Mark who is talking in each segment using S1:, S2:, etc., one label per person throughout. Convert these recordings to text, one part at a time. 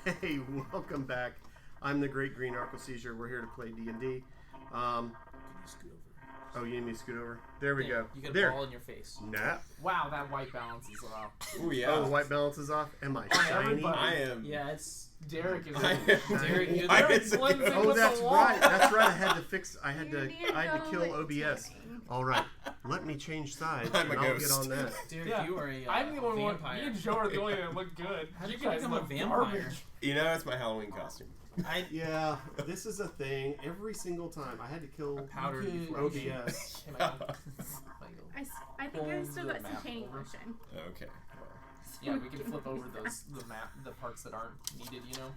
S1: Hey, welcome back. I'm the Great Green Arco Seizure. We're here to play D&D.
S2: Can you scoot over?
S1: Oh, you need me to scoot over? There we go.
S2: You get
S1: there.
S2: a ball in your face.
S1: Nah.
S3: Wow, that white balance is off.
S4: Oh yeah.
S1: Oh, the white balance is off? Am I shiny?
S3: everybody.
S4: I am.
S2: Yeah, it's
S3: Derek is
S2: Derek. You're
S4: I
S2: the
S4: am-
S3: blends in
S1: Oh,
S3: with
S1: that's
S3: the wall.
S1: right. That's right. I had to fix. I had to kill
S5: You're
S1: OBS. All right. Let me change sides.
S4: I'm a
S1: and I'll
S4: ghost.
S1: get on that.
S2: Derek,
S3: Yeah.
S2: you are a
S3: I'm the only one.
S2: vampire.
S3: Me and Joe are the only that look good.
S2: How did
S3: you
S2: you
S3: guys
S2: become a
S3: look
S2: vampire?
S3: garbage.
S4: You know, it's my Halloween costume.
S1: Yeah, this is a thing. Every single time I had to kill
S2: Powder
S3: You could-
S2: before
S1: OBS.
S3: Hey, man.
S5: I think I still got
S2: Hold the
S5: some
S2: map
S5: chaining
S2: over.
S5: motion.
S4: Okay. Well,
S3: Yeah, we can flip over the parts that aren't needed, you know,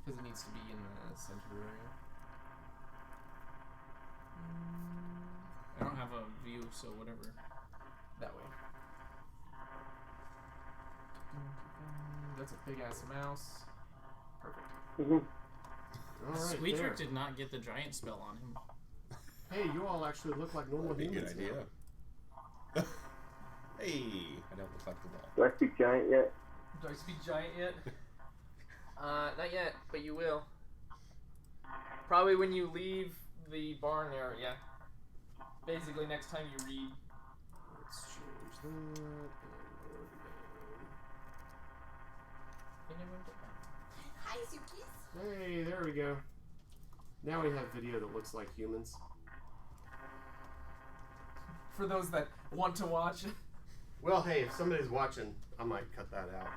S3: because it needs to be in the center area.
S2: I don't have a view, so whatever.
S3: That way. That's a big ass mouse. Perfect.
S1: All right,
S2: Sweet
S1: there.
S2: Trick did not get the giant spell on him.
S1: Hey, you all actually look like normal
S4: that'd be a good
S1: humans.
S4: idea. Hey, I don't look like the ball.
S6: Do I speak giant yet?
S3: Do I speak giant yet? Not yet, but you will. Probably when you leave the barn area. Basically, next time you read.
S1: Let's change that. And
S5: Hi, Suki's.
S1: load it. Hey, there we go. Now we have video that looks like humans.
S3: For those that want to watch.
S1: Well, hey, if somebody's watching, I might cut that out.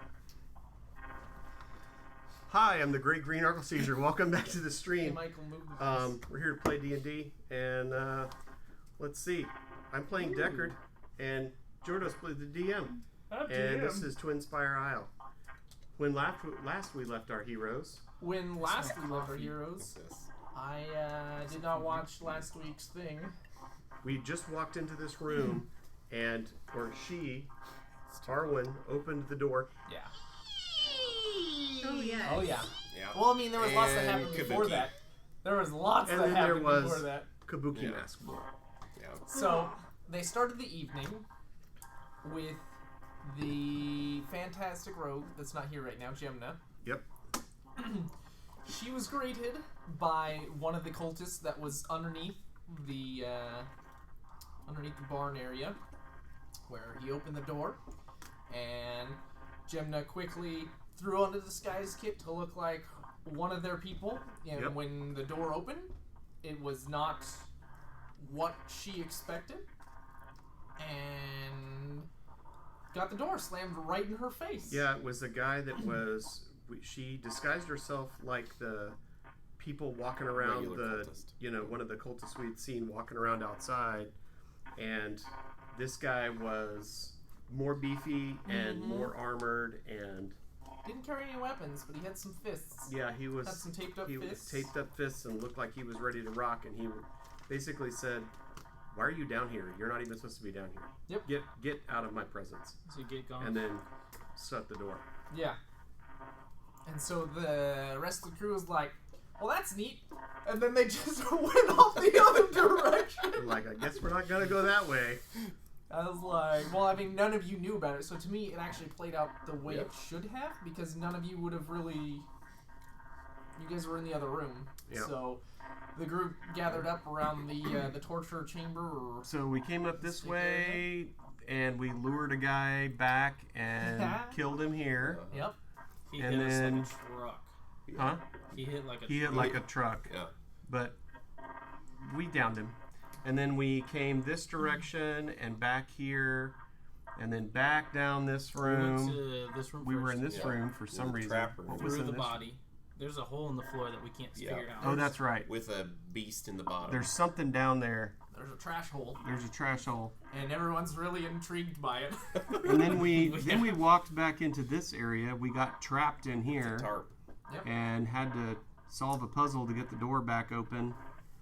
S1: Hi, I'm the Great Green Arco Seizure. Welcome back to the
S3: Hey,
S1: stream.
S3: Michael, move the
S1: We're here to play D&D, and let's see. I'm playing Deckard, and Jordo's played the DM. And this is Twin Spire Isle. When last we left our heroes,
S3: When last we left our
S4: What's
S3: heroes,
S4: this?
S3: I did not watch last week's thing.
S1: we just walked into this room, and Arwen, opened the door.
S3: Yeah.
S5: Oh, yeah.
S3: Oh yeah.
S4: Yeah.
S3: Well, I mean, there was lots that
S4: And
S3: happened before
S4: Kabuki.
S3: that. There was lots
S1: And
S3: that
S1: then there
S3: happened
S1: was-
S3: before that.
S1: Kabuki
S4: Yeah.
S1: mask.
S4: Yeah.
S3: So they started the evening with the fantastic rogue that's not here right now, Gemna.
S1: Yep.
S3: She was greeted by one of the cultists that was underneath the barn area, where he opened the door, and Gemna quickly threw on a disguise kit to look like one of their people. And
S1: Yep.
S3: when the door opened, it was not what she expected, and got the door slammed right in her face.
S1: Yeah, it was a guy that was. She disguised herself like the people walking around
S4: Regular
S1: the,
S4: cultist.
S1: one of the cultists we'd seen walking around outside, and this guy was more beefy and more armored, and
S3: Didn't carry any weapons, but he had some fists.
S1: yeah, he was.
S3: Had some taped up
S1: he was
S3: fists.
S1: taped up fists and looked like he was ready to rock, and he basically said, "Why are you down here? You're not even supposed to be down here.
S3: Yep.
S1: Get out of my presence."
S2: So you get gone.
S1: And then shut the door.
S3: Yeah. And so the rest of the crew was like, well, that's neat. And then they just went off the other direction.
S1: They're like, I guess we're not gonna go that way.
S3: I was like, well, I mean, none of you knew about it. So to me, it actually played out the way
S4: Yep.
S3: it should have, because none of you would have really... You guys were in the other room.
S1: Yep.
S3: So the group gathered up around the torture chamber. Or
S1: So we came up this way, and we lured a guy back and killed him here.
S3: Yep.
S2: he
S1: and
S2: hit us
S1: then-
S2: like a truck.
S1: Huh?
S2: He hit like a
S1: He hit
S2: truck.
S1: like a truck,
S4: Yeah.
S1: but we downed him. And then we came this direction and back here, and then back down this
S2: We went
S1: room.
S2: to this room
S1: We were in
S2: first.
S1: this
S4: Yeah.
S1: room for some
S4: the
S1: reason.
S4: trap room.
S1: What was
S2: Through
S1: in
S2: the
S1: this?
S2: body. There's a hole in the floor that we can't
S4: Yeah.
S2: figure out.
S1: Oh, that's right.
S4: With a beast in the bottom.
S1: There's something down there.
S3: There's a trash hole.
S1: There's a trash hole.
S3: And everyone's really intrigued by it.
S1: And then we walked back into this area. We got trapped in here
S4: tarp.
S1: and had to solve a puzzle to get the door back open.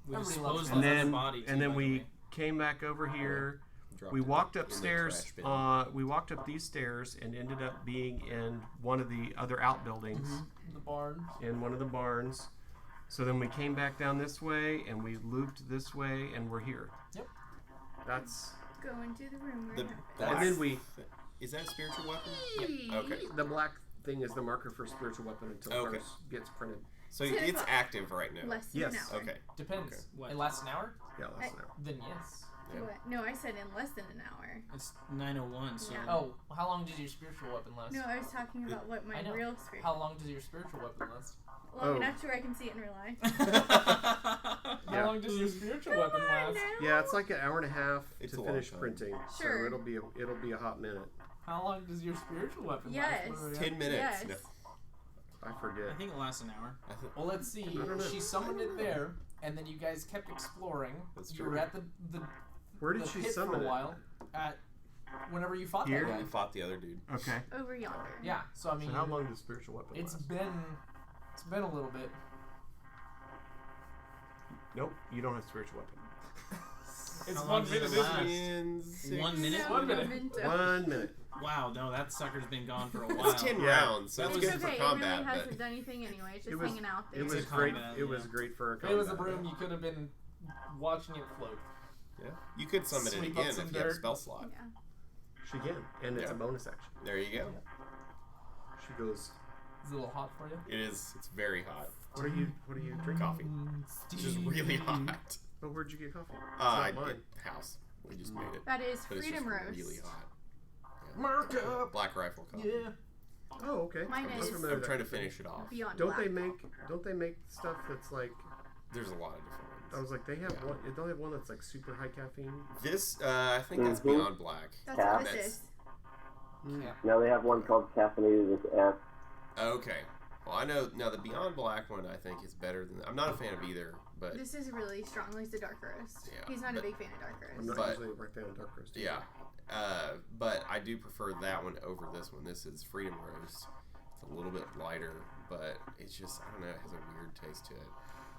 S2: We
S3: Everybody loves
S2: disposed
S3: that.
S2: of
S1: And
S2: the
S1: then
S2: body too,
S1: and then
S2: by the
S1: we
S2: way.
S1: came back over here.
S4: Dropped
S1: We
S4: it
S1: walked
S4: in the
S1: upstairs.
S4: trash bin.
S1: We walked up these stairs and ended up being in one of the other outbuildings,
S3: The barn.
S1: in one of the barns. So then we came back down this way and we looped this way and we're here.
S3: Yep.
S1: That's
S5: Go into the room where
S4: The
S5: it happened.
S4: black,
S1: and then we
S4: is that a spiritual weapon?
S5: Hey!
S4: Okay.
S1: the black thing as the marker for spiritual weapon until
S4: Okay.
S1: first gets printed.
S4: So it's active right now.
S5: Less than
S1: Yes.
S5: an hour.
S4: Okay.
S3: Depends.
S4: Okay.
S2: What?
S3: It lasts an hour?
S1: Yeah, less than an hour.
S3: Then yes.
S4: Yeah.
S5: What? No, I said in less than an hour.
S2: It's 9:01, so.
S5: Yeah.
S3: Oh, how long does your spiritual weapon last?
S5: No, I was talking about what my
S3: I know.
S5: real spirit.
S3: How long does your spiritual weapon last?
S5: Long
S1: Oh.
S5: enough to where I can see it in real life.
S3: How
S1: Yeah.
S3: long does your spiritual
S5: Come
S3: weapon
S5: on
S3: last?
S5: now.
S1: Yeah, it's like an hour and a half
S4: It's a
S1: to
S4: long
S1: finish
S4: time.
S1: printing.
S5: Sure.
S1: So it'll be a hot minute.
S3: How long does your spiritual weapon
S5: Yes.
S3: last? Maria?
S4: 10 minutes.
S5: Yes.
S4: No.
S1: I forget.
S2: I think it lasts an hour.
S3: Well, let's see.
S1: I don't know.
S3: She summoned it there, and then you guys kept exploring.
S4: That's
S3: You
S4: true.
S3: were at the
S1: Where did
S3: the
S1: she
S3: pit
S1: summon
S3: for a
S1: it?
S3: while. At whenever you fought
S1: Here?
S3: that
S4: We
S3: guy.
S4: fought the other dude.
S1: Okay.
S5: Over yonder.
S3: Yeah. So I mean,
S1: So how long does spiritual weapon
S3: it's
S1: last?
S3: been a little bit.
S1: Nope, you don't have spiritual weapon.
S3: It's
S2: How
S3: 1
S2: long does
S3: minute,
S2: it
S3: isn't
S2: last?
S3: it?
S4: In six-
S2: 1 minute?
S5: No,
S3: 1 minute.
S5: memento.
S1: 1 minute.
S2: Wow, no, that sucker's been gone for a while.
S4: It's 10
S1: Yeah.
S4: rounds, so
S2: That
S4: it's
S2: was-
S4: good
S5: It's okay.
S4: for
S5: It
S4: combat.
S5: really hasn't
S4: But
S5: done anything anyway. It's just
S1: It was-
S5: hanging out there.
S1: It was
S2: a
S1: great.
S2: combat,
S1: It was
S2: yeah.
S1: great for a
S3: If
S1: combat.
S3: it was a broom, you could have been watching it float.
S4: yeah, you could summon it
S3: Sweep up
S4: again
S3: some
S4: if you have a
S3: dirt.
S4: spell slot.
S5: Yeah.
S1: She can, and it's
S4: Yeah.
S1: a bonus action.
S4: There you go.
S1: She goes.
S3: Is it a little hot for you?
S4: It is. It's very hot.
S1: What are you drinking?
S4: Coffee. It's just really hot.
S1: But where'd you get coffee?
S4: I
S1: It's not mine.
S4: house. We just made it.
S5: That is
S4: But it's
S5: Freedom
S4: just
S5: Roast.
S4: really hot.
S3: Markup.
S4: Black Rifle coffee.
S3: Yeah.
S1: Oh, okay.
S5: Mine
S1: I'm
S5: is-
S1: familiar with
S4: I'm trying to
S1: that.
S4: finish it off.
S5: Beyond
S1: Don't
S5: black.
S1: they make stuff that's like?
S4: There's a lot of different
S1: I
S4: ones.
S1: was like, they have
S4: Yeah.
S1: one. Don't they have one that's like super high caffeine?
S4: This, I think that's
S6: Mhm.
S4: Beyond Black.
S5: That's
S6: Yeah.
S5: what this is.
S3: Yeah.
S6: Now they have one called Caffeinated with F.
S4: Okay. Well, I know now the Beyond Black one. I think is better than. I'm not a fan of either, but
S5: This is really strongly the dark roast.
S4: Yeah,
S5: He's not a
S4: but-
S5: big fan of dark
S1: I'm
S5: roast.
S1: not
S4: But-
S1: usually a right fan of dark roast.
S4: yeah. But I do prefer that one over this one. This is Freedom Roast. It's a little bit lighter, but it's just I don't know. It has a weird taste to it,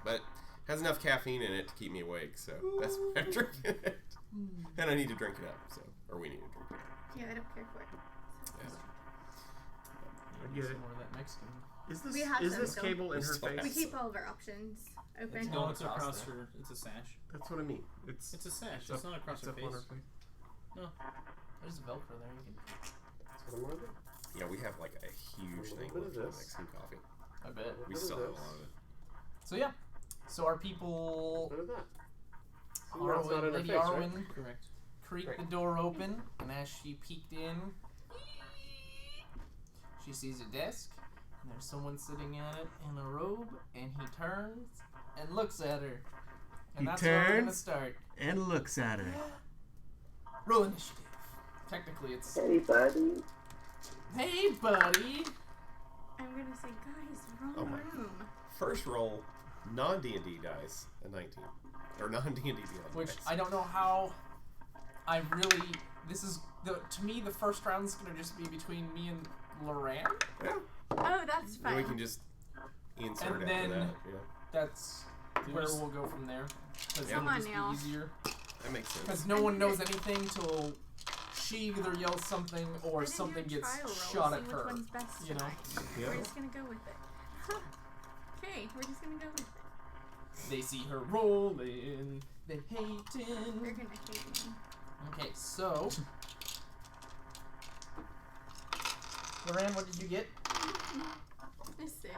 S4: but has enough caffeine in it to keep me awake. So that's why I'm drinking it, and I need to drink it up. So or we need to drink it up.
S5: Yeah, I don't care for it.
S4: Yeah.
S1: I get it.
S3: Some more of that Mexican.
S1: Is this
S5: We have some
S1: this
S5: still.
S1: cable in
S4: We
S1: her
S4: still
S1: face?
S5: We keep all of our options open.
S3: It's
S2: No,
S3: going
S2: it's
S3: across
S2: across
S3: there.
S2: her. It's a sash.
S1: That's what I mean. It's
S2: It's a sash. It's
S1: up-
S2: not across
S1: it's
S2: her
S1: up on her
S2: face.
S1: face.
S3: There's Velcro there. You can.
S1: That's what I'm wondering.
S4: Yeah, we have like a huge
S1: A
S4: thing
S1: little
S4: left
S1: bit of
S4: of
S1: this.
S4: Mexican coffee.
S3: I bet.
S4: We
S1: What
S4: still
S1: is
S4: have a
S1: this?
S4: lot of it.
S3: So yeah. So our people.
S1: What is that? See, now it's not
S3: Arwen,
S1: in her
S3: Lady
S1: face, right?
S3: Arwen
S2: Correct.
S3: creaked the door open, and as she peeked in, she sees a desk, and there's someone sitting at it in a robe, and he turns and looks at her. And
S1: He
S3: that's where we're gonna
S1: turns?
S3: start.
S1: And looks at her.
S3: Roll initiative. Technically, it's
S6: Hey, buddy.
S3: hey, buddy.
S5: I'm gonna say, guys, wrong
S4: Oh my-
S5: room.
S4: First roll, non D&D dice, a 19, or non D&D Beyond
S3: Which
S4: dice.
S3: I don't know how. I really. This is to me the first round's gonna just be between me and Loran.
S4: Yeah.
S5: Oh, that's
S4: And
S5: fine.
S4: we can just insert
S3: And
S4: after
S3: then-
S4: that. Yeah,
S3: That's where
S2: There's-
S3: we'll go from there. Because
S5: Come
S3: it'll
S5: on
S3: just
S5: now.
S3: be easier.
S4: that makes sense.
S3: Because no one knows anything till she either yells something or
S5: I didn't
S3: something
S5: do a
S3: gets
S5: trial roll,
S3: shot
S5: see
S3: at
S5: which
S3: her.
S5: one's best
S3: you know?
S5: tonight.
S1: Yeah.
S5: We're just gonna go with it. Okay, we're just gonna go with it.
S3: They see her rolling. They
S5: You're
S3: hating.
S5: gonna hate me.
S3: Okay, so. Loran, what did you get?
S5: A 6.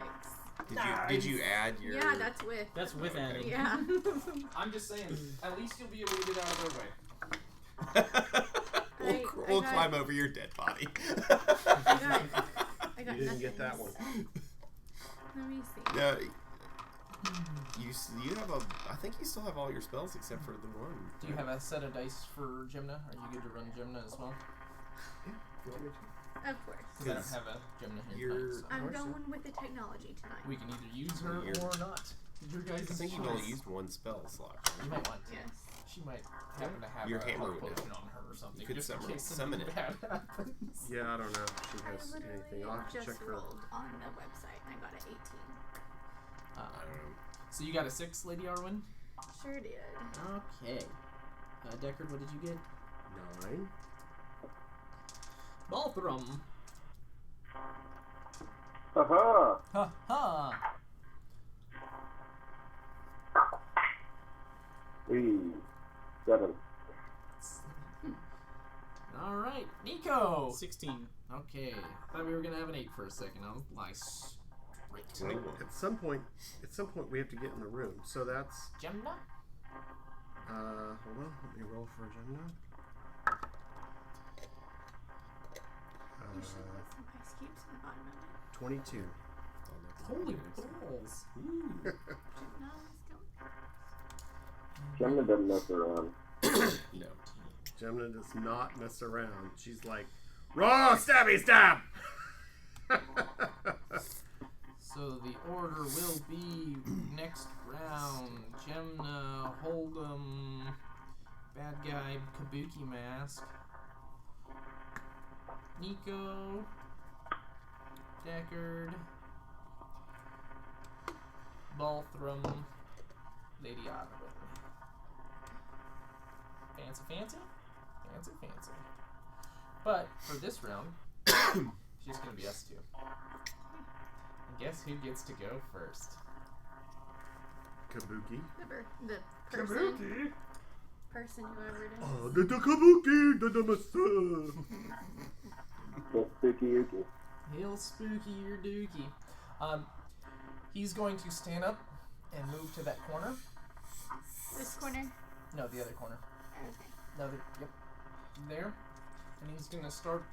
S4: Did you add your?
S5: Yeah, that's with.
S2: That's with adding.
S5: Yeah.
S3: I'm just saying, at least you'll be able to get out of their way.
S4: we'll
S5: I
S4: we'll
S5: got-
S4: climb over your dead body.
S5: I got
S1: You didn't get that
S5: nothings.
S1: one.
S5: Let me see.
S4: Yeah. You have a. I think you still have all your spells except for the one.
S3: Do you have a set of dice for Gymna? Are you good to run Gymna as well?
S5: Of course.
S3: Because I don't have a Gymna here
S4: You're-
S3: tonight, so
S5: I'm
S1: course, yeah.
S5: going with the technology tonight.
S3: we can either use her
S4: You're-
S3: or not. Your guys'
S4: I think you've
S3: choice.
S4: only used one spell slot.
S3: You might want to.
S5: Yes.
S3: She might happen to have
S4: Your
S3: a
S4: hammer
S3: health
S4: would
S3: potion
S4: help.
S3: on her or something.
S4: You could
S3: just in
S4: summon-
S3: case
S4: summon
S3: something
S4: it.
S3: bad happens.
S1: Yeah, I don't know. She
S5: I
S1: has anything.
S5: literally
S1: I'll have to
S5: just
S1: check her.
S5: rolled on the website and I got an 18.
S4: I don't know.
S3: So you got a 6, Lady Arwen?
S5: Sure did.
S3: Okay. Deckard, what did you get?
S1: 9.
S3: Balthram.
S6: Haha.
S3: Ha ha.
S6: 3, 7.
S3: Alright, Nico.
S2: 16. Okay. I thought we were gonna have an 8 for a second. I was like, straight to
S4: 21.
S1: At some point, we have to get in the room. So that's.
S3: Gemna?
S1: Hold on. Let me roll for Gemna.
S5: You should put some ice cubes in the bottom of it.
S1: 22.
S2: Holy balls.
S5: No,
S6: Gemma doesn't mess around.
S4: No.
S1: Gemna does not mess around. She's like, raw stabby stab!
S2: So the order will be next round. Gemna, Hold'em, bad guy, Kabuki Mask, Nico, Deckard, Balthram, Lady Otterman. Fancy, fancy? Fancy, fancy. But for this round, it's just gonna be us two. And guess who gets to go first?
S1: Kabuki.
S5: the person, whoever it is.
S1: Oh, the Kabuki, the master.
S6: The spooky Yuki.
S3: He'll spooky your dookie. He's going to stand up and move to that corner.
S5: This corner.
S3: No, the other corner.
S5: Okay.
S3: No, yep. There. And he's gonna start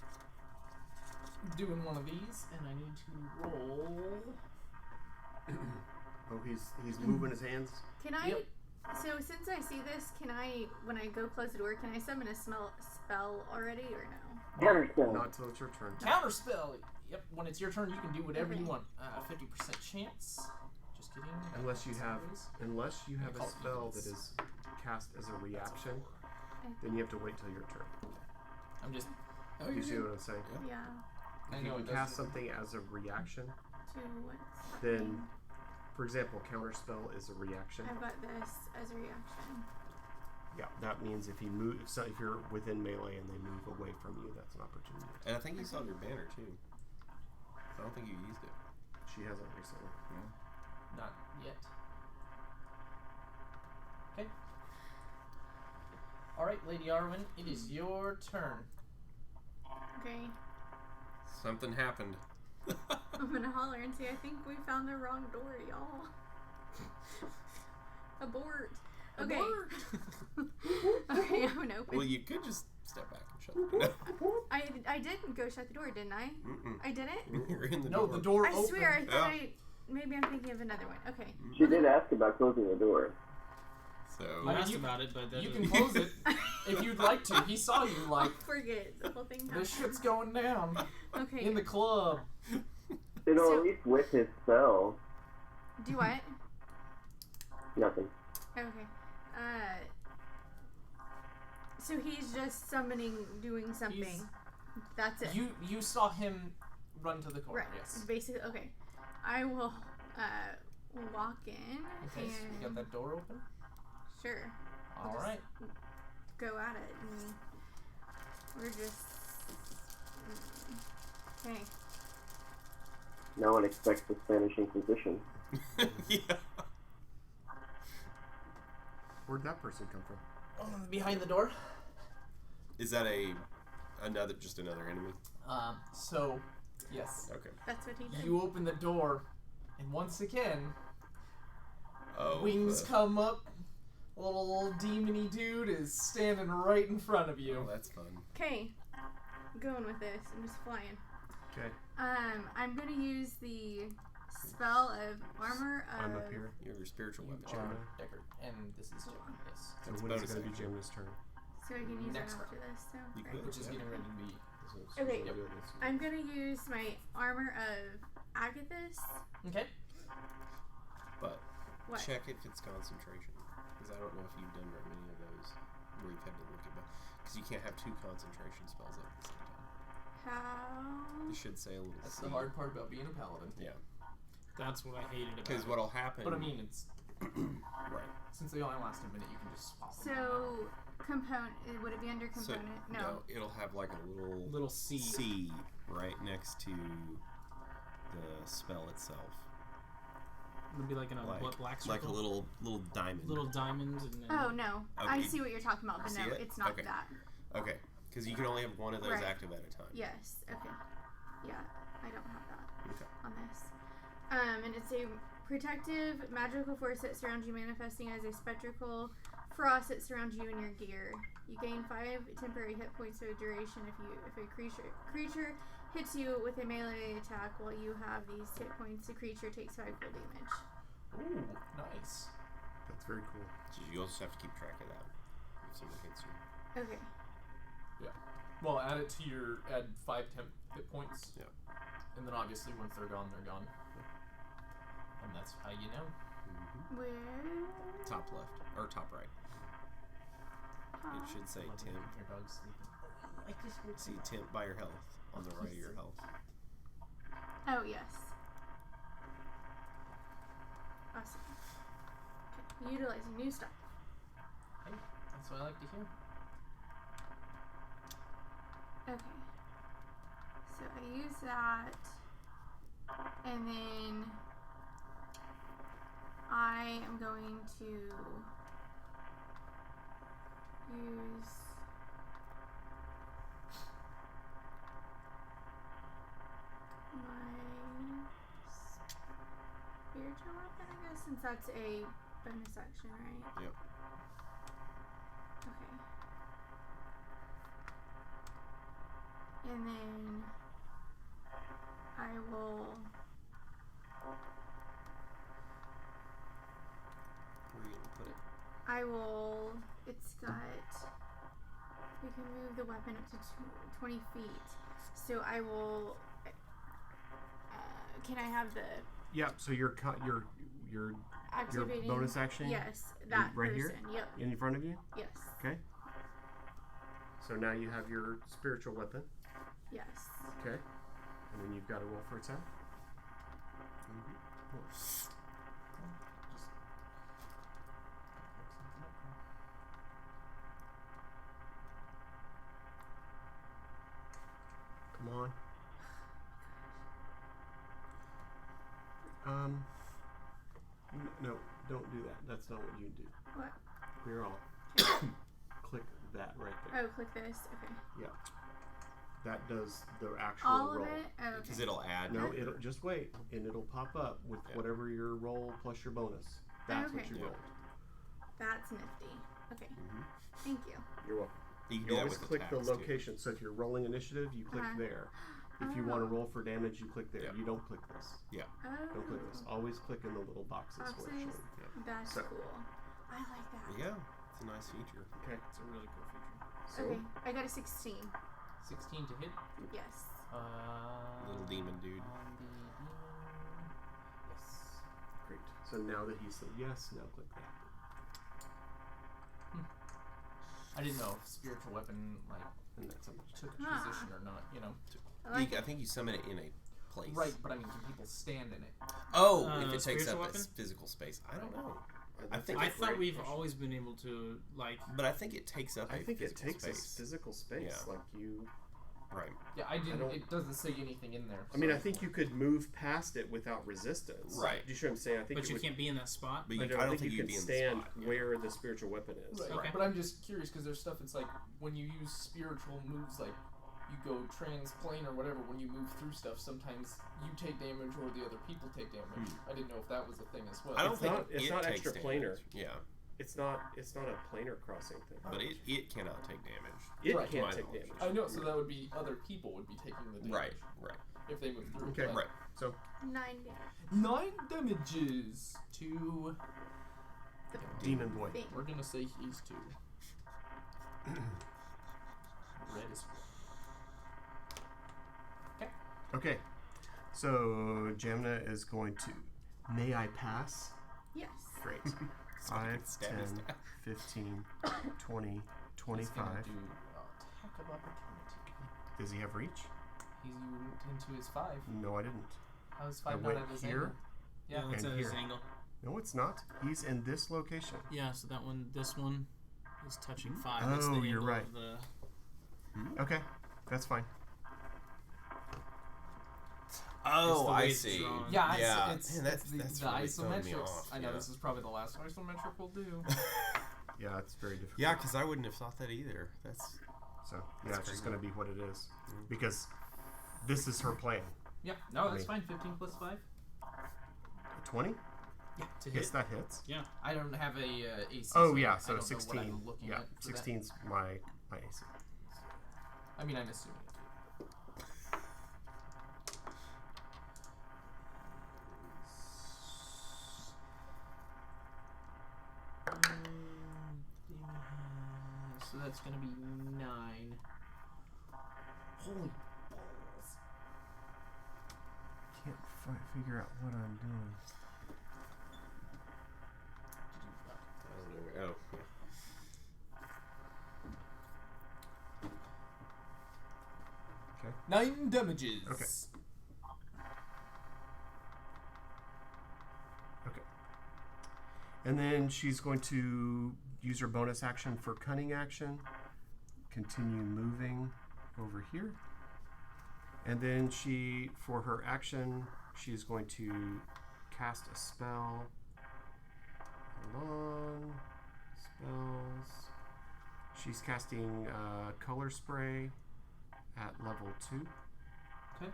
S3: doing one of these, and I need to roll.
S1: Oh, he's moving his hands.
S5: Can I?
S3: Yep.
S5: So since I see this, can I, when I go close the door, can I summon a spell already or no?
S6: Counterspell.
S1: Not till it's your turn.
S3: Counterspell. Yep. When it's your turn, you can do whatever you
S5: Okay.
S3: want. 50% chance. Just kidding.
S1: Unless you have
S3: Yeah,
S1: a spell that is cast as a reaction, then you have to wait till your turn.
S3: I'm just.
S4: Oh,
S1: You see what I'm saying?
S5: Yeah.
S3: I
S1: If
S3: know
S1: you
S3: it
S1: can cast
S3: does.
S1: something as a reaction,
S5: To what?
S1: then, for example, counterspell is a reaction.
S5: I've got this as a reaction.
S1: Yeah, that means if if you're within melee and they move away from you, that's an opportunity.
S4: And I think you saw your banner too. I don't think you used it.
S1: She hasn't recently.
S3: Not yet. Okay. Alright, Lady Arwen, it is your turn.
S5: Okay.
S4: Something happened.
S5: I'm gonna holler and say, I think we found the wrong door, y'all. Abort. Okay. Okay, I'm gonna open.
S4: Well, you could just step back and shut the door.
S5: I didn't go shut the door, didn't I?
S4: Mm-mm.
S5: I didn't?
S4: You're in the
S3: No,
S4: door.
S3: the door
S5: I
S3: opened.
S5: swear, I thought
S4: Yeah.
S5: maybe I'm thinking of another one. Okay.
S6: She did ask about closing the door.
S4: So
S2: You
S3: I mean,
S2: asked
S3: you-
S2: about it, but that
S3: You
S2: doesn't-
S3: can close it if you'd like to. He saw you like,
S5: Forget the whole thing happened.
S3: this shit's going down
S5: Okay.
S3: in the club.
S6: You know,
S5: So-
S6: at least with his spell,
S5: Do what?
S6: nothing.
S5: Okay. So he's just summoning, doing something.
S3: He's-
S5: That's it.
S3: You saw him run to the corner.
S5: Right.
S3: Yes.
S5: Basically, okay. I will walk in
S3: Okay, so you got
S5: and
S3: that door open.
S5: sure.
S3: All
S5: just-
S3: right.
S5: Go at it, and we're just okay.
S6: No one expects the Spanish Inquisition.
S4: yeah.
S1: Where'd that person come from?
S3: Behind the door.
S4: Is that just another enemy?
S3: So, yes.
S4: Okay.
S5: That's what he did.
S3: You open the door, and once again,
S4: Oh.
S3: wings come up. A little demony dude is standing right in front of
S4: Oh,
S3: you.
S4: that's fun.
S5: Okay, going with this. I'm just flying.
S1: Okay,
S5: I'm gonna use the spell of armor of.
S1: I'm up here.
S4: You have your spiritual weapon.
S1: Gemma.
S3: Deckard, and this is Gemma. Yes.
S1: So
S4: That's
S1: when is
S4: bonus
S1: going to be
S4: action.
S1: Gemma's turn?
S5: So I can use
S3: Next
S5: that after
S3: round.
S5: this. So.
S4: You
S5: right.
S4: could.
S3: Which is getting ready to be.
S5: Okay.
S1: Yep.
S5: I'm gonna use my armor of Agathis.
S3: Okay.
S4: But
S5: What?
S4: check if it's concentration. Because I don't know if you've done very many of those where you've had to look at because you can't have 2 concentration spells up at the same time.
S5: How?
S4: You should say a little
S3: That's
S4: C.
S3: the hard part about being a paladin.
S4: Yeah.
S2: That's what I hated about
S4: Because
S2: it.
S4: what'll happen.
S3: But I mean, it's
S4: right.
S3: since they only last a minute, you can just swap them out.
S5: So component. Would it be under
S4: So,
S5: component?
S4: no, it'll have like a little
S2: Little C.
S4: C right next to the spell itself.
S2: It'll be like in a
S4: Like,
S2: black circle.
S4: like a little diamond.
S2: little diamond. And then
S5: Oh no, I
S4: Okay.
S5: see what you're talking about, but
S4: See
S5: no,
S4: it?
S5: it's not
S4: Okay.
S5: that.
S4: Okay. Because you can only have one of those
S5: Right.
S4: active at a time.
S5: Yes. Okay. Yeah, I don't have that
S4: Okay.
S5: on this. And it's a protective magical force that surrounds you, manifesting as a spectral frost that surrounds you and your gear. You gain 5 temporary hit points for a duration if a creature hits you with a melee attack while you have these hit points. The creature takes 5 full damage.
S2: Ooh, nice.
S1: That's very cool.
S4: So you also have to keep track of that. If someone hits you.
S5: Okay.
S2: Well, add 5 temp hit points.
S4: Yeah.
S2: And then obviously once they're gone, they're gone. And that's how you know.
S4: Mm-hmm.
S5: Where?
S4: Top left. Or top right. It should say
S2: Like
S4: temp.
S2: Your dog's sleeping.
S4: See temp by your health. On the right of your health.
S5: Oh, yes. Awesome. Okay. Utilizing new stuff.
S2: Hey, that's what I like to hear.
S5: Okay. So I use that. And then I am going to use my spiritual weapon, I guess, since that's a bonus action, right?
S4: Yep.
S5: Okay. And then I will.
S4: Where are you gonna put it?
S5: I will. It's got. We can move the weapon up to 20 feet. So I will. Can I have the
S1: Yeah. So your
S5: activating
S1: bonus action.
S5: Yes, that
S1: right
S5: person.
S1: here?
S5: Yep.
S1: In front of you.
S5: Yes.
S1: Okay. So now you have your spiritual weapon.
S5: Yes.
S1: Okay. And then you've got to roll for attack. Come on. No, don't do that. That's not what you do.
S5: What?
S1: Clear all. Click that right there.
S5: Oh, click this. Okay.
S1: Yeah. That does the actual
S5: All
S1: roll.
S5: of it. Oh, okay.
S4: Because it'll add.
S1: No, it'll just wait, and it'll pop up with whatever your roll plus your bonus. That's what
S5: Okay.
S1: you
S4: Yeah.
S1: rolled.
S5: That's nifty. Okay.
S1: Mm-hmm.
S5: Thank you.
S1: You're welcome.
S4: You can
S1: You
S4: do that
S1: always
S4: with
S1: click the
S4: attacks, too.
S1: location. So if you're rolling initiative, you click
S5: Uh-huh.
S1: there. If you want to
S5: Oh.
S1: roll for damage, you click there.
S4: Yeah.
S1: You don't click this.
S5: Oh.
S1: Don't click this. Always click in the little boxes where it's
S5: Boxes.
S1: showing.
S5: That's
S1: So-
S5: cool. I like that.
S4: Yeah. It's a nice feature.
S1: Okay.
S2: It's a really cool feature.
S1: So
S5: Okay. I got a 16.
S2: 16 to hit.
S5: Yes.
S4: Little demon dude.
S2: On the demon. Yes.
S1: great. So now that he said yes, now click that.
S2: I didn't know if spiritual weapon
S1: And that's how much.
S2: took
S5: Ah.
S2: position or not, you know.
S5: I like
S4: I think you summon it in a place.
S2: Right, but I mean, can people stand in it?
S4: Oh, if it takes
S7: spiritual
S4: up a
S7: weapon?
S4: physical space. I don't know.
S1: I
S4: think
S7: I
S4: it's
S7: thought
S1: great
S7: we've
S1: question.
S7: always been able to
S4: But I think it takes up
S1: I
S4: a
S1: think it
S4: physical
S1: takes a
S4: space.
S1: physical space.
S4: Yeah.
S1: Like you.
S4: Right.
S2: Yeah, I didn't.
S1: don't-
S2: It doesn't say anything in there.
S1: I mean,
S2: so-
S1: I think you could move past it without resistance.
S4: Right.
S1: Do you see what I'm saying? I think
S7: but
S1: it
S7: you
S1: would,
S7: can't be in that spot.
S4: But
S1: I
S4: you,
S1: don't
S4: I don't
S1: think
S4: think
S1: you
S4: you'd
S1: can
S4: be in
S1: stand
S4: the spot. Yeah.
S1: where the spiritual weapon is.
S2: Right.
S7: Okay.
S2: But I'm just curious because there's stuff. It's like when you use spiritual moves, like you go transplane or whatever. When you move through stuff, sometimes you take damage or the other people take damage. I didn't know if that was a thing as well.
S4: I don't
S1: It's
S4: think
S1: not- it's
S4: it
S1: not
S4: takes
S1: extra planar.
S4: damage. Yeah,
S1: It's not a planar crossing thing.
S4: but it cannot take damage.
S1: It
S2: Right.
S1: can't
S4: My
S1: take
S4: knowledge.
S1: damage.
S2: I know, so that would be other people would be taking the damage.
S4: Right. Right.
S2: If they move through.
S1: Okay.
S2: but-
S4: Right.
S1: So
S5: 9 damage.
S2: 9 damages to.
S1: demon boy.
S5: Thing.
S2: We're gonna say he's 2. Red is 4.
S1: Okay. So Jamna is going to. May I pass?
S5: Yes.
S1: Great.
S4: So you
S1: 5,
S4: can stab
S1: 10,
S4: his dad.
S1: 15, 20,
S2: He's
S1: 25.
S2: gonna do attack of opportunity.
S1: Does he have reach?
S2: He's into his 5.
S1: No, I didn't.
S2: How is
S1: I
S2: 5 not
S1: went
S2: at his
S1: here.
S2: angle? Yeah.
S7: That's
S1: And
S7: at his
S1: here.
S7: angle.
S1: No, it's not. He's in this location.
S7: Yeah, so that one, this one is touching 5. That's the
S1: Oh, you're
S7: angle
S1: right.
S7: of the.
S1: Okay, that's fine.
S4: Oh,
S7: the way
S4: I
S7: it's
S4: see.
S7: drawn.
S2: Yeah,
S4: Yeah.
S2: it's
S4: Man, that's
S2: the
S4: really throwing me
S2: isometrics.
S4: off.
S2: I know
S4: yeah.
S2: this is probably the last isometric we'll do.
S1: Yeah, it's very difficult.
S4: Yeah, because I wouldn't have thought that either. That's
S1: So yeah, it's just going to be what it is because this is her plan.
S3: Yeah, no, that's fine. 15 plus 5.
S1: 20?
S7: Yeah, to
S1: Yes,
S7: hit.
S1: that hits.
S7: Yeah.
S3: I don't have a AC.
S1: Oh yeah,
S3: I
S1: so
S3: don't know
S1: 16.
S3: what I'm looking
S1: Yeah,
S3: at for
S1: 16's my AC.
S3: that. I mean, I'm assuming it. So that's gonna be 9. Holy balls!
S1: Can't figure out what I'm doing.
S4: Oh.
S3: 9 damages.
S1: Okay. Okay. And then she's going to use her bonus action for cunning action. Continue moving over here. And then for her action, she's going to cast a spell. Hold on. Spells. She's casting Color Spray at level 2.
S3: Okay.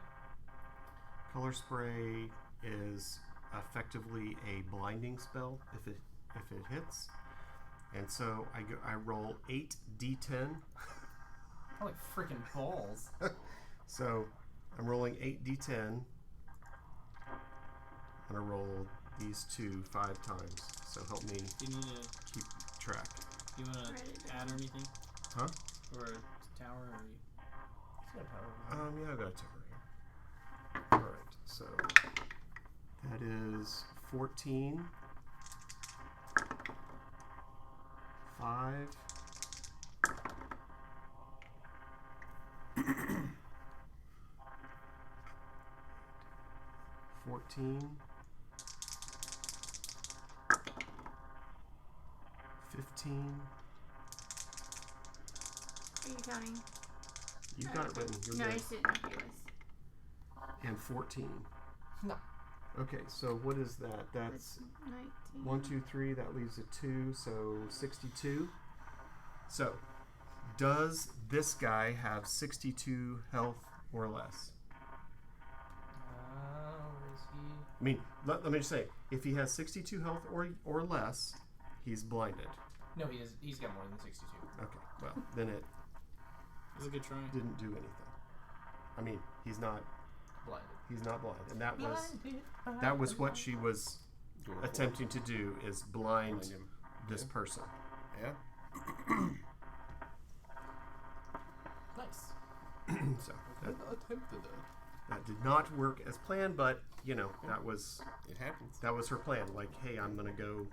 S1: Color Spray is effectively a blinding spell if it hits. And so I roll 8d10.
S3: Holy freaking balls!
S1: So I'm rolling 8d10. I'm gonna roll these 2 5 times. So help me
S7: Do you need to?
S1: keep track.
S7: Do you want to add or anything?
S1: Huh?
S7: Or a tower? Or
S1: Yeah, I got a tower here. All right, so that is 14, 5, 14, 15.
S5: Are you counting?
S1: You got it written. You're
S5: No, I
S1: good.
S5: just didn't know if it was.
S1: And 14.
S3: No.
S1: Okay, so what is that? That's
S5: It's 19.
S1: 1, 2, 3. That leaves a 2, so 62. So, does this guy have 62 health or less?
S3: Where is he?
S1: I mean, let me just say, if he has 62 health or less, he's blinded.
S3: No, he is. He's got more than 62.
S1: Okay, well, then it
S7: It was a good try.
S1: didn't do anything. I mean, he's not
S3: Blinded.
S1: blind, and that was what she was attempting to do, is blind
S4: him.
S1: this person.
S4: Yeah.
S3: Nice.
S1: So that did not work as planned, but that was
S4: It happens.
S1: her plan. Like, hey, I'm gonna go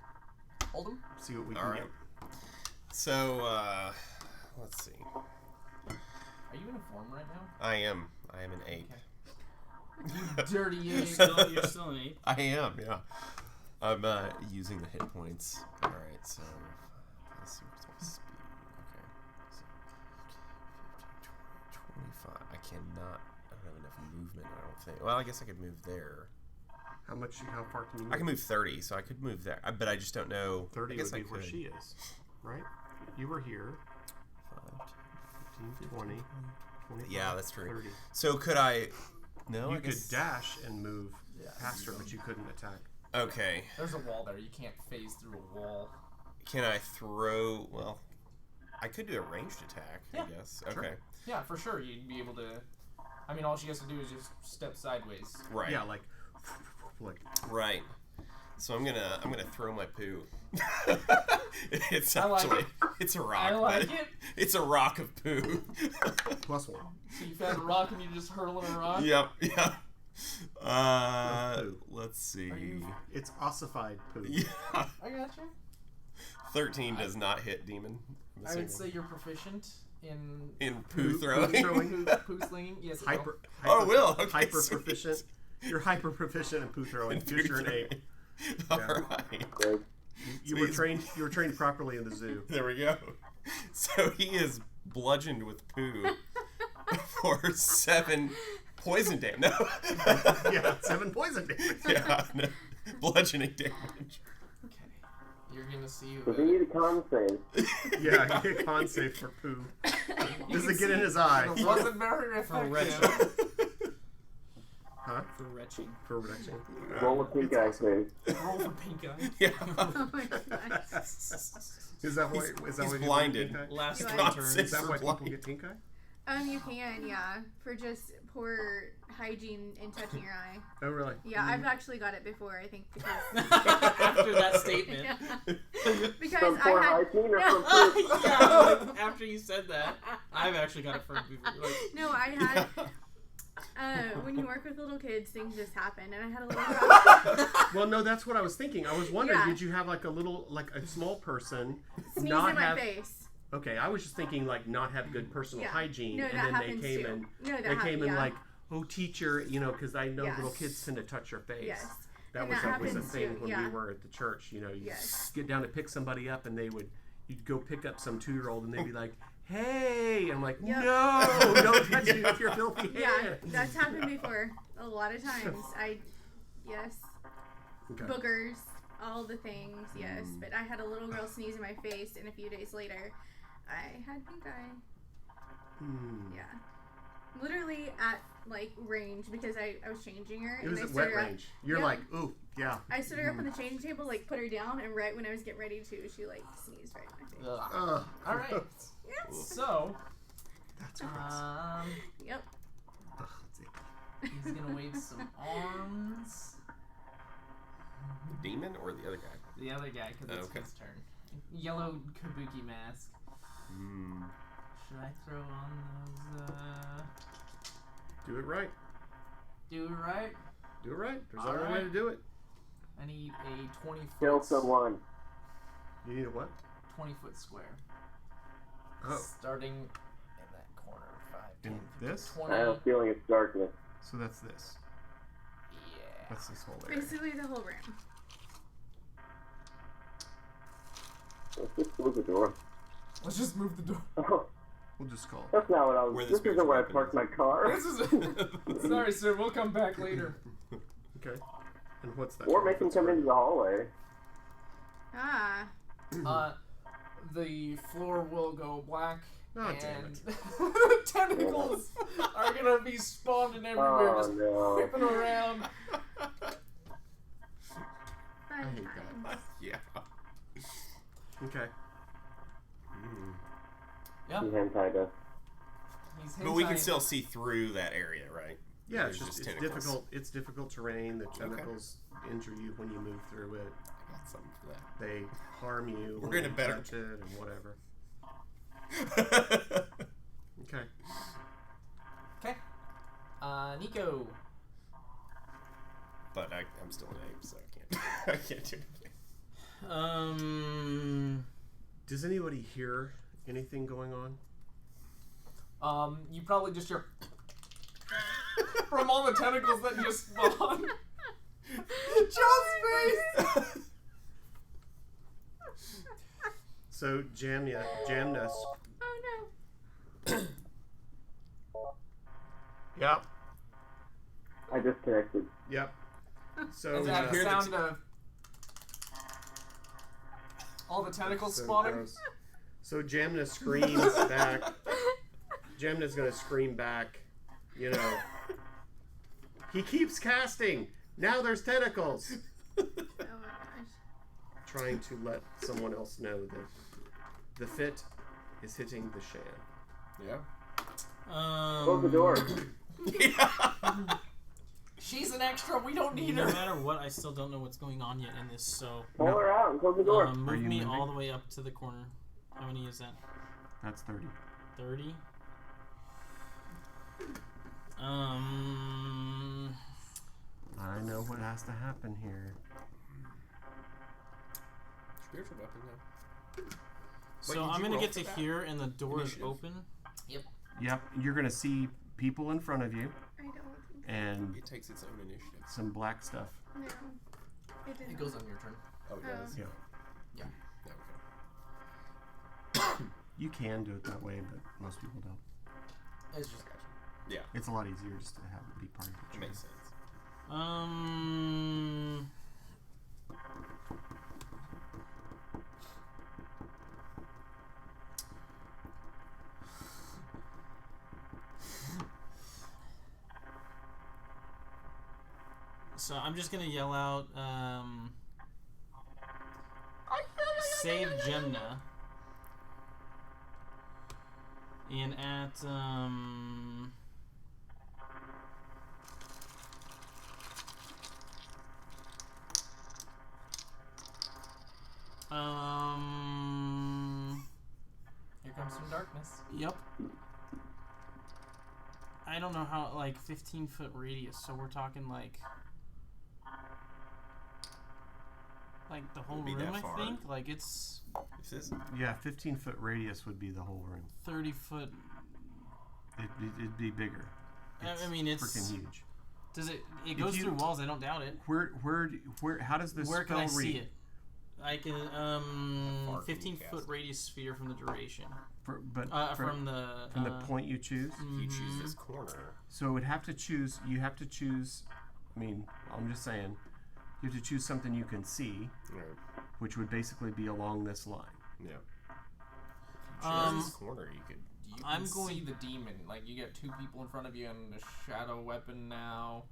S3: Hold him.
S1: see what we can
S4: All right.
S1: get.
S4: So, let's see.
S3: Are you in a form right now?
S4: I am an ape.
S3: You dirty
S7: You're
S3: ape.
S7: still an ape.
S4: I am, yeah. I'm using the hit points. All right, so let's see what's my speed. Okay, so 15, 20, 25. I don't have enough movement. I don't think. Well, I guess I could move there.
S1: How far can you move?
S4: I can move 30, so I could move there. But I just don't know.
S1: 30
S4: I guess
S1: would be
S4: I
S1: where
S4: could.
S1: she is, right? You were here.
S4: 5,
S1: 15, 20, 25,
S4: Yeah, that's true.
S1: 30.
S4: So could I? No,
S1: You
S4: I
S1: could
S4: guess.
S1: dash and move past her, but you couldn't attack.
S4: Okay.
S3: There's a wall there. You can't phase through a wall.
S4: Can I throw? Well, I could do a ranged attack.
S3: Yeah.
S4: I guess.
S1: Sure.
S4: Okay.
S3: Yeah, for sure. You'd be able to. I mean, all she has to do is just step sideways.
S4: Right.
S1: Yeah, like
S4: Right. So I'm gonna throw my poo. It's
S3: I like
S4: actually
S3: it.
S4: it's a rock.
S3: I like
S4: but
S3: it.
S4: It's a rock of poo.
S1: +1.
S3: So you found a rock and you're just hurling a rock?
S4: Yep. Yeah.
S1: Poo.
S4: Let's see.
S1: It's ossified poo.
S4: Yeah.
S3: I got you.
S4: 13 does not hit demon. I'm
S3: I would
S4: assuming.
S3: say you're proficient in
S4: poo throwing.
S3: poo slinging. Yes, it
S1: Hyper.
S4: Oh, it will. Okay,
S1: Hyper
S4: sweet.
S1: proficient. You're hyper proficient in poo throwing.
S4: In poo
S1: Because you're an ape.
S4: All
S1: Yeah.
S4: right.
S6: Greg,
S1: You were trained. You were trained properly in the zoo.
S4: There we go. So he is bludgeoned with poo for 7 poison damage. No.
S1: Yeah, 7 poison damage.
S4: Yeah. No. Bludgeoning damage.
S3: Okay. You're
S2: gonna see.
S6: Does he need a con save?
S1: Yeah, get a con save for poo. Does it get in his eye?
S2: It wasn't very
S7: For
S2: effective.
S1: Huh?
S7: For retching.
S1: For retching.
S6: Roll a pink eye save.
S2: Roll for pink eye.
S4: Yeah.
S5: Oh my gosh.
S1: Is that why? Is that
S4: He's
S1: why
S4: blinded.
S1: Pink eye?
S7: Last
S5: You
S7: turn.
S5: are.
S1: Is that why people
S4: blind.
S1: get pink eye?
S5: You can, yeah, for just poor hygiene in touching your eye.
S1: Oh, really?
S5: Yeah, I've actually got it before, I think, because
S7: After that statement.
S5: yeah. Because
S6: From poor
S5: I had
S6: hygiene or from poop?
S7: Yeah, like, after you said that, I've actually got it from before. Like,
S5: no, I had when you work with little kids, things just happen, and I had a little
S1: Well, no, that's what I was thinking. I was wondering,
S5: Yeah.
S1: did you have like a small person
S5: sneeze
S1: not
S5: in my
S1: have?
S5: face.
S1: Okay, I was just thinking like not have good personal
S5: Yeah.
S1: hygiene,
S5: No,
S1: and
S5: that
S1: then
S5: happens
S1: they came
S5: too.
S1: and
S5: No, that
S1: they came and
S5: yeah.
S1: like, oh teacher, because I know
S5: Yes.
S1: little kids tend to touch your face.
S5: Yes.
S1: That
S5: And
S1: was
S5: that
S1: always a
S5: happens
S1: thing
S5: too,
S1: when
S5: yeah.
S1: we were at the church. You
S5: Yes.
S1: get down to pick somebody up, and you'd go pick up some 2-year-old, and they'd be like, "Hey," I'm like,
S5: Yep.
S1: "No, don't touch me with your filthy
S5: Yeah,
S1: hand."
S5: that's happened before a lot of times. Yes,
S1: Okay.
S5: boogers, all the things. Yes, but I had a little girl sneeze in my face, and a few days later, I had pink eye.
S1: Hmm.
S5: Yeah, literally at like range because I was changing her.
S1: It
S5: and
S1: was
S5: I
S1: at
S5: stood
S1: wet
S5: her up.
S1: range. You're
S5: Yeah.
S1: like, "Ooh, yeah."
S5: I stood her up on the changing table, like put her down, and right when I was getting ready to, she like sneezed right in my face.
S2: Ugh. All right.
S5: Yeah.
S2: So,
S1: That's gross.
S5: Yep.
S1: Ugh, it's
S2: he's gonna wave some arms.
S4: The demon or the other guy?
S2: The other guy, because it's
S4: Okay.
S2: his turn. Yellow kabuki mask.
S4: Hmm.
S2: Should I throw on those?
S1: Do it right.
S2: Do it right.
S1: Do it right. There's
S2: All
S1: only way
S2: right.
S1: to do it.
S2: I need a 20-foot.
S6: Kill someone.
S1: You need a what?
S2: 20-foot square.
S1: Oh,
S2: Starting in that corner. 5, 10,
S1: in
S2: 15,
S1: this?
S2: 20.
S6: I have a feeling it's darkness.
S1: So that's this.
S2: Yeah.
S1: That's this whole area.
S5: Basically the whole room.
S6: Let's just close the door.
S2: Let's just move the door.
S6: Oh,
S1: We'll just call it.
S6: that's not what I
S4: Where
S6: was.
S4: the
S6: This
S4: spiritual
S6: isn't where I
S4: weapon
S6: parked
S4: is.
S6: my car.
S2: This is. Sorry, sir. We'll come back later.
S1: Okay. And what's that?
S6: Or make him come into the hallway.
S5: Ah.
S2: The floor will go black.
S1: Oh, damn
S2: and tentacles are gonna be spawned everywhere,
S6: Oh
S2: just
S6: no.
S2: whipping around.
S1: I
S5: Fun
S1: hate
S5: times.
S1: that.
S4: Yeah.
S1: Okay.
S4: Hmm.
S2: Yep.
S6: He hentai us.
S2: He's
S4: But we can
S2: hentai.
S4: still see through that area, right?
S1: Yeah,
S4: There's
S1: it's just it's
S4: tentacles.
S1: difficult. It's difficult terrain. The tentacles injure you when you move through it.
S4: I got something for that.
S1: They harm you.
S4: We're
S1: when
S4: in a
S1: you
S4: better-
S1: touch it and whatever. Okay.
S2: Okay. Nico.
S4: But I'm still an ape, so I can't. I can't do anything.
S1: Does anybody hear anything going on?
S2: You probably just hear from all the tentacles that just spawn. Joe's face.
S1: So Jamnus.
S5: Oh no.
S1: Yep.
S6: I disconnected.
S1: Yep. So
S2: Does it have the
S4: hear the
S2: sound of all the tentacles
S1: so
S2: spawning?
S1: gross. So Jamnus screams back. Jamna's gonna scream back. You know. He keeps casting. Now there's tentacles.
S5: Oh my gosh.
S1: Trying to let someone else know that the fit is hitting the shan.
S4: Yeah.
S6: Close the door.
S2: She's an extra. We don't need
S7: No
S2: her.
S7: matter what, I still don't know what's going on yet in this, so
S6: Pull her out and close the door.
S7: move
S1: you
S7: me
S1: moving?
S7: all the way up to the corner. How many is that?
S1: That's 30.
S7: 30?
S1: I know what has to happen here.
S4: Spiritual weapon, yeah.
S7: So
S4: did
S7: I'm
S4: you
S7: gonna
S4: roll
S7: get
S4: for
S7: to
S4: that?
S7: here and the door is
S4: Initiative?
S7: open.
S1: Yep, you're gonna see people in front of you
S5: I don't think
S1: and
S4: It takes its own initiative.
S1: some black stuff.
S5: no. It didn't.
S2: It goes on your turn.
S4: Oh, it
S5: Oh.
S4: does?
S1: Yeah.
S4: Yeah, okay.
S1: You can do it that way, but most people don't.
S2: It's just
S4: Gotcha. Yeah,
S1: It's a lot easier just to have it be part of the
S4: that
S1: tree.
S4: makes sense.
S7: So I'm just gonna yell out, save Gemna. And at,
S2: Here comes some darkness.
S7: yep. I don't know how, like, 15-foot radius, so we're talking, like the whole
S4: Would be
S7: room,
S4: that
S7: I
S4: far.
S7: think? Like, it's
S4: If this,
S1: Yeah, 15-foot radius would be the whole room.
S7: 30-foot.
S1: It'd be bigger.
S7: I mean, it's
S1: freaking huge.
S7: Does it goes
S1: you-
S7: through walls, I don't doubt it.
S1: Where? How does this
S7: Where can
S1: spell
S7: I
S1: read?
S7: see it? I can,
S4: far can you
S7: 15-foot
S4: cast?
S7: radius sphere from the duration.
S1: From the point you choose.
S4: you choose this corner.
S1: So it would have to choose. You have to choose. I mean, I'm just saying. You have to choose something you can see,
S4: Right.
S1: which would basically be along this line.
S4: Yeah. If you choose this corner, you could.
S2: You can
S7: I'm
S2: see
S7: going-
S2: the demon. Like, you get two people in front of you and a shadow weapon now.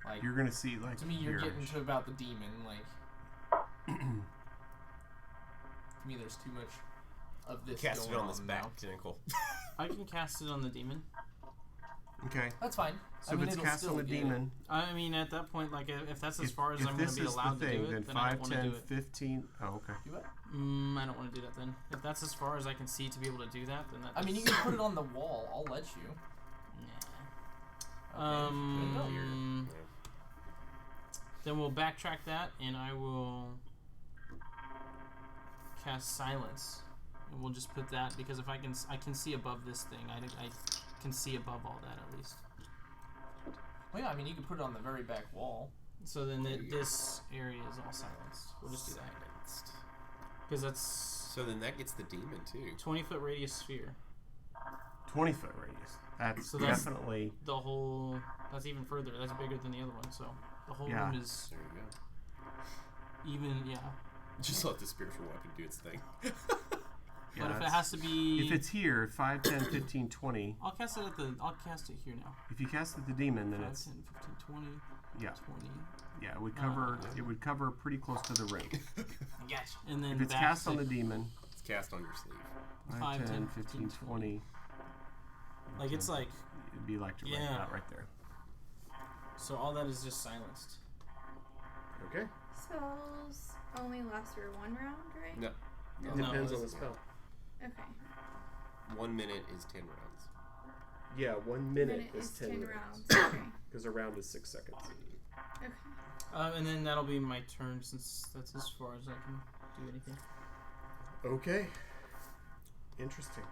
S2: Like,
S1: You're gonna see like
S2: to me, you're
S1: here.
S2: getting to about the demon. Like, to me, there's too much of this
S4: Cast
S2: going
S4: it on this
S2: now.
S4: back tentacle.
S7: I can cast it on the demon.
S1: Okay.
S2: That's fine.
S1: So
S2: I mean,
S1: if it's
S2: it'll
S1: cast
S2: still
S1: on the
S2: get it.
S1: demon,
S7: I mean, at that point, like, if that's as far as
S1: if
S7: I'm going
S1: this
S7: to be
S1: is
S7: allowed
S1: the
S7: to
S1: thing,
S7: do it,
S1: then
S7: then I
S1: 5,
S7: don't want to
S1: 10,
S7: do it.
S1: 15. Oh, okay.
S2: Do it.
S7: I don't want to do that then. If that's as far as I can see to be able to do that, then that's...
S2: I mean, you can put it on the wall. I'll let you.
S7: Nah.
S2: Okay,
S4: Yeah.
S7: Then we'll backtrack that, and I will cast silence, and we'll just put that because if I can see above this thing. I can see above all that at least.
S2: Well, yeah, I mean, you can put it on the very back wall.
S7: So then this area is all silenced. We'll just do that
S4: Silenced.
S7: because that's
S4: So then that gets the demon too.
S7: 20-foot radius sphere.
S1: 20-foot radius. That's
S7: So that's-
S1: definitely.
S7: The whole that's even further. That's bigger than the other one. So the whole
S1: Yeah.
S7: room is
S4: There you go.
S7: even. Yeah.
S4: Just let the spiritual weapon do its thing.
S1: Yeah,
S7: But if it
S1: that's-
S7: has to be,
S1: If it's here, 5, 10, 15, 20.
S7: I'll cast it I'll cast it here now.
S1: If you cast it the demon, then
S7: 5,
S1: it's
S7: 10, 15, 20,
S1: yeah,
S7: 20.
S1: yeah. It would cover. It would cover pretty close to the ring.
S7: Gotcha. And then
S1: If it's
S7: back
S1: cast
S7: to
S1: on the demon,
S4: It's cast on your sleeve.
S1: 5, 10, 15, 20.
S7: like it's like
S1: It'd be like
S7: Yeah.
S1: right there.
S7: so all that is just silenced.
S1: Okay.
S5: Spells only last for 1 round, right?
S4: No.
S1: It
S7: No,
S1: depends on
S7: it's-
S1: the spell.
S5: Okay.
S4: 1 minute is 10 rounds.
S1: Yeah, 1 minute is 10
S5: rounds.
S1: rounds.
S5: Okay.
S1: Because a round is 6 seconds.
S5: Okay.
S7: And then that'll be my turn since that's as far as I can do anything.
S1: Okay. Interesting.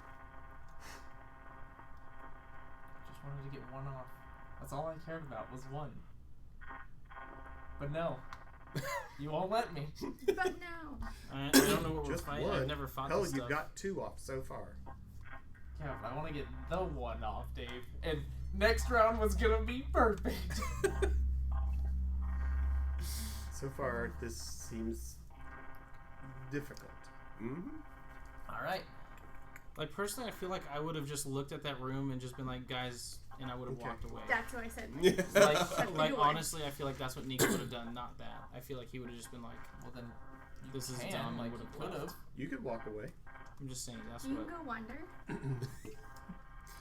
S2: Just wanted to get one off. That's all I cared about was one. But no. You won't let me.
S5: But no.
S7: I don't know what we're
S1: Just
S7: fighting.
S1: one.
S7: I've never fought
S1: Hell,
S7: this
S1: you've
S7: stuff.
S1: got 2 off so far.
S2: Yeah, but I want to get the one off, Dave. And next round was gonna be perfect.
S1: So far, this seems difficult.
S4: Mm-hmm.
S2: Alright.
S7: Like personally, I feel like I would have just looked at that room and just been like, guys, and I would have
S1: Okay.
S7: walked away.
S5: That's what I said.
S7: Like
S5: door.
S7: honestly, I feel like that's what Nico would have done, not that. I feel like he would have just been like,
S2: Well then, you
S7: this is
S2: can,
S7: dumb,
S2: like
S7: and would
S2: you
S7: have
S2: could
S7: left.
S2: have.
S1: You could walk away.
S7: I'm just saying that's
S5: You
S7: what.
S5: can go wander.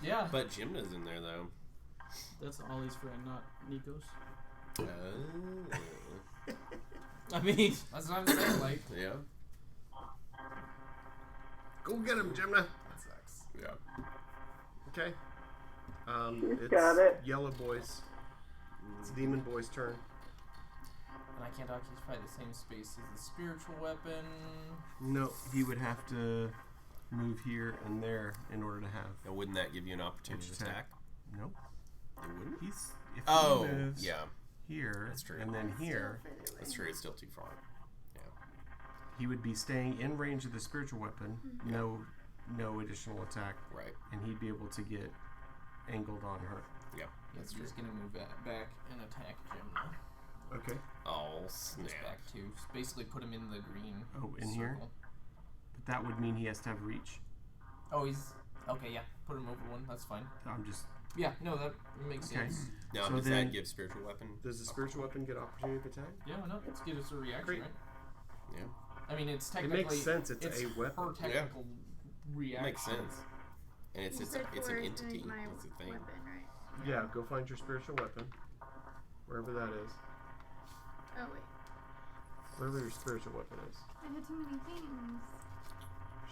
S2: Yeah.
S4: But Gymna's in there though.
S7: That's Ollie's friend, not Nico's.
S4: Oh.
S7: I mean,
S2: That's what I'm saying, like,
S4: Yeah.
S1: Go get him, Jimna.
S2: that sucks.
S4: Yeah.
S1: Okay.
S6: You
S1: It's
S6: got it.
S1: Yellow Boy's. It's Demon Boy's turn.
S2: And I can't occupy the same space as the spiritual weapon.
S1: No, he would have to move here and there in order to have.
S4: Now, wouldn't that give you an opportunity
S1: Which
S4: to
S1: attack?
S4: attack?
S1: Nope.
S4: It wouldn't.
S1: He's if
S4: Oh,
S1: he moves
S4: yeah.
S1: here
S4: That's true.
S1: and then here,
S4: That's true. It's still too far.
S1: he would be staying in range of the spiritual weapon.
S5: Mm-hmm.
S1: No additional attack,
S4: Right.
S1: and he'd be able to get angled on her.
S2: It's just gonna move back and attack Jim now.
S1: Okay.
S4: Oh,
S2: Just
S4: snap.
S2: back two. Just basically put him in the green.
S1: Oh, in
S2: circle.
S1: here? But that would mean he has to have reach.
S2: Oh, he's okay. Yeah, put him over one. That's fine.
S1: I'm just
S2: Yeah, no, that makes
S1: Okay.
S2: sense.
S4: Now,
S1: So
S4: does
S1: then-
S4: that give spiritual weapon?
S1: Does the spiritual weapon get opportunity of attack?
S2: Yeah, no, it's give us a reaction,
S1: Great.
S2: right?
S4: Yeah.
S2: I mean, it's
S1: It
S2: technically
S1: makes sense. It's a
S2: her
S1: weapon.
S2: technical reaction.
S4: Makes sense. And it's
S5: You
S4: it's,
S5: said
S4: it's
S5: four
S4: an
S5: is
S4: entity.
S5: my
S4: It's a thing.
S5: weapon, right?
S1: Yeah, go find your spiritual weapon. Wherever that is.
S5: Oh wait,
S1: Wherever your spiritual weapon is.
S5: I had too many things.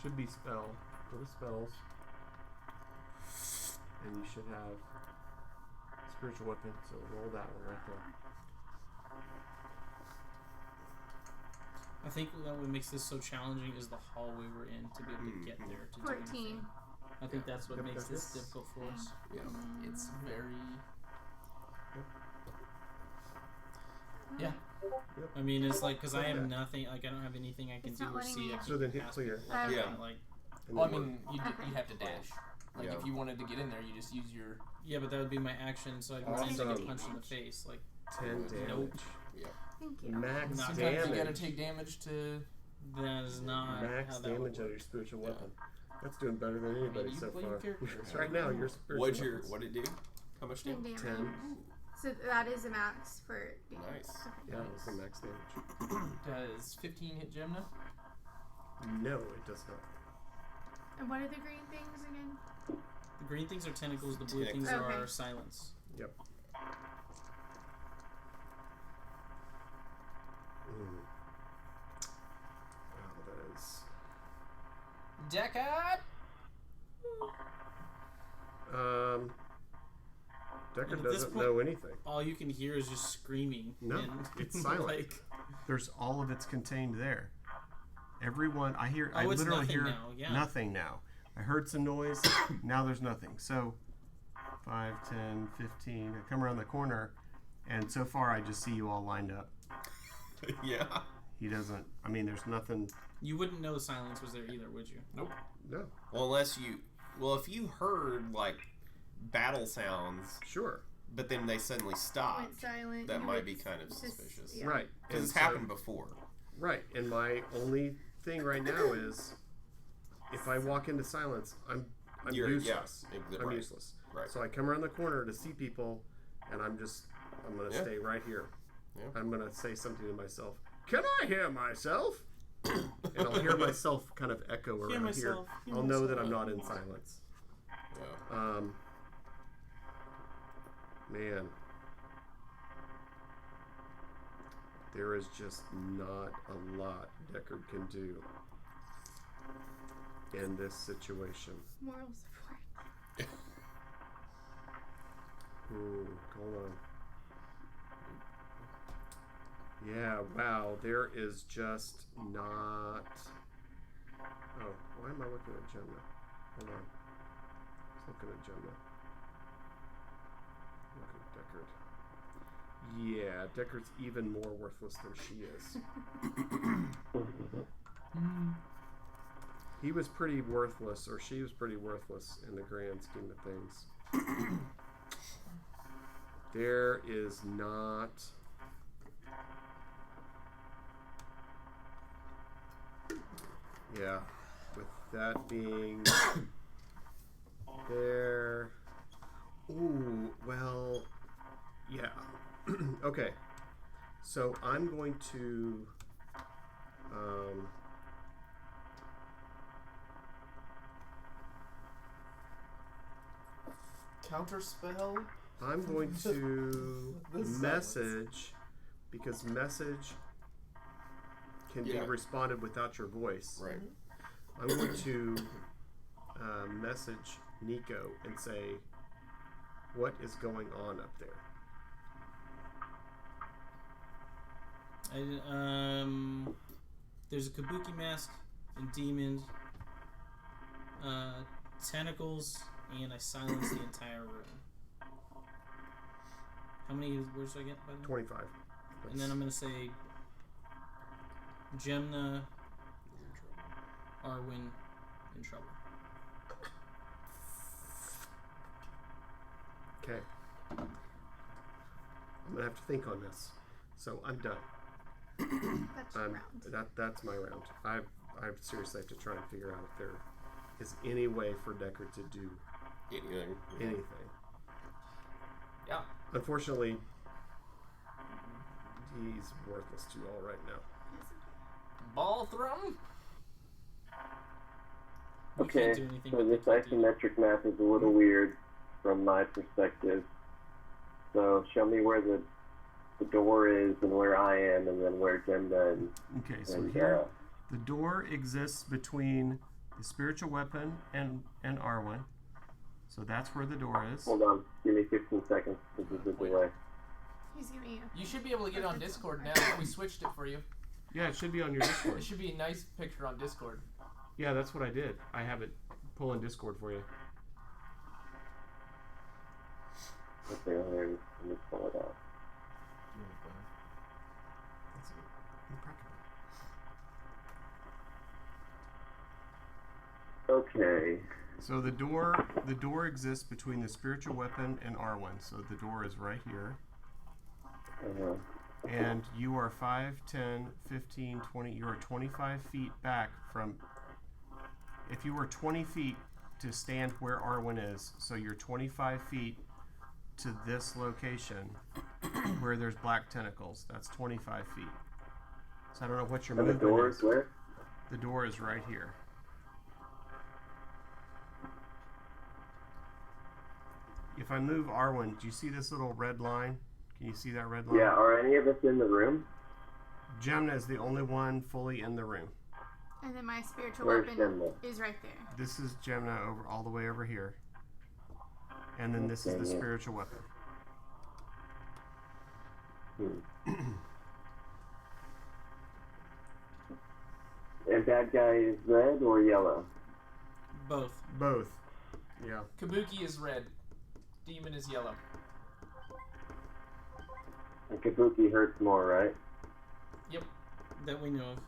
S1: Should be spell. Go to spells. And you should have spiritual weapon. So roll that one right there.
S7: I think that what makes this so challenging is the hallway we're in to be able to get there to do
S5: 14.
S7: anything. I think that's what
S1: Yep,
S7: makes
S1: that's
S7: this
S1: it.
S7: difficult for us.
S4: Yeah.
S2: It's very.
S5: Yeah.
S7: I mean, it's like because I have
S1: Okay.
S7: nothing. Like I don't have anything I can
S5: It's
S7: do
S5: not
S7: or
S5: letting
S7: see.
S5: me-
S7: I
S1: So then hit
S7: pass
S1: clear.
S7: people. Like,
S5: Okay.
S4: Yeah.
S7: Like
S1: And
S2: Well, I
S1: then
S2: mean, you have to dash. Like
S4: Yeah.
S2: if you wanted to get in there, you just use your.
S7: yeah, but that would be my action, so I'd run in to
S1: Awesome.
S7: get punched in the face. Like
S1: 10 damage.
S7: Nope.
S5: Thank you.
S1: Max
S7: Not
S2: Sometimes
S1: damage.
S2: you gotta take damage to.
S7: that is not
S1: Max
S7: how that would
S1: damage on
S7: work.
S1: your spiritual weapon. That's doing better than anybody
S2: you
S1: so
S2: play your
S1: far.
S2: character.
S1: Yes, right now, your spiritual
S4: What'd
S1: weapons.
S4: it do? How much
S5: 10
S4: damage?
S5: damage.
S1: 10.
S5: So that is a max for damage.
S4: Nice.
S1: Yeah, that's the max damage.
S2: Does 15 hit Gemna?
S1: No, it does not.
S5: And what are the green things again?
S7: The green things are tentacles. The blue
S4: Tentacles.
S7: things
S5: Okay.
S7: are silence.
S1: Yep. Wow, that is.
S2: Deckard!
S1: Deckard
S7: And at this
S1: doesn't
S7: point-
S1: know anything.
S7: All you can hear is just screaming.
S1: No,
S7: and,
S1: it's silent.
S7: like,
S1: There's all of it's contained there. Everyone, I
S7: oh,
S1: I
S7: it's
S1: literally
S7: nothing
S1: hear
S7: now. Yeah.
S1: nothing now. I heard some noise. Now there's nothing. So 5, 10, 15. I come around the corner, and so far I just see you all lined up.
S4: Yeah.
S1: He doesn't. I mean, there's nothing.
S7: You wouldn't know silence was there either, would you?
S2: Nope.
S1: No.
S4: Well, unless you. Well, if you heard like battle sounds,
S1: Sure.
S4: but then they suddenly
S5: Went
S4: stopped,
S5: silent.
S4: that
S5: you
S4: might
S5: would
S4: be kind of
S5: just-
S4: suspicious.
S5: yeah.
S1: Right.
S4: Because
S1: And
S4: it's
S1: so-
S4: happened before.
S1: Right. And my only thing right now is, if I walk into silence, I'm
S4: You're-
S1: useless.
S4: yeah,
S1: I'm
S4: right.
S1: useless.
S4: Right.
S1: So I come around the corner to see people, and I'm gonna
S4: Yeah.
S1: stay right here.
S4: Yeah.
S1: I'm gonna say something to myself. Can I hear myself? And I'll hear myself kind of echo around
S7: myself,
S1: here.
S7: hear
S1: I'll know that
S7: myself.
S1: I'm not in silence.
S4: Yeah.
S1: Man, there is just not a lot Deckard can do in this situation.
S5: Moral support.
S1: Ooh, hold on. Yeah, wow, there is just not. Oh, why am I looking at Gemma? Hold on. I was looking at Gemma. Look at Deckard. Yeah, Deckard's even more worthless than she is. He was pretty worthless, or she was pretty worthless in the grand scheme of things. There is not. Yeah, with that being there. Ooh, well, yeah. Okay, so I'm going to.
S2: Counterspell?
S1: I'm going to
S2: The silence.
S1: message, because message can
S4: Yeah.
S1: be responded without your voice.
S4: Right.
S1: I'm going to message Nico and say, what is going on up there?
S7: There's a kabuki mask and demons, tentacles, and I silence the entire room. How many words do I get by the way?
S1: 25.
S7: And then I'm gonna say Gemna, Arwen, in trouble.
S1: Okay. I'm gonna have to think on this. So I'm done.
S5: That's your round.
S1: That's my round. I seriously have to try and figure out if there is any way for Deckard to do
S4: Anything.
S1: anything.
S2: Yeah.
S1: Unfortunately, he's worthless to all right now.
S2: Ball thrown.
S7: You
S6: Okay,
S7: can't do anything
S6: so
S7: with
S6: this
S7: the TD.
S6: isometric map is a little weird from my perspective. So show me where the door is and where I am, and then where Jemda and
S1: Okay, so
S6: and,
S1: here the door exists between the spiritual weapon and Arwen. So that's where the door is.
S6: hold on, give me 15 seconds. This is the delay.
S5: He's giving you.
S2: You should be able to get on Discord now. We switched it for you.
S1: Yeah, it should be on your Discord.
S2: It should be a nice picture on Discord.
S1: Yeah, that's what I did. I have it pull in Discord for you.
S6: Okay, let me pull it out.
S1: That's impractical.
S6: Okay.
S1: So the door exists between the spiritual weapon and Arwen. So the door is right here.
S6: Uh-huh.
S1: And you are 5, 10, 15, 20, you are 25 feet back from, if you were 20 feet to stand where Arwen is, so you're 25 feet to this location where there's black tentacles. That's 25 feet. So I don't know what your
S6: And the
S1: movement
S6: door
S1: is.
S6: is where?
S1: The door is right here. If I move Arwen, do you see this little red line? Can you see that red line?
S6: Yeah, are any of us in the room?
S1: Jemna is the only one fully in the room.
S5: And then my spiritual
S6: Where's
S5: weapon
S6: Jemda?
S5: is right there.
S1: This is Jemna over all the way over here. And then this is the
S6: Okay, yeah.
S1: spiritual weapon.
S6: And bad guy is red or yellow?
S7: Both.
S1: Both. Yeah.
S2: Kabuki is red. Demon is yellow.
S6: And Kabuki hurts more, right?
S2: Yep.
S7: That we know of.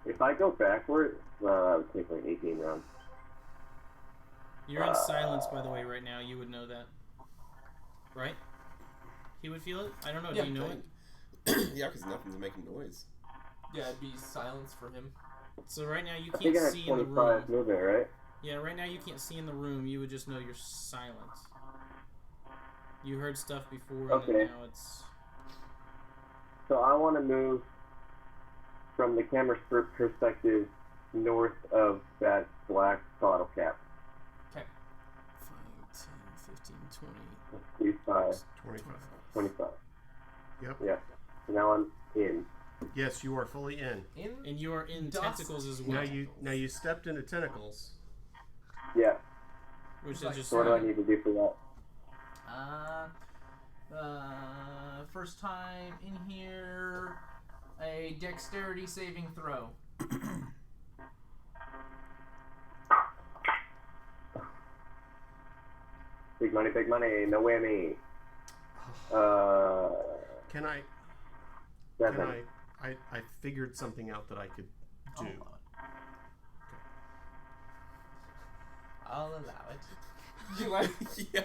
S6: If I go backward, it would take like 18 rounds.
S7: You're in silence, by the way, right now. You would know that. Right? He would feel it? I don't know.
S2: Yeah,
S7: Do you know it?
S4: Yeah, because nothing's making noise.
S2: Yeah, it'd be silence for him.
S7: So right now you
S6: I think
S7: can't
S6: I have
S7: see in the room.
S6: 25 movement, right?
S7: Yeah, right now you can't see in the room. You would just know you're silent. You heard stuff before, and then
S6: Okay.
S7: now it's...
S6: So I want to move from the camera's perspective north of that black bottle cap.
S7: 5, 10, 15, 20...
S6: Let's do 5,
S1: 25.
S6: 25.
S1: Yep.
S6: Yeah. So now I'm in.
S1: Yes, you are fully in.
S2: In?
S7: And you are in
S2: Dust.
S7: tentacles as well.
S1: Now you stepped into tentacles.
S6: Yeah.
S7: Which is
S2: Like-
S7: just...
S6: So what do I need to do for that?
S2: First time in here, a dexterity saving throw.
S6: Big money, no whammy.
S1: Can I
S6: 7.
S1: I figured something out that I could do.
S2: I'll allow it. You like?
S4: Yeah.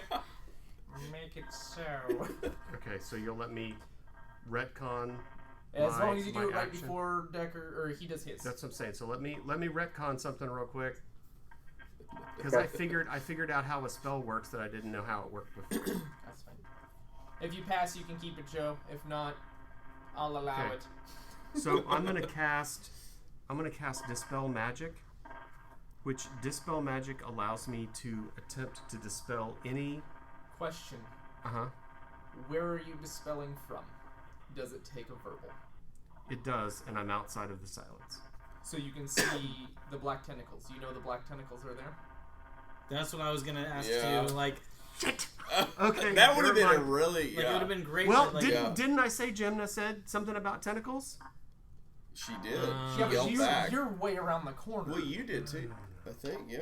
S2: Make it so.
S1: Okay, so you'll let me retcon
S2: As
S1: my-
S2: long as you do
S1: my
S2: it right
S1: action.
S2: before Decker, or he does his.
S1: That's what I'm saying. So let me retcon something real quick. Because I figured out how a spell works that I didn't know how it worked before.
S2: That's fine. If you pass, you can keep it, Joe. If not, I'll allow
S1: Okay.
S2: it.
S1: So I'm gonna cast Dispel Magic, which Dispel Magic allows me to attempt to dispel any.
S2: Question.
S1: Uh-huh.
S2: Where are you dispelling from? Does it take a verbal?
S1: It does, and I'm outside of the silence.
S2: So you can see the black tentacles. You know the black tentacles are there?
S7: That's what I was going to ask
S4: Yeah.
S7: you. Like,
S1: Okay.
S4: That would have been
S1: never
S4: a
S1: mind.
S4: really...
S7: it would have been great.
S1: Well,
S7: but, like,
S1: didn't I say Jemna said something about tentacles?
S4: She did.
S7: Yeah,
S4: She
S2: Yeah,
S4: yelled
S2: but
S4: back.
S2: you're way around the corner.
S4: Well, you did too. I think, yeah.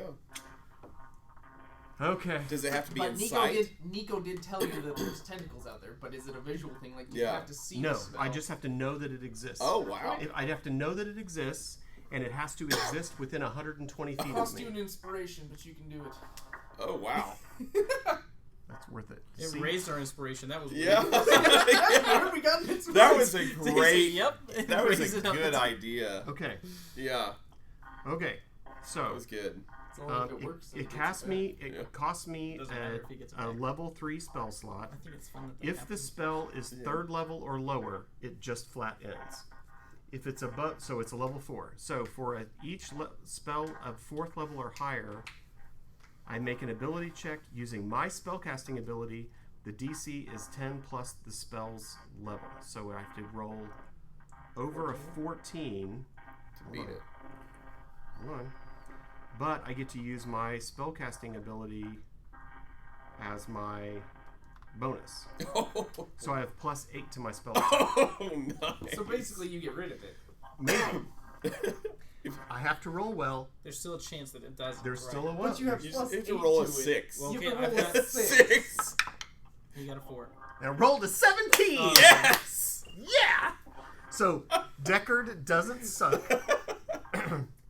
S1: Okay.
S4: Does it have to be
S2: But
S4: in
S2: Nico
S4: sight?
S2: did tell you that there's tentacles out there, but is it a visual thing? Like you
S4: Yeah.
S2: have to see
S1: No,
S2: the spell?
S1: I just have to know that it exists.
S4: Oh, wow.
S1: I'd have to know that it exists, and it has to exist within 120 feet
S2: It
S1: of
S2: costs you an
S1: me.
S2: inspiration, but you can do it.
S4: Oh, wow.
S1: That's worth it.
S7: it
S1: See?
S7: raised our inspiration. That was
S4: Yeah.
S2: Where we got an inspiration?
S4: That was a
S7: weird.
S4: great...
S7: Yep.
S4: That was
S7: Raised
S4: a
S7: it up.
S4: good idea.
S1: Okay.
S4: Yeah.
S1: Okay. So
S4: That was good.
S2: It's only if it works. that
S1: it
S2: gets
S1: costs
S2: back.
S1: me. It costs me
S7: Doesn't matter if he gets it
S1: a
S7: back.
S1: level 3 spell slot.
S7: I think it's fun that
S1: If the
S7: happens.
S1: spell is 3rd level or lower, it just flat ends. If it's above, so it's a level 4. So for each spell of 4th level or higher, I make an ability check using my spellcasting ability. The DC is 10 plus the spell's level. So I have to roll over a 14
S4: To beat it.
S1: Hold on. But I get to use my spellcasting ability as my bonus. So I have plus 8 to my spell attack.
S4: Oh, nice.
S2: So basically, you get rid of it.
S1: Maybe. I have to roll well.
S7: There's still a chance that it doesn't.
S1: There's
S7: right?
S1: still a well.
S2: But you have
S4: You
S2: plus
S4: just have
S2: 8
S4: to roll a
S2: to it.
S4: 6.
S7: Well,
S2: You
S7: okay,
S2: can
S7: I've
S2: roll a
S7: got
S2: 6.
S7: You got a 4.
S1: And I rolled a 17!
S7: Oh.
S4: Yes!
S1: Yeah! So, Deckard doesn't suck.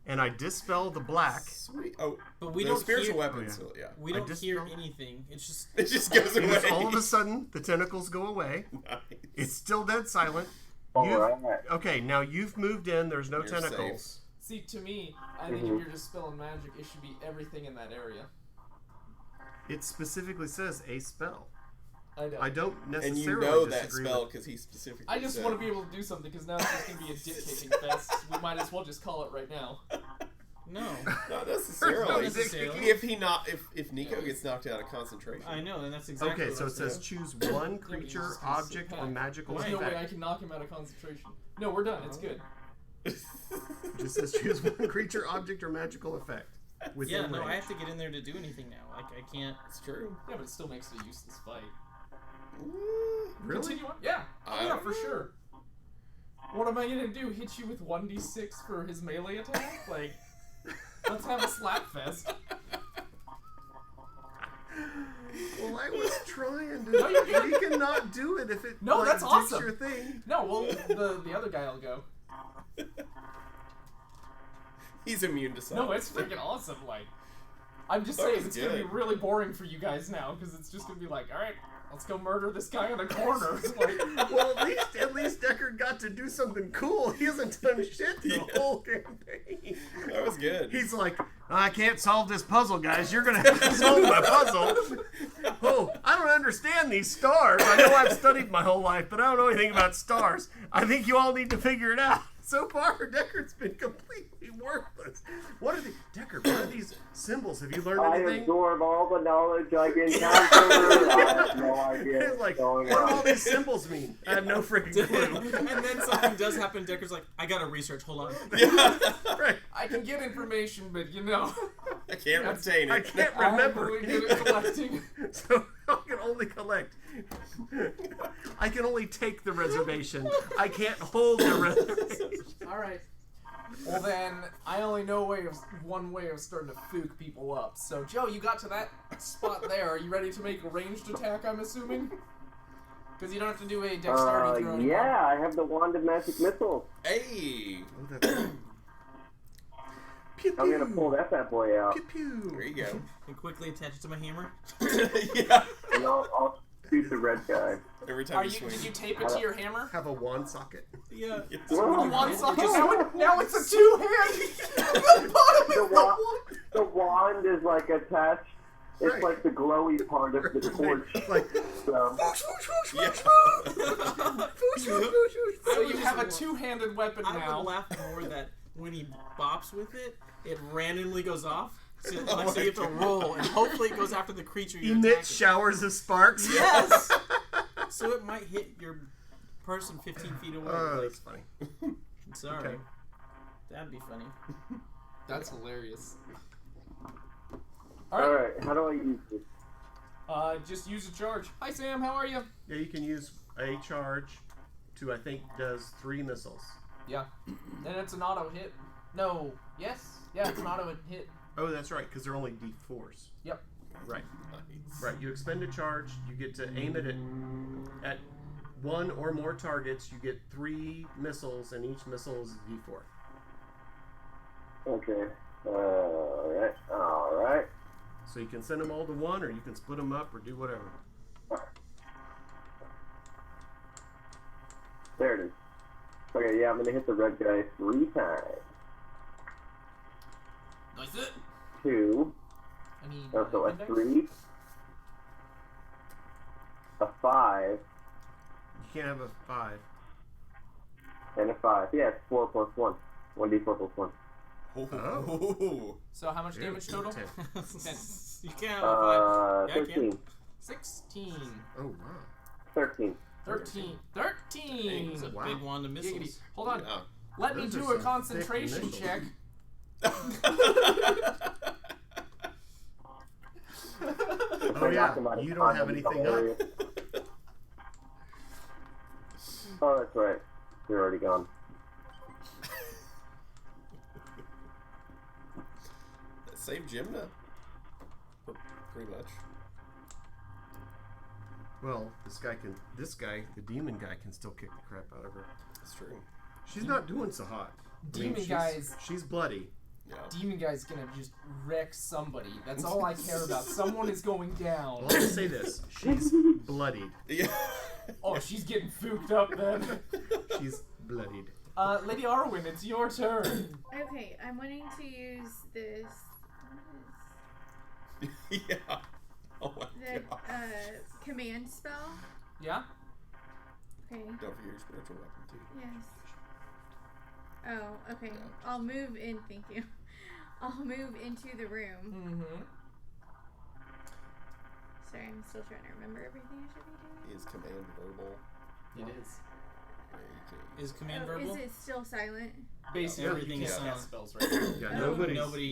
S1: And I dispel the black.
S4: Sweet. Oh,
S7: But we
S4: the
S7: don't
S4: spiritual
S7: hear,
S4: weapons. So, yeah.
S7: We
S1: I
S7: don't
S1: just
S7: hear
S1: don't-
S7: anything. It's just
S4: It just goes
S1: And
S4: away.
S1: it's all of a sudden, the tentacles go away.
S4: Nice.
S1: It's still dead silent.
S6: Alright.
S1: Okay, now you've moved in. There's no
S4: You're
S1: tentacles.
S2: See, to me, I think if you're dispelling magic, it should be everything in that area.
S1: It specifically says a spell.
S2: I know.
S1: I don't
S4: And
S1: necessarily
S4: you know that
S1: disagree
S4: spell
S1: with-
S4: because he specifically
S2: I just
S4: said.
S2: want to be able to do something because now it's just going to be a dick kicking fest. We might as well just call it right now.
S7: no.
S4: Not necessarily.
S7: Not necessarily.
S4: If Nico gets knocked out of concentration.
S7: I know, and that's exactly.
S1: Okay,
S7: what
S1: so
S7: I
S1: it says
S7: said.
S1: choose one
S2: Yeah, but
S1: creature,
S2: you're just gonna sit
S1: object,
S2: back.
S1: or magical
S2: There's no way I
S1: effect.
S2: can knock him out of concentration. No, we're done. It's good.
S1: It just says choose one creature, object, or magical effect. Within
S7: Yeah, no,
S1: range.
S7: I have to get in there to do anything now. Like I can't.
S4: It's true.
S2: Yeah, but it still makes it a useless fight.
S1: Really?
S2: Continue on? Yeah. Oh,
S4: I
S2: yeah,
S4: don't
S2: for
S4: know.
S2: sure. What am I gonna do? Hit you with 1d6 for his melee attack? Like, let's have a slap fest.
S1: Well, I was trying to.
S2: No, you're good.
S1: You cannot do it if it
S2: No,
S1: like,
S2: that's
S1: takes
S2: awesome.
S1: your thing.
S2: No, well, the other guy will go.
S4: He's immune to something.
S2: No, it's freaking awesome. Like, I'm just
S4: That
S2: saying
S4: was
S2: it's gonna be
S4: good.
S2: really boring for you guys now because it's just gonna be like, all right, let's go murder this guy in the corner. Like,
S1: Well, at least Deckard got to do something cool. He hasn't done shit the
S4: Yeah.
S1: whole campaign.
S4: That was good.
S1: He's like, I can't solve this puzzle, guys. You're gonna have to solve my puzzle. Oh, I don't understand these stars. I know I've studied my whole life, but I don't know anything about stars. I think you all need to figure it out. So far, Deckard's been completely worthless. What are Deckard? What are these symbols? Have you learned
S6: I
S1: anything?
S6: absorb all the knowledge I can encounter. I have no idea
S1: It's
S6: what's
S1: like,
S6: going
S1: what do all
S6: on.
S1: these symbols mean? I have no freaking clue.
S7: And then something does happen. Deckard's like, I gotta research. Hold on.
S4: Yeah.
S1: Right.
S2: I can get information, but you know,
S4: I can't retain
S1: I
S4: it.
S1: can't
S2: I'm
S1: remember.
S2: really good at collecting.
S1: So I can only collect. I can only take the reservation. I can't hold the reservation.
S2: All right. Well then, I only know one way of starting to fook people up. So Joe, you got to that spot there. Are you ready to make a ranged attack? I'm assuming. Because you don't have to do a dexterity throw anymore.
S6: Yeah, I have the wand of magic missiles.
S4: Hey.
S1: Oh, that's... Pew,
S6: I'm gonna
S1: pew.
S6: pull that bad boy out,
S1: Pew,
S4: There
S1: pew.
S4: you go.
S7: And quickly attach it to my hammer.
S4: Yeah.
S6: and I'll shoot the red guy.
S4: Every time
S2: Are
S4: you
S2: you?
S4: swing.
S2: Did you tape it to your hammer?
S1: Have a wand socket.
S7: Yeah.
S4: Yes.
S6: Whoa.
S2: One socket. Now it's a two-hand. The bottom is
S6: The
S2: the
S6: wand,
S2: one.
S6: the wand is like attached. It's
S1: Right.
S6: like the glowy part of the torch.
S1: Like,
S6: So,
S4: Yeah.
S2: So you have a two-handed weapon
S7: I
S2: now.
S7: would laugh more that when he bops with it, it randomly goes off. So,
S4: Oh
S7: like, so you have to
S4: my God.
S7: roll, and hopefully it goes after the creature you're
S1: emit
S7: attacking.
S1: showers of sparks.
S7: Yes! So it might hit your person 15 feet away.
S1: Oh,
S7: like,
S1: that's funny.
S7: sorry.
S1: okay.
S7: That'd be funny.
S2: That's hilarious.
S6: alright, how do I use this?
S2: Just use a charge. Hi Sam, how are you?
S1: Yeah, you can use a charge to, I think, does 3 missiles.
S2: Yeah. And it's an auto hit. No. Yes. Yeah, it's an auto hit.
S1: Oh, that's right, because they're only D4s.
S2: Yep.
S1: Right.
S4: Nice.
S1: Right. You expend a charge. You get to aim it at one or more targets. You get 3 missiles, and each missile is a D4.
S6: Okay. Alright.
S1: So you can send them all to one, or you can split them up, or do whatever.
S6: There it is. Okay, yeah, I'm gonna hit the red guy 3 times.
S2: Nice.
S6: 2.
S3: I need
S6: So a
S3: index.
S6: 3. A 5.
S1: You can't have a 5.
S6: And a 5. Yeah, it's 4 plus 1. 1d4 plus 1.
S4: Oh.
S2: So how much damage total?
S1: 10.
S7: You can't have a 5. Yeah, I can.
S6: 13.
S2: 16.
S1: Oh, wow.
S6: 13.
S2: 13.
S7: It's
S2: 13!
S7: a
S1: Wow.
S7: big wand of
S2: Giggity.
S7: missiles.
S2: Hold on.
S4: Yeah.
S2: Let me
S1: Those are
S2: do
S1: some
S2: a concentration
S1: thick
S2: check.
S1: Oh, yeah. You don't have anything up.
S6: Oh, that's right. You're already gone.
S4: That saved Gymna. Pretty much.
S1: Well, this guy, the demon guy, can still kick the crap out of her.
S4: That's true.
S1: She's not doing so hot.
S2: Demon guy's
S1: She's bloody.
S4: Yeah.
S2: Demon guy's gonna just wreck somebody. That's all I care about. Someone is going down.
S1: Well, let's say this. She's bloodied.
S4: Yeah.
S2: Oh, she's getting fooked up then.
S1: She's bloodied.
S2: Lady Arwen, it's your turn.
S5: Okay, I'm wanting to use this.
S4: Yeah. Oh my
S5: The
S4: god.
S5: command spell.
S2: Yeah?
S5: Okay.
S4: Don't forget your spiritual weapon too.
S5: Yes. Oh, okay. I'll move in. Thank you. I'll move into the room.
S2: Mm-hmm.
S5: Sorry, I'm still trying to remember everything I should be doing.
S4: Is command verbal?
S2: It is.
S4: Yeah, you can't.
S7: Is command
S5: Oh,
S7: verbal?
S5: is it still silent?
S2: Basically,
S7: Everything
S2: you
S7: is
S2: can't
S7: silent.
S2: cast spells right now.
S1: Yeah,
S5: Oh.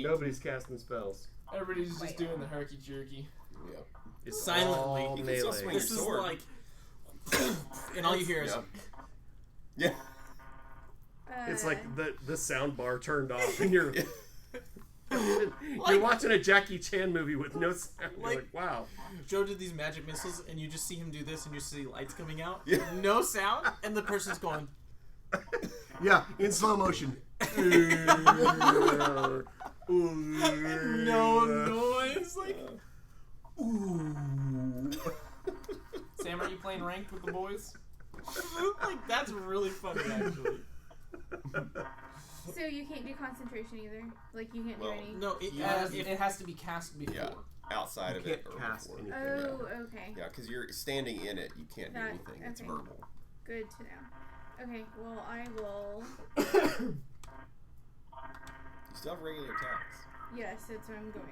S1: nobody's casting spells.
S2: Everybody's just
S5: Wait.
S2: doing the herky jerky.
S4: Yeah.
S1: It's
S7: Silently.
S1: all
S4: You can still
S1: melee.
S4: swing
S7: This is
S4: sword.
S7: like, and all you hear is,
S4: Yeah.
S1: It's like the sound bar turned off, and you're
S7: Like-
S1: you're watching a Jackie Chan movie with no sound. You're
S7: Like-
S1: like, wow.
S7: Joe did these magic missiles, and you just see him do this, and you see lights coming out,
S4: Yeah.
S7: no sound, and the person's going,
S1: Yeah, in slow motion.
S7: no noise, like,
S2: Sam, are you playing ranked with the boys?
S7: like that's really funny actually.
S5: So you can't do concentration either. Like you can't
S4: Well,
S5: do any.
S7: No, it,
S2: It has to be cast before.
S4: Yeah. Outside
S1: You
S4: of it.
S1: can't
S4: or
S1: cast
S4: before.
S1: anything.
S5: Oh, okay.
S4: Yeah, because you're standing in it. You can't do
S5: That-
S4: anything. It's
S5: okay.
S4: verbal.
S5: Good to know. Okay, well I will.
S4: You still have regular attacks.
S5: Yes, that's what I'm going to.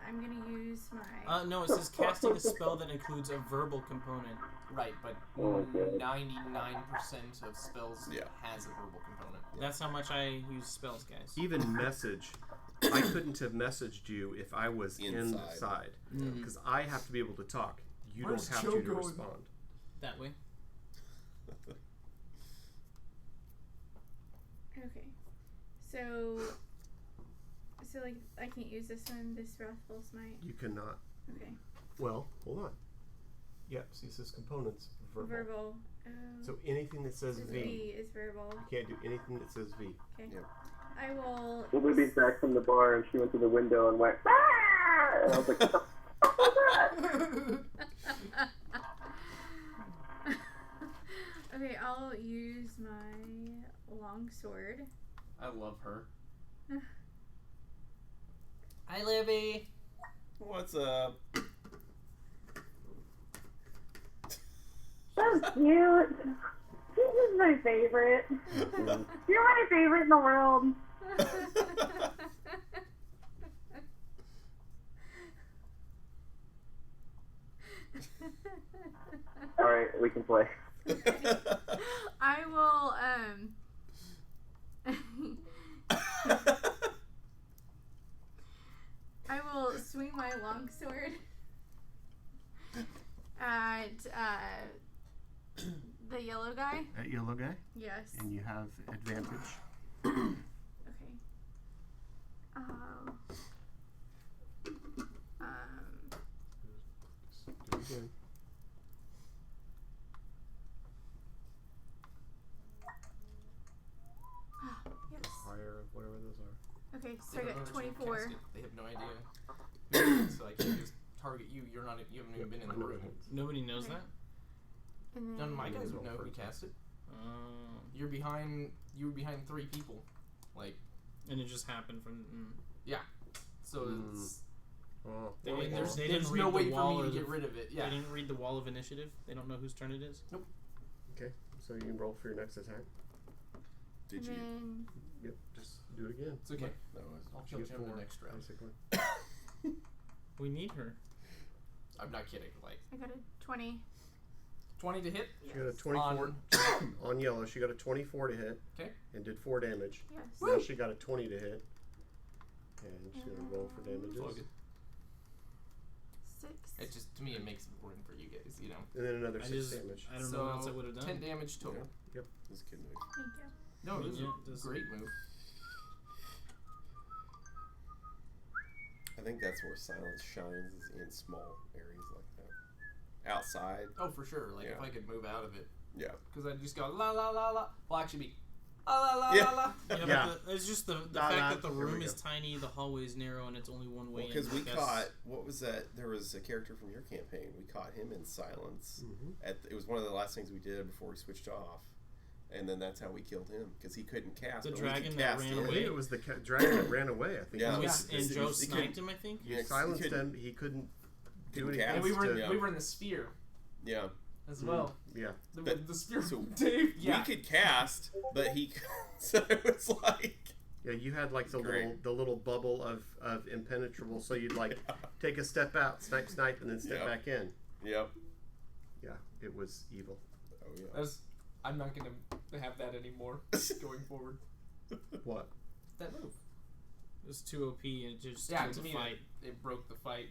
S5: I'm gonna use my.
S7: no, it says casting a spell that includes a verbal component.
S2: Right, but
S6: Oh, okay.
S2: 99% of spells
S4: Yeah.
S2: has a verbal component.
S7: That's how much I use spells, guys.
S1: Even message. I couldn't have messaged you if I was
S4: Inside.
S1: inside.
S7: Mhm.
S1: Because I have to be able to talk. You
S2: Where's
S1: don't have
S2: Joe
S1: to
S2: going?
S1: respond.
S7: That way.
S5: Okay. So like I can't use this one. This wrathful smite.
S1: You cannot.
S5: Okay.
S1: Well, hold on. Yep, see, it says components. Verbal.
S5: Verbal.
S1: So anything that says
S5: this
S1: V.
S5: is verbal.
S1: You can't do anything that says V.
S5: Okay.
S4: Yep.
S5: I will.
S6: Well, Libby's back from the bar and she went to the window and went, "Ah!" And I was like, what the fuck was that?
S5: Okay, I'll use my long sword.
S2: I love her.
S7: Hi, Libby.
S4: What's up?
S8: So cute. This is my favorite. You're my favorite in the world.
S6: Alright, we can play.
S5: I will I will swing my longsword at the yellow guy.
S1: That yellow guy?
S5: Yes.
S1: And you have advantage.
S5: Okay.
S1: Do it again.
S5: Yes.
S1: Fire, whatever those are.
S5: Okay, so
S2: They
S5: I
S2: don't
S5: got
S2: understand
S5: 24.
S2: casket. They have no idea. So I can't just target you. You haven't even been in the room.
S7: Nobody knows
S5: Okay.
S7: that?
S5: And then
S2: None of my guys would know who cast it. You were behind 3 people. Like,
S7: And it just happened from.
S2: yeah. So it's
S1: Oh.
S7: They
S2: I mean,
S7: didn't-
S2: there's
S7: they didn't read
S2: no
S7: the
S2: way
S7: wall
S2: for me
S7: or
S2: to
S7: the-
S2: get rid of it.
S7: They
S2: Yeah.
S7: didn't read the wall of initiative. They don't know whose turn it is.
S1: Okay, so you can roll for your next attack.
S4: Did
S5: and
S4: you?
S5: then
S1: Yep, just do it again.
S2: It's okay.
S4: No,
S2: I'll
S1: She
S2: kill
S1: gets
S2: Jim the
S1: 4,
S2: next round.
S1: basically.
S7: We need her.
S2: I'm not kidding. Like
S5: I got a 20.
S2: 20 to hit.
S1: She got a 24 on yellow. She got a 24 to hit.
S2: Okay.
S1: And did 4 damage.
S5: Yes.
S1: Now she got a 20 to hit. And she's gonna roll for damages.
S2: Plug it.
S5: 6.
S2: It just to me it makes it boring for you guys, you know.
S1: And then another
S7: I
S1: 6
S7: just
S1: damage.
S7: I don't
S2: so
S7: know what else I would have done.
S2: 10 damage total.
S4: This kid move.
S5: Thank you.
S2: No, it was
S7: Yeah,
S2: a
S7: this-
S2: great move.
S4: I think that's where silence shines is in small areas like that. Outside,
S2: Oh, for sure. Like if
S4: Yeah.
S2: I could move out of it,
S4: yeah.
S2: because I'd just go la la la la. Well, actually be la la la
S4: Yeah.
S2: la la.
S7: Yeah,
S1: Yeah.
S7: but it's just the
S1: Nah,
S7: fact
S1: nah,
S7: that the
S1: here we
S7: room
S1: go.
S7: is tiny, the hallway is narrow, and it's only one way.
S4: Because we
S7: That's-
S4: caught what was that? There was a character from your campaign. We caught him in silence. It was one of the last things we did before we switched off, and then that's how we killed him because he couldn't cast.
S7: The
S4: but we could
S7: dragon that
S4: cast
S7: ran
S4: him.
S1: I
S7: away.
S1: think it was the dragon that ran away. I think.
S4: Yeah.
S7: And,
S1: It
S7: we,
S1: was-
S7: and Joe
S4: he
S7: sniped
S4: couldn't-
S7: him, I think.
S1: You
S4: Yeah,
S1: silenced
S4: he couldn't-
S1: him. He couldn't do
S4: couldn't
S1: anything.
S4: cast.
S2: And we were in,
S4: Yeah.
S2: we were in the sphere
S4: Yeah,
S2: as well.
S1: Yeah.
S2: The sphere.
S4: so
S2: Dave. Yeah.
S4: we could cast, but he. So it was like.
S1: Yeah, you had like the
S4: Great.
S1: little bubble of impenetrable, so you'd like take a step out, snipe, and then step
S4: Yeah.
S1: back in.
S4: Yep.
S1: Yeah, it was evil.
S4: Oh yeah.
S2: That's, I'm not gonna have that anymore going forward.
S1: What?
S2: That move.
S7: It was too OP and it just
S2: Yeah,
S7: killed
S2: to
S7: the
S2: me
S7: fight.
S2: it broke the fight.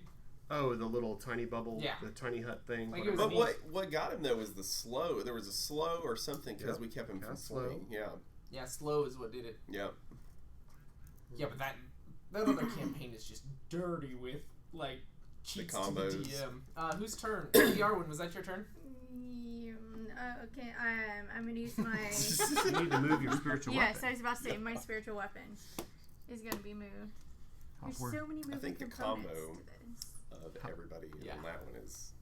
S1: Oh, the little tiny bubble,
S2: Yeah.
S1: the tiny hut thing.
S2: Like, it was
S1: whatever.
S4: But what got him though was the slow. There was a slow or something because
S1: Yep.
S4: we kept him from
S1: Cast slow.
S4: swinging. Yeah.
S2: Yeah, slow is what did it.
S4: Yep.
S2: Yeah, but that other campaign is just dirty with like cheats to the
S4: combos.
S2: DM. Whose turn? Arwen, was that your turn?
S5: Okay, I'm gonna use my.
S1: You need to move your spiritual
S5: Yes, I
S1: weapon.
S5: was about to say my spiritual weapon is gonna be moved. There's so many moving
S4: think the
S5: components
S4: combo-
S5: to this.
S4: Of everybody
S2: Yeah.
S4: and that one is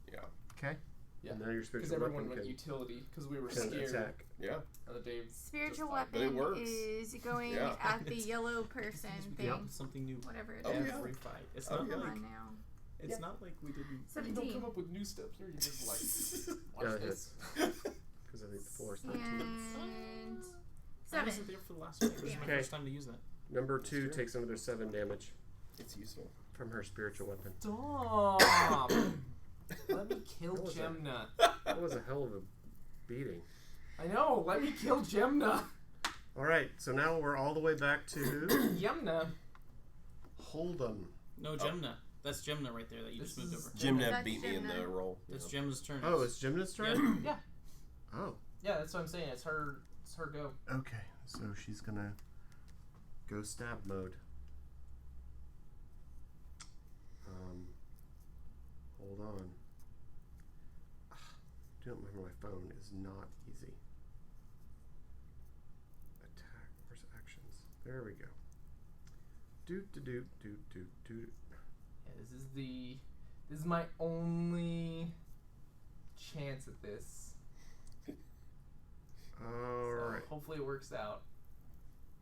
S1: Okay.
S2: Yeah.
S1: And now your
S2: Because
S1: spiritual
S2: everyone
S1: weapon
S2: went
S1: can,
S2: utility because we were
S1: can
S2: scared
S1: attack.
S4: yeah.
S2: of the Dave's.
S5: Spiritual
S2: just like-
S4: But it
S5: weapon
S4: works.
S5: is going
S4: Yeah.
S5: at the yellow person thing.
S1: Yep.
S7: Something new
S5: Whatever it
S4: Oh,
S5: is.
S4: yeah.
S7: every fight. It's
S4: Oh,
S7: not
S4: yeah.
S5: Come
S7: like
S5: on now.
S7: it's not like we didn't.
S2: You don't
S5: 17.
S2: come up with new stuff here. You just like watch
S1: Yeah, it
S2: this.
S1: Because I think the floor is 13.
S5: And
S7: I
S5: 7.
S7: wasn't there for the last fight. This is my
S1: Okay.
S7: first time to use that.
S1: Number 2 takes another 7 damage
S4: It's useful.
S1: from her spiritual weapon.
S2: Stop! Let me kill
S1: What was that?
S2: Gemna.
S1: That was a hell of a beating.
S2: I know. Let me kill Gemna.
S1: All right, so now we're all the way back to
S2: Yemna.
S1: Hold'em.
S7: No, Gemna. That's Gemna right there that you just
S2: This
S7: moved
S2: is-
S7: over.
S4: Jim
S5: That's
S4: beat me in the
S5: Jimna.
S4: roll.
S7: That's
S4: yeah.
S7: Gemna's turn.
S1: Oh, it's Gymnast's turn?
S2: Yeah.
S1: Oh,
S2: Yeah, that's what I'm saying. It's her go.
S1: okay. So she's gonna go stab mode. Hold on. Don't remember my phone is not easy. Attack. Where's actions? There we go. Doot to doot doot doot doot.
S2: Yeah, this is my only chance at this. So
S1: Alright.
S2: hopefully it works out.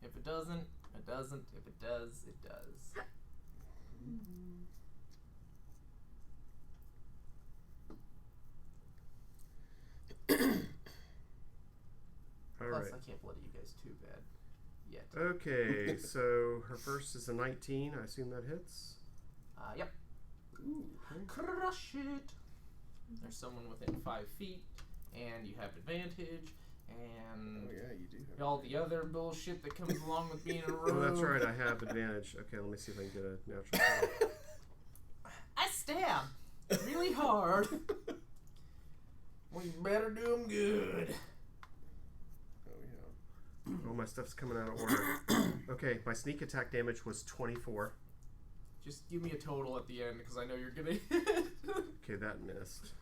S2: If it doesn't, it doesn't. If it does, it does. Plus,
S1: Alright.
S2: I can't bloody you guys too bad yet.
S1: Okay, so her first is a 19. I assume that hits.
S2: Yep.
S4: Ooh.
S2: Crush it. There's someone within 5 feet, and you have advantage, and
S4: Oh yeah, you do. Have
S2: all the other bullshit that comes along with being a rogue.
S1: Oh, that's right. I have advantage. Okay, let me see if I can get a natural 20.
S2: I stab really hard. We better do them good.
S4: Oh yeah.
S1: Oh, my stuff's coming out of order. Okay, my sneak attack damage was 24.
S2: Just give me a total at the end, because I know you're gonna hit.
S1: Okay, that missed.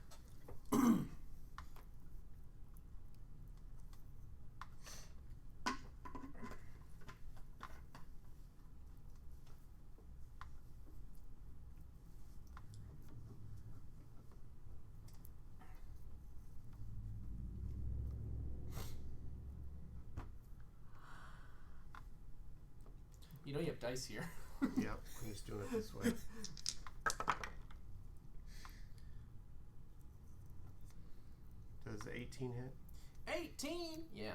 S2: You know you have dice here.
S1: Yep, I'm just doing it this way. Does 18 hit?
S2: 18. Yeah.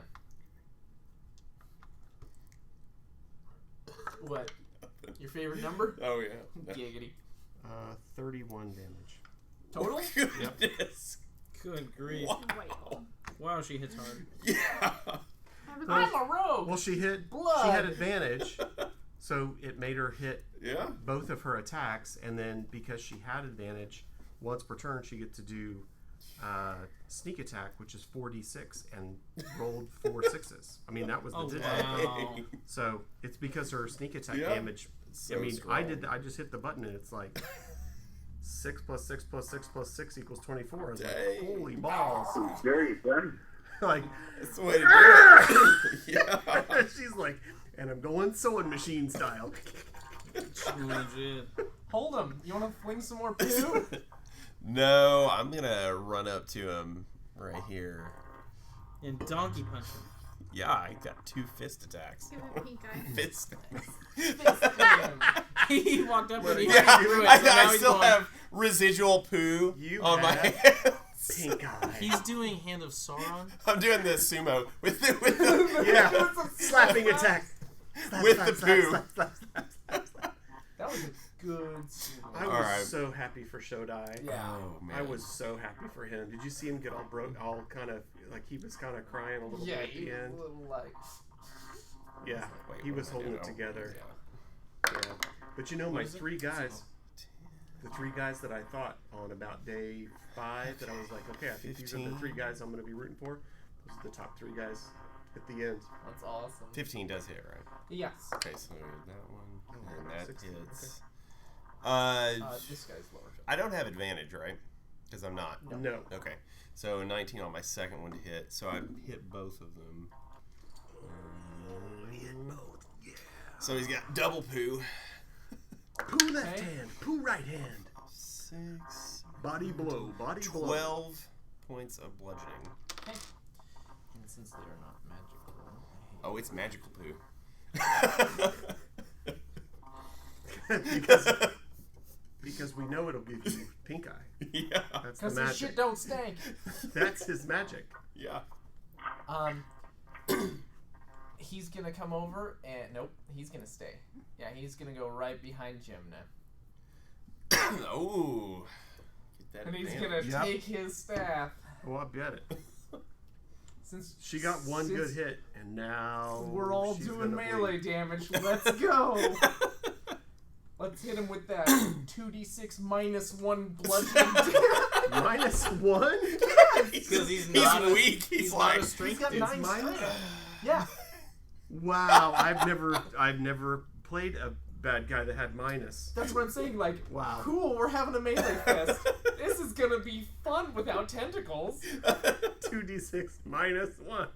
S2: What? Your favorite number?
S4: Oh yeah.
S2: Giggity.
S1: 31 damage.
S2: Total?
S4: Goodness.
S7: Good grief.
S5: Wow.
S7: Wow, she hits hard.
S4: Yeah.
S2: I'm a rogue.
S1: Well, she hit.
S2: Blood.
S1: She had advantage, so it made her hit
S4: Yeah.
S1: both of her attacks, and then because she had advantage, once per turn she gets to do sneak attack, which is 4d6, and rolled 4 6s. I mean, that was the
S7: Oh,
S1: digit.
S7: wow.
S1: So it's because her sneak attack
S4: Yeah.
S1: damage.
S4: So
S1: I mean,
S4: strong.
S1: I just hit the button, and it's like 6 plus 6 plus 6 plus 6 equals 24. I was like,
S4: Dang.
S1: holy balls!
S6: Very good.
S1: Like,
S4: That's the way to do it. Yeah.
S1: she's like, and I'm going sewing machine style.
S7: Legit.
S2: Hold him. You want to fling some more poo?
S4: No, I'm gonna run up to him right here.
S7: And donkey punch him.
S4: Yeah, I got 2 fist attacks.
S5: Give it pink eye.
S4: Fist.
S7: He walked up and he
S4: Yeah,
S7: threw it, so now
S4: I
S7: he's
S4: still
S7: going,
S4: have residual poo
S1: You
S4: on my
S1: have
S4: hands.
S1: Pink eye.
S7: He's doing Hand of Sauron.
S4: I'm doing the sumo with the
S1: Yeah, slapping attack. Slap,
S4: With
S1: slap,
S4: the
S1: slap,
S4: poo.
S1: slap, slap, slap, slap, slap.
S2: That was a good sumo.
S1: I was
S4: Alright.
S1: so happy for Shodai.
S2: Yeah.
S4: Oh man.
S1: I was so happy for him. Did you see him get all broke, all kind of like he was kind of crying a little
S2: Yeah,
S1: bit at
S2: he
S1: the
S2: was
S1: end?
S2: a little like.
S1: Yeah,
S4: Wait,
S1: he
S4: what
S1: was
S4: am I
S1: holding
S4: doing?
S1: it together.
S4: Yeah.
S1: Yeah, but you know, my
S7: What is it?
S1: 3 guys, the 3 guys that I thought on about day 5 that I was like, okay, I think these are the
S4: 15.
S1: 3 guys I'm going to be rooting for. Those are the top 3 guys at the end.
S2: That's awesome.
S4: 15 does hit, right?
S2: Yes.
S4: Okay, so that one and that
S1: 16,
S4: hits.
S2: This guy's lower.
S4: I don't have advantage, right? Because I'm not.
S1: No.
S4: Okay, so 19 on my second one to hit, so I hit both of them. So he's got double poo.
S1: Poo left
S2: Okay.
S1: hand, poo right hand.
S4: 6,
S1: Body blow, body blow.
S4: 12 points of bludgeoning.
S2: And since they are not magical,
S4: Oh, it's magical poo.
S1: because we know it'll give you pink eye.
S4: Yeah.
S1: That's the
S2: because his
S1: magic.
S2: shit don't stink.
S1: That's his magic.
S4: Yeah.
S2: He's gonna come over and nope, he's gonna stay. Yeah, he's gonna go right behind Jim now,
S4: Oh. Get that
S2: and he's
S4: advantage.
S2: gonna
S1: Yep.
S2: take his staff.
S1: Oh, I bet it.
S2: Since
S1: She got one
S2: since
S1: good hit, and now
S2: we're all
S1: she's
S2: doing
S1: gonna
S2: melee
S1: bleed.
S2: damage. Let's go. Let's hit him with that 2d6 minus 1 bludgeoning damage.
S1: Minus 1?
S7: Because he's not a-
S4: weak.
S7: He's not
S4: like,
S7: a strength
S2: He's got
S7: dude.
S2: 9
S1: minus-
S2: strength. Yeah.
S1: Wow, I've never played a bad guy that had minus.
S2: That's what I'm saying. Like,
S1: Wow.
S2: cool, we're having a melee fest. This is gonna be fun without tentacles.
S1: 2d6 minus 1.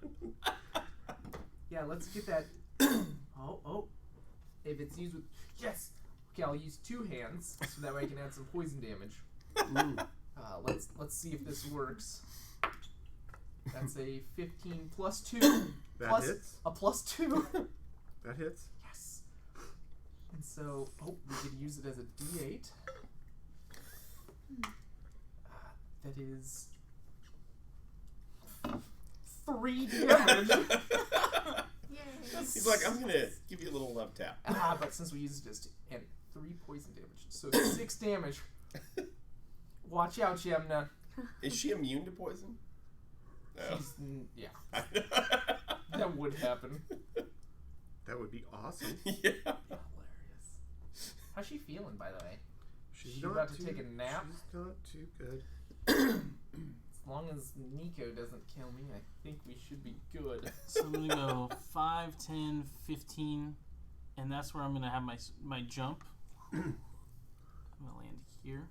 S2: Yeah, let's get that. Oh. If it's used with. Yes! Okay, I'll use 2 hands so that way I can add some poison damage.
S1: Ooh.
S2: Let's see if this works. That's a 15 plus 2.
S1: That
S2: plus
S1: hits.
S2: a plus 2.
S1: That hits.
S2: Yes. And so, we could use it as a D8. That is 3 damage.
S5: Yay.
S4: He's like, I'm gonna give you a little love tap.
S2: But since we used it as and 3 poison damage, so 6 damage. Watch out, Yemna.
S4: Is she immune to poison? No.
S2: Yeah, that would happen.
S1: That would be awesome.
S4: Yeah.
S2: Hilarious. How's she feeling, by the way?
S1: She's
S2: She
S1: not
S2: about to
S1: too,
S2: take a nap?
S1: She's not too good.
S2: As long as Nico doesn't kill me, I think we should be good.
S7: So I'm gonna go 5, 10, 15, and that's where I'm gonna have my jump. I'm gonna land here.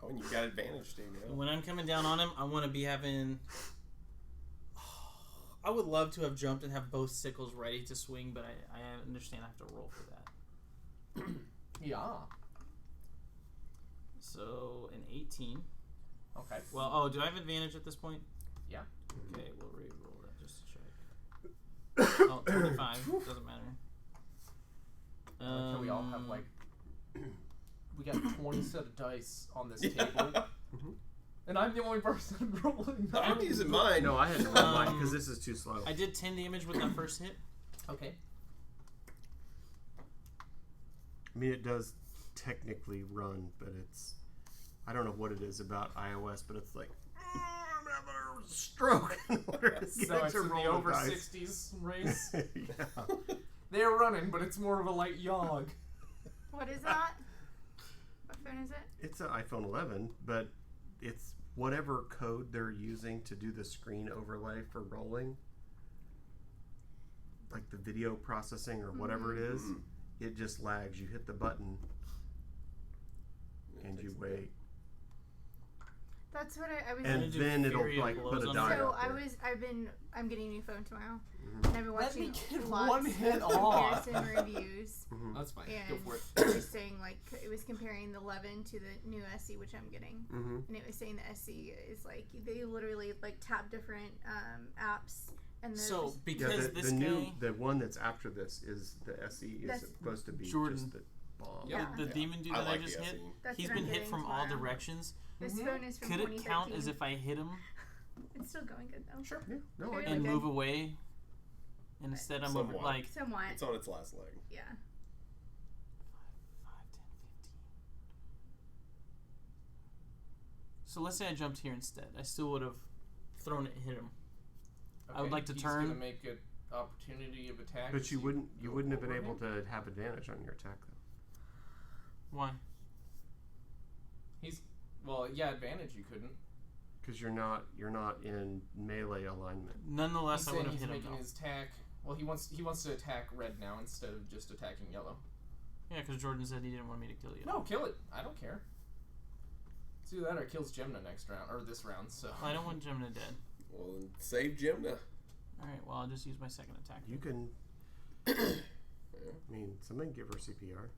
S4: Oh, and you got advantage, Daniel.
S7: When I'm coming down on him, I want to be having. I would love to have jumped and have both sickles ready to swing, but I understand I have to roll for that.
S2: Yeah.
S7: So an 18.
S2: Okay.
S7: Well, do I have advantage at this point?
S2: Yeah.
S7: Okay, we'll re-roll that just to check. Oh, 25. Doesn't matter.
S2: Can we all have like? We got 20 set of dice on this table, and I'm the only person rolling.
S4: I'm using mine.
S1: No, I had to roll mine because this is too slow.
S7: I did 10 damage with that first hit.
S2: Okay.
S1: I mean, it does technically run, but it's... I don't know what it is about iOS, but it's like... I'm having a stroke in order to get
S2: So it's
S1: to
S2: in
S1: roll
S2: the over
S1: dice.
S2: 60s race.
S1: Yeah.
S2: They're running, but it's more of a light jog.
S5: What is that? What phone is it?
S1: It's an iPhone 11, but it's whatever code they're using to do the screen overlay for rolling. Like the video processing or whatever it is. It just lags. You hit the button and you wait.
S5: That's what I was.
S1: And then it'll like put a die
S5: So
S1: out there.
S5: I'm getting a new phone tomorrow, and I've been
S2: Let
S5: watching
S2: me get
S5: lots
S2: one hit
S5: of
S2: off.
S5: comparison reviews,
S2: That's fine.
S5: and
S2: Go for it.
S5: it was saying like it was comparing the 11 to the new SE, which I'm getting, and it was saying the SE is like they literally like tap different apps. And
S7: So
S5: just,
S7: because this
S1: the
S7: guy,
S1: new the one that's after this is the SE is
S5: That's
S1: supposed to be
S7: Jordan.
S1: just the bomb.
S2: Yeah.
S7: the demon dude that I just hit,
S5: that's
S7: he's
S5: what I'm
S7: been hit
S5: getting
S7: from all
S5: tomorrow.
S7: directions.
S5: This phone is from
S7: Could it
S5: 2013.
S7: count as if I hit him
S5: It's still going good though.
S2: Sure.
S1: Yeah. No,
S5: Very
S1: I
S7: and
S5: good.
S7: move away? And instead I'm over,
S4: Somewhat.
S7: like
S5: Somewhat.
S4: It's on its last leg.
S5: Yeah.
S7: 5, 10, 15. So let's say I jumped here instead. I still would have thrown it and hit him. I would like to
S2: he's
S7: turn.
S2: Gonna make an opportunity of attack.
S1: But you wouldn't have been
S2: over
S1: able
S2: him?
S1: to have advantage on your attack though.
S7: Why?
S2: Advantage you couldn't.
S1: Because you're not in melee alignment.
S7: Nonetheless,
S2: He's
S7: I
S2: saying
S7: would have
S2: he's
S7: hit him.
S2: making
S7: Though.
S2: his attack. Well, he wants to attack red now instead of just attacking yellow.
S7: Yeah, because Jordan said he didn't want me to kill you.
S2: No, kill it. I don't care. It's either that or it kills Gemna next round or this round. So
S7: I don't want Gemna dead.
S4: Well, then save Gemna.
S7: All right. Well, I'll just use my second attack.
S1: You can. I mean, somebody give her CPR.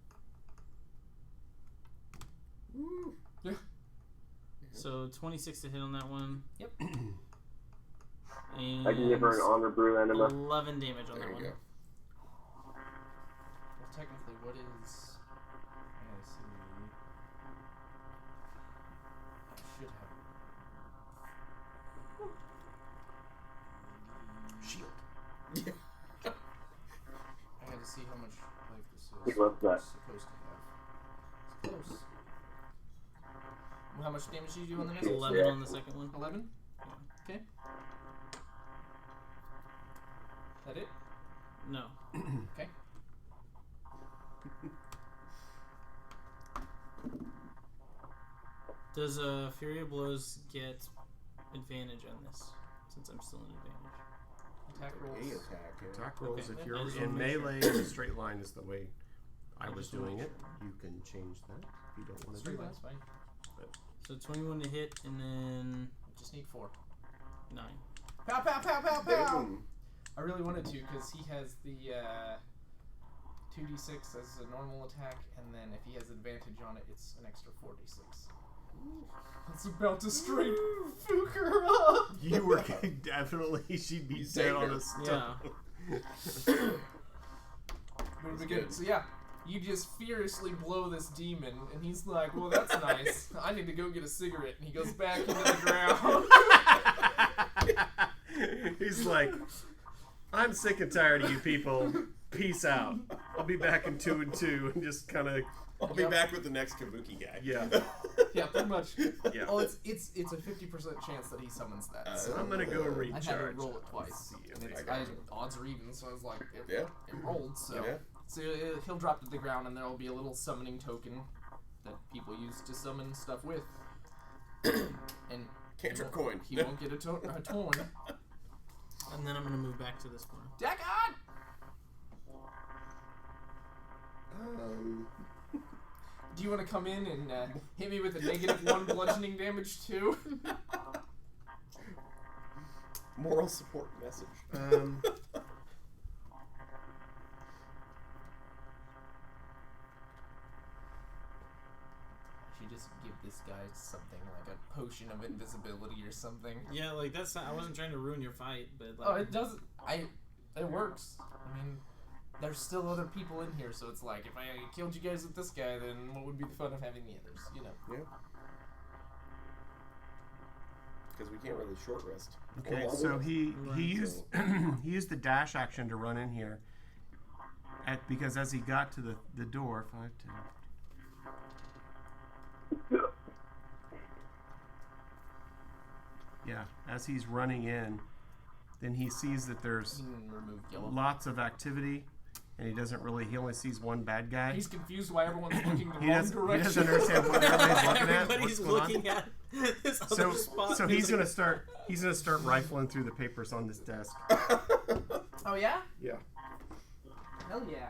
S4: Woo.
S2: Yeah.
S7: So 26 to hit on that one.
S2: Yep.
S6: I can give her an honor brew enema.
S7: 11 damage on
S4: There
S7: that
S4: you
S7: one.
S4: go.
S2: Well, technically, what is? I see. I should have.
S1: Shield.
S4: Yeah.
S2: I had to see how much life this
S6: He
S2: is
S6: loves that.
S2: supposed to have. It's close. Well, how much damage did you do on the next
S7: 11
S6: Yeah.
S7: on the second one.
S2: 11? Okay. That it?
S7: No.
S2: Okay.
S7: Does Fury of Blows get advantage on this? Since I'm still in advantage.
S2: Attack rolls.
S4: A attack. Yeah.
S1: Attack rolls.
S7: Okay.
S1: If
S7: I
S1: you're
S7: just
S1: in
S7: wanna make sure.
S1: melee, the straight line is the way I
S7: I
S1: was
S7: just wanna
S1: doing
S7: make
S1: it. You can change that if you don't want to do
S2: Straight
S1: that.
S2: line's fine.
S7: So 21 to hit, and then
S2: Just need 4.
S7: 9.
S2: Pow, pow, pow, pow, pow!
S4: Boom.
S2: I really wanted to because he has the 2d6 as a normal attack, and then if he has advantage on it, it's an extra 4d6. It's about to straight fuck her up!
S1: You were definitely. She'd be
S4: You
S1: dead
S4: saved
S1: on
S4: her.
S1: a stone.
S2: Would have been
S4: good.
S2: good. So yeah, you just furiously blow this demon, and he's like, well, that's nice. I need to go get a cigarette. And he goes back into the ground.
S1: He's like, I'm sick and tired of you people. Peace out. I'll be back in 2 and 2 and just kind of,
S4: I'll be back with the next Kabuki guy.
S1: yeah.
S2: Yeah, pretty much.
S1: Yeah.
S2: Well, it's a 50% chance that he summons that.
S1: So I'm going to go
S2: I
S1: recharge.
S2: had to roll it twice.
S1: Let's see if
S2: And
S1: I
S2: it's,
S1: got
S2: I,
S1: it.
S2: odds are even, so I was like, it
S4: Yeah.
S2: rolled. So,
S4: Yeah.
S2: so he'll drop to the ground, and there will be a little summoning token that people use to summon stuff with. And
S4: Cantrip
S2: he won't-
S4: coin.
S2: He won't get a token.
S7: And then I'm going to move back to this corner.
S2: Deck on! Do you want to come in and hit me with a -1 bludgeoning damage too?
S4: Moral support message.
S2: Should just give this guy something like a potion of invisibility or something.
S7: Yeah, like that's not, I wasn't trying to ruin your fight, but like,
S2: Oh, it does. It works. I mean, there's still other people in here, so it's like, if I killed you guys with this guy, then what would be the fun of having the others, you know?
S4: Yeah. Because we can't really short rest.
S1: Okay, so he used he used the dash action to run in here. Because as he got to the door, 5, 10. Yeah, as he's running in, then he sees that there's
S2: Remove yellow.
S1: lots of activity, and he only sees one bad guy.
S2: He's confused why everyone's looking the
S1: He
S2: wrong
S1: doesn't
S2: direction.
S1: understand what everybody's looking at.
S7: Everybody's
S1: What's going
S7: looking
S1: on.
S7: at this other spot.
S1: So he's gonna start rifling through the papers on this desk.
S2: Oh, yeah?
S1: Yeah.
S2: Hell yeah.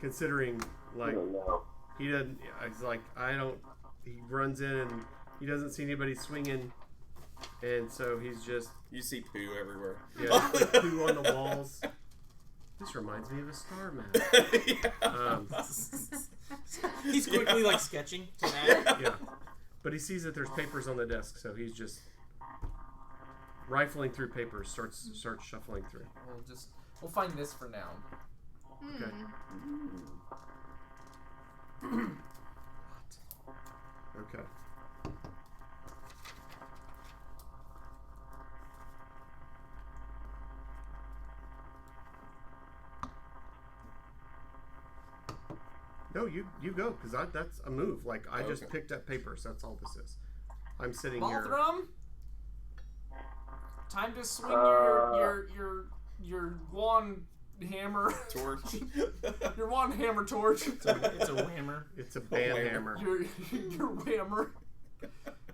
S1: Considering
S6: I
S1: like
S6: don't know.
S1: he doesn't, it's like he runs in and he doesn't see anybody swinging, and so he's just
S4: You see poo everywhere.
S1: poo on the walls. This reminds me of a star map.
S7: He's quickly like sketching to that.
S1: Yeah, but he sees that there's papers on the desk, so he's just rifling through papers. Starts shuffling through.
S2: We'll find this for now.
S1: Okay. Okay. No, you go, because that's a move. Like, I just picked up papers. That's all this is. I'm sitting here.
S2: Balthram? Time to swing your wand hammer.
S4: Torch.
S2: Your wand hammer torch.
S7: It's a whammer.
S1: It's a band hammer.
S2: Your whammer.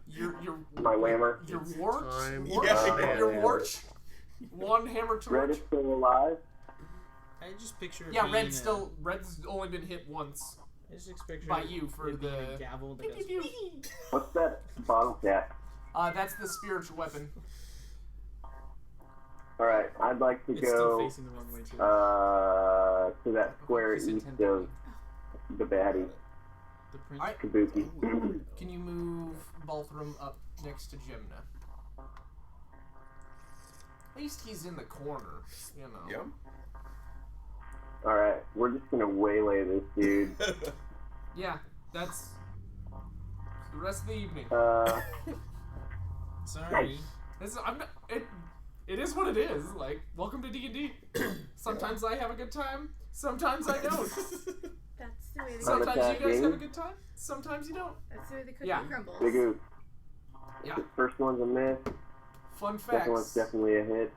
S2: Your
S6: My whammer.
S2: Your warch.
S1: Time
S2: Warch?
S1: for
S2: Your
S1: band
S2: warch. Wand hammer
S6: Red
S2: torch.
S6: is still alive.
S7: I just picture.
S2: Yeah,
S7: being
S2: Red's only been hit once
S7: I just picture
S2: by you for
S7: it being
S2: the
S7: a gavel that goes.
S6: What's that bottle cap?
S2: That's the spiritual weapon.
S6: Alright, I'd like to
S7: It's still
S6: go
S7: facing the wrong way too.
S6: to that square
S7: You said
S6: east
S7: 10.
S6: of the baddie,
S7: The prince.
S2: Alright.
S6: Kabuki.
S2: Can you move Balthram up next to Jimna? At least he's in the corner, you know.
S4: Yep.
S6: Alright, we're just gonna waylay this dude.
S2: Yeah, that's the rest of the evening.
S7: Sorry.
S2: It is what it is. Like, welcome to D&D. Sometimes I have a good time. Sometimes I don't.
S5: That's the way the
S2: Sometimes you guys
S6: attacking.
S2: have a good time. Sometimes you don't.
S5: That's the way the cookie
S2: Yeah.
S5: crumbles.
S6: Big Oop.
S2: Yeah.
S6: The first one's a miss.
S2: Fun
S6: Second one's
S2: facts.
S6: definitely a hit.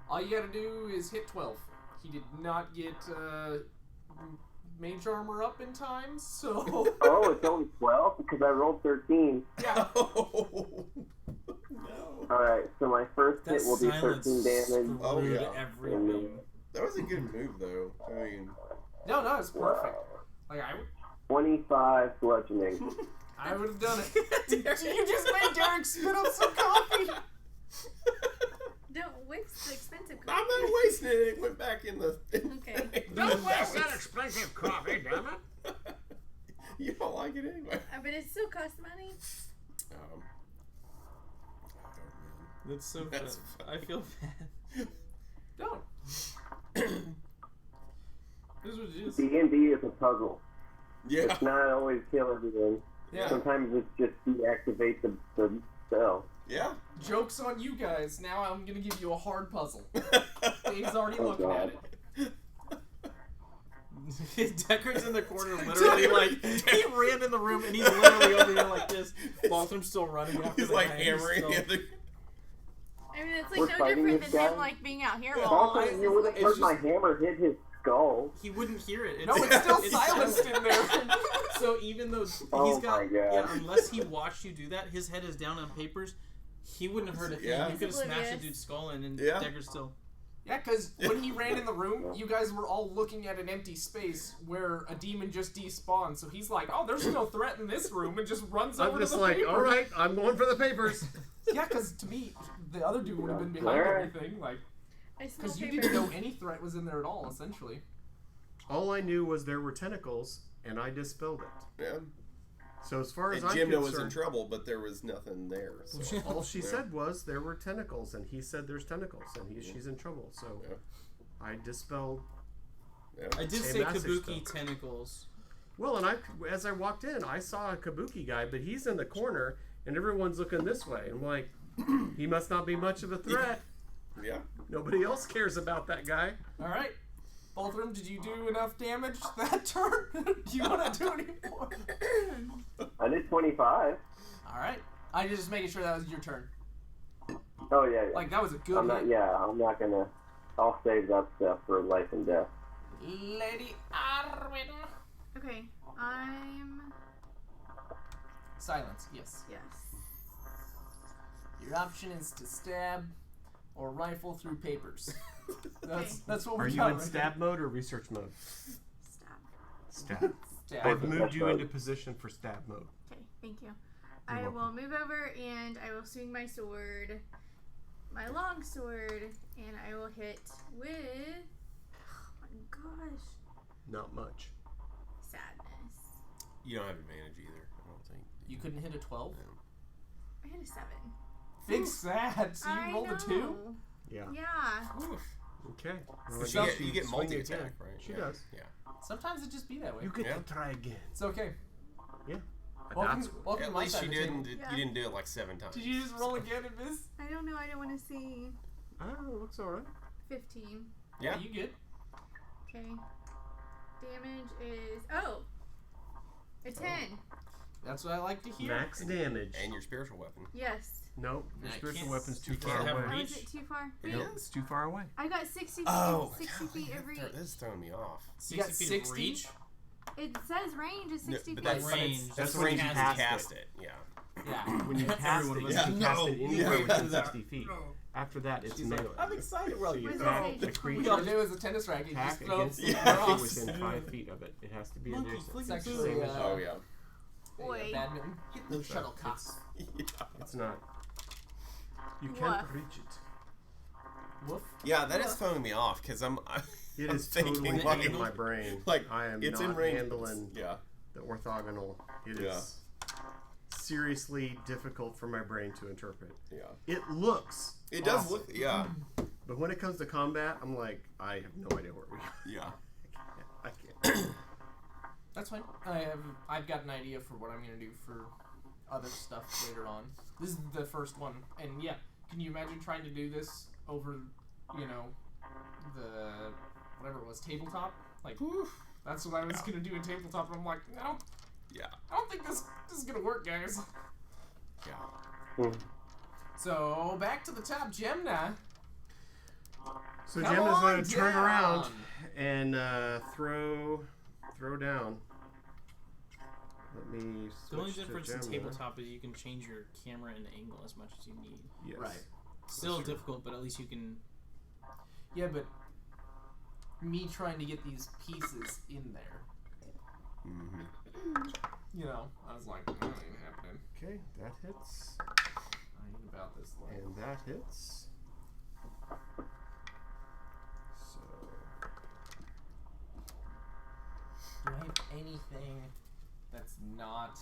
S2: All you gotta do is hit 12. He did not get mage armor up in time, so
S6: Oh, it's only 12 because I rolled 13.
S2: yeah.
S4: No.
S6: Alright, so my first
S7: That
S6: hit will be
S7: silence
S6: 13 damage.
S4: Oh,
S7: screwed
S4: yeah.
S7: everything.
S4: That was a good move, though. I mean,
S2: No, it's perfect. Like
S6: 25 bludgeoning.
S2: I would have done it. You just made Derek spit up some coffee.
S5: Don't waste the expensive
S4: I'm
S5: coffee.
S4: not wasting it. It went back in the.
S5: Okay.
S1: Don't waste that expensive coffee, damn it.
S4: You don't like it anyway.
S5: But it still costs money.
S4: Oh,
S7: That's so
S4: That's
S7: fun. I feel bad.
S2: Don't. This is what it is.
S6: D&D is a puzzle.
S4: yeah.
S6: It's not always kill everything.
S2: Yeah.
S6: Sometimes it's just deactivate the spell.
S4: Yeah.
S2: Joke's on you guys. Now I'm gonna give you a hard puzzle. Dave's already
S6: Oh,
S2: looking
S6: God.
S2: at it.
S7: Deckard's in the corner, literally like he ran in the room and he's literally over here like this. Baltham's still running after
S4: He's
S7: the
S4: like
S7: guy.
S4: hammering
S7: He's
S4: the other.
S5: I mean, it's like
S6: We're
S5: no
S6: fighting
S5: different
S6: this
S5: than him
S6: guy?
S5: like being out here.
S6: Also,
S5: while
S6: you would have
S7: it's
S6: heard
S7: just-
S6: my hammer hit his skull.
S7: He wouldn't hear it.
S2: No, it's still silenced in there.
S7: So even though
S6: Oh
S7: he's got,
S6: my God.
S7: yeah, unless he watched you do that, his head is down on papers. He wouldn't have heard a thing.
S4: Yeah.
S7: You could have smashed the
S5: Oblivious.
S7: dude's skull in, and
S4: Yeah.
S7: Deckard's still.
S2: Yeah, because when he ran in the room, you guys were all looking at an empty space where a demon just despawned. So he's like, "Oh, there's no threat in this room," and just runs over
S1: I'm
S2: to
S1: just
S2: the
S1: like,
S2: paper.
S1: all right, I'm going for the papers.
S2: Yeah, because to me, the other dude would have been behind
S6: Alright.
S2: everything, like,
S5: I smell
S2: because you
S5: paper.
S2: didn't know any threat was in there at all, essentially.
S1: All I knew was there were tentacles, and I dispelled it.
S4: Yeah.
S1: So as far as
S4: And
S1: I'm
S4: Jimna was in
S1: concerned,
S4: trouble, but there was nothing there. So.
S1: all she
S4: Yeah.
S1: said was there were tentacles, and he said there's tentacles, and she's in trouble. So
S4: Yeah.
S1: I dispelled
S7: I did
S1: Hey,
S7: say
S1: message
S7: Kabuki
S1: stuff.
S7: tentacles.
S1: Well, and as I walked in, I saw a Kabuki guy, but he's in the corner, and everyone's looking this way. I'm like, he must not be much of a threat.
S4: Yeah.
S1: Nobody else cares about that guy.
S2: All right. Both of them, did you do enough damage that turn? Do you want to do any more?
S6: I did 25.
S2: All right. I just making sure that was your turn.
S6: Oh yeah.
S2: Like that was a good
S6: I'm not.
S2: hit.
S6: Yeah, I'm not gonna. I'll save that stuff for life and death.
S2: Lady Arwen.
S5: Okay, I'm.
S2: Silence. Yes.
S5: Yes.
S2: Your option is to stab or rifle through papers. That's what we
S1: Are you
S2: got
S1: in
S2: right
S1: stab mode or research mode?
S5: Stop.
S1: Stab.
S2: Stab.
S1: I've moved
S6: That's
S1: you
S6: mode.
S1: into position for stab mode.
S5: Okay, thank you.
S1: You're
S5: I
S1: welcome.
S5: will move over and I will swing my sword, my long sword, and I will hit with. Oh my gosh.
S1: Not much.
S5: Sadness.
S4: You don't have advantage either, I don't think.
S2: You couldn't hit a 12?
S5: I hit a 7.
S2: Big sad. So you rolled a 2?
S1: Yeah.
S5: Yeah.
S1: Okay.
S4: But
S1: Well,
S4: you get
S1: swing
S4: multi-attack,
S1: again.
S4: right?
S1: She
S4: Yeah.
S1: does.
S4: Yeah.
S2: Sometimes it just be that way.
S1: You get
S4: Yeah.
S1: to try again.
S2: It's okay.
S1: Yeah.
S2: Welcome,
S1: That's
S2: welcome to
S4: At
S2: my
S4: least
S2: side
S4: you
S2: of the table.
S4: didn't.
S5: Yeah.
S4: You didn't do it like 7 times.
S2: Did you just roll again and miss?
S5: I don't know. I don't want to see.
S1: I don't know. Looks alright.
S5: 15.
S4: Yeah.
S2: You good?
S5: Okay. Damage is. Oh! A 10.
S2: That's what I like to hear.
S1: Max damage.
S4: And your spiritual weapon.
S5: Yes.
S1: Nope. Your
S7: I
S1: spiritual
S7: can't-
S1: weapon's too
S7: you
S1: far
S7: can't have
S1: away.
S5: Oh,
S7: reach.
S5: is it too far?
S4: It
S1: Nope,
S4: is?
S1: it's too far away.
S5: I got 60 feet,
S4: Oh,
S5: 60 feet every.
S4: That's throwing me off.
S2: You got
S7: 60 feet of
S2: 60?
S7: reach.
S5: It says range is 60
S4: but
S5: feet.
S4: that's
S7: range.
S4: That's the
S1: when
S4: range
S1: you
S4: you
S1: cast
S4: cast it. Yeah.
S2: Yeah.
S1: When you cast
S7: Everyone
S1: it,
S7: was
S1: you
S7: like,
S1: can cast
S4: no.
S1: it anywhere
S4: Yeah.
S1: within 60 feet. After that, it's
S2: She's like,
S1: melee.
S2: I'm excited.
S1: So you
S5: What does
S1: attack
S5: it
S1: the
S5: say?
S1: creature.
S2: We all do is a tennis racket.
S1: Attack
S2: Just throw
S1: against the
S2: it
S1: creature
S2: across.
S1: within 5 feet of it. It has to be
S7: Monkey
S1: adjacent.
S7: flick
S2: It's
S7: it
S2: actually,
S7: through.
S4: Oh yeah.
S5: Oi.
S2: Badminton. Hit those
S1: So
S2: shuttlecocks.
S1: It's not. You
S5: Woof.
S1: can't reach it.
S2: Woof.
S4: Yeah, that is throwing me off because I'm
S1: It
S4: I'm
S1: is
S4: thinking,
S1: totally
S4: like-
S1: in my brain.
S4: like
S1: I am
S4: it's
S1: not
S4: in range.
S1: handling
S4: Yeah.
S1: the orthogonal. It is
S4: Yeah.
S1: seriously difficult for my brain to interpret.
S4: Yeah.
S1: It looks.
S4: It does
S1: awesome,
S4: look. Yeah.
S1: But when it comes to combat, I'm like, I have no idea where we are.
S4: Yeah.
S1: I can't.
S2: That's fine. I've got an idea for what I'm gonna do for other stuff later on. This is the first one, and yeah, can you imagine trying to do this over, you know, the whatever it was, tabletop? Like that's what I was gonna do in tabletop, and I'm like, no,
S4: Yeah.
S2: I don't think this is gonna work, guys.
S4: Yeah.
S2: So back to the top, Gemna.
S1: So
S2: Come
S1: Jim is going
S2: on
S1: to turn
S2: down.
S1: around and throw down. Let me
S7: The only
S1: switch to
S7: difference in
S1: Gemna.
S7: tabletop is you can change your camera and angle as much as you need.
S1: Yes.
S2: Right.
S7: Still
S1: That's true.
S7: difficult, but at least you can.
S2: Yeah, but me trying to get these pieces in there,
S4: Mm-hmm.
S2: you know, I was like, that ain't happening.
S1: Okay, that hits.
S2: I ain't about this life.
S1: And that hits. So
S2: Do I have anything that's not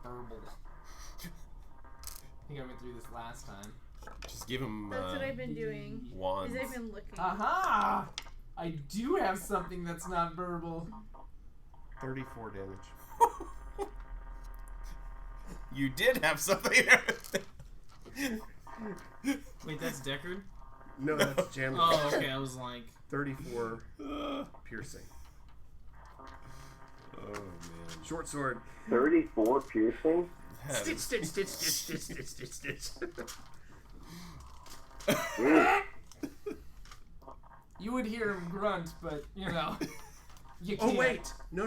S2: verbal? I think I went through this last time.
S4: Just give him
S5: That's what I've been doing.
S4: wands.
S5: Is I've been looking.
S2: Aha! I do have something that's not verbal.
S1: 34 damage.
S4: You did have something.
S7: Wait, that's Deckard?
S1: No, that's Jam.
S7: Oh, okay. I was like,
S1: 34 piercing.
S4: Oh man.
S1: Short sword.
S6: 34 piercing?
S4: That
S1: Stitch,
S4: is-
S1: stitch, stitch, stitch, stitch, stitch, stitch, stitch.
S6: Jeez.
S2: You would hear him grunt, but you know, you
S1: Oh
S2: can't.
S1: wait, no.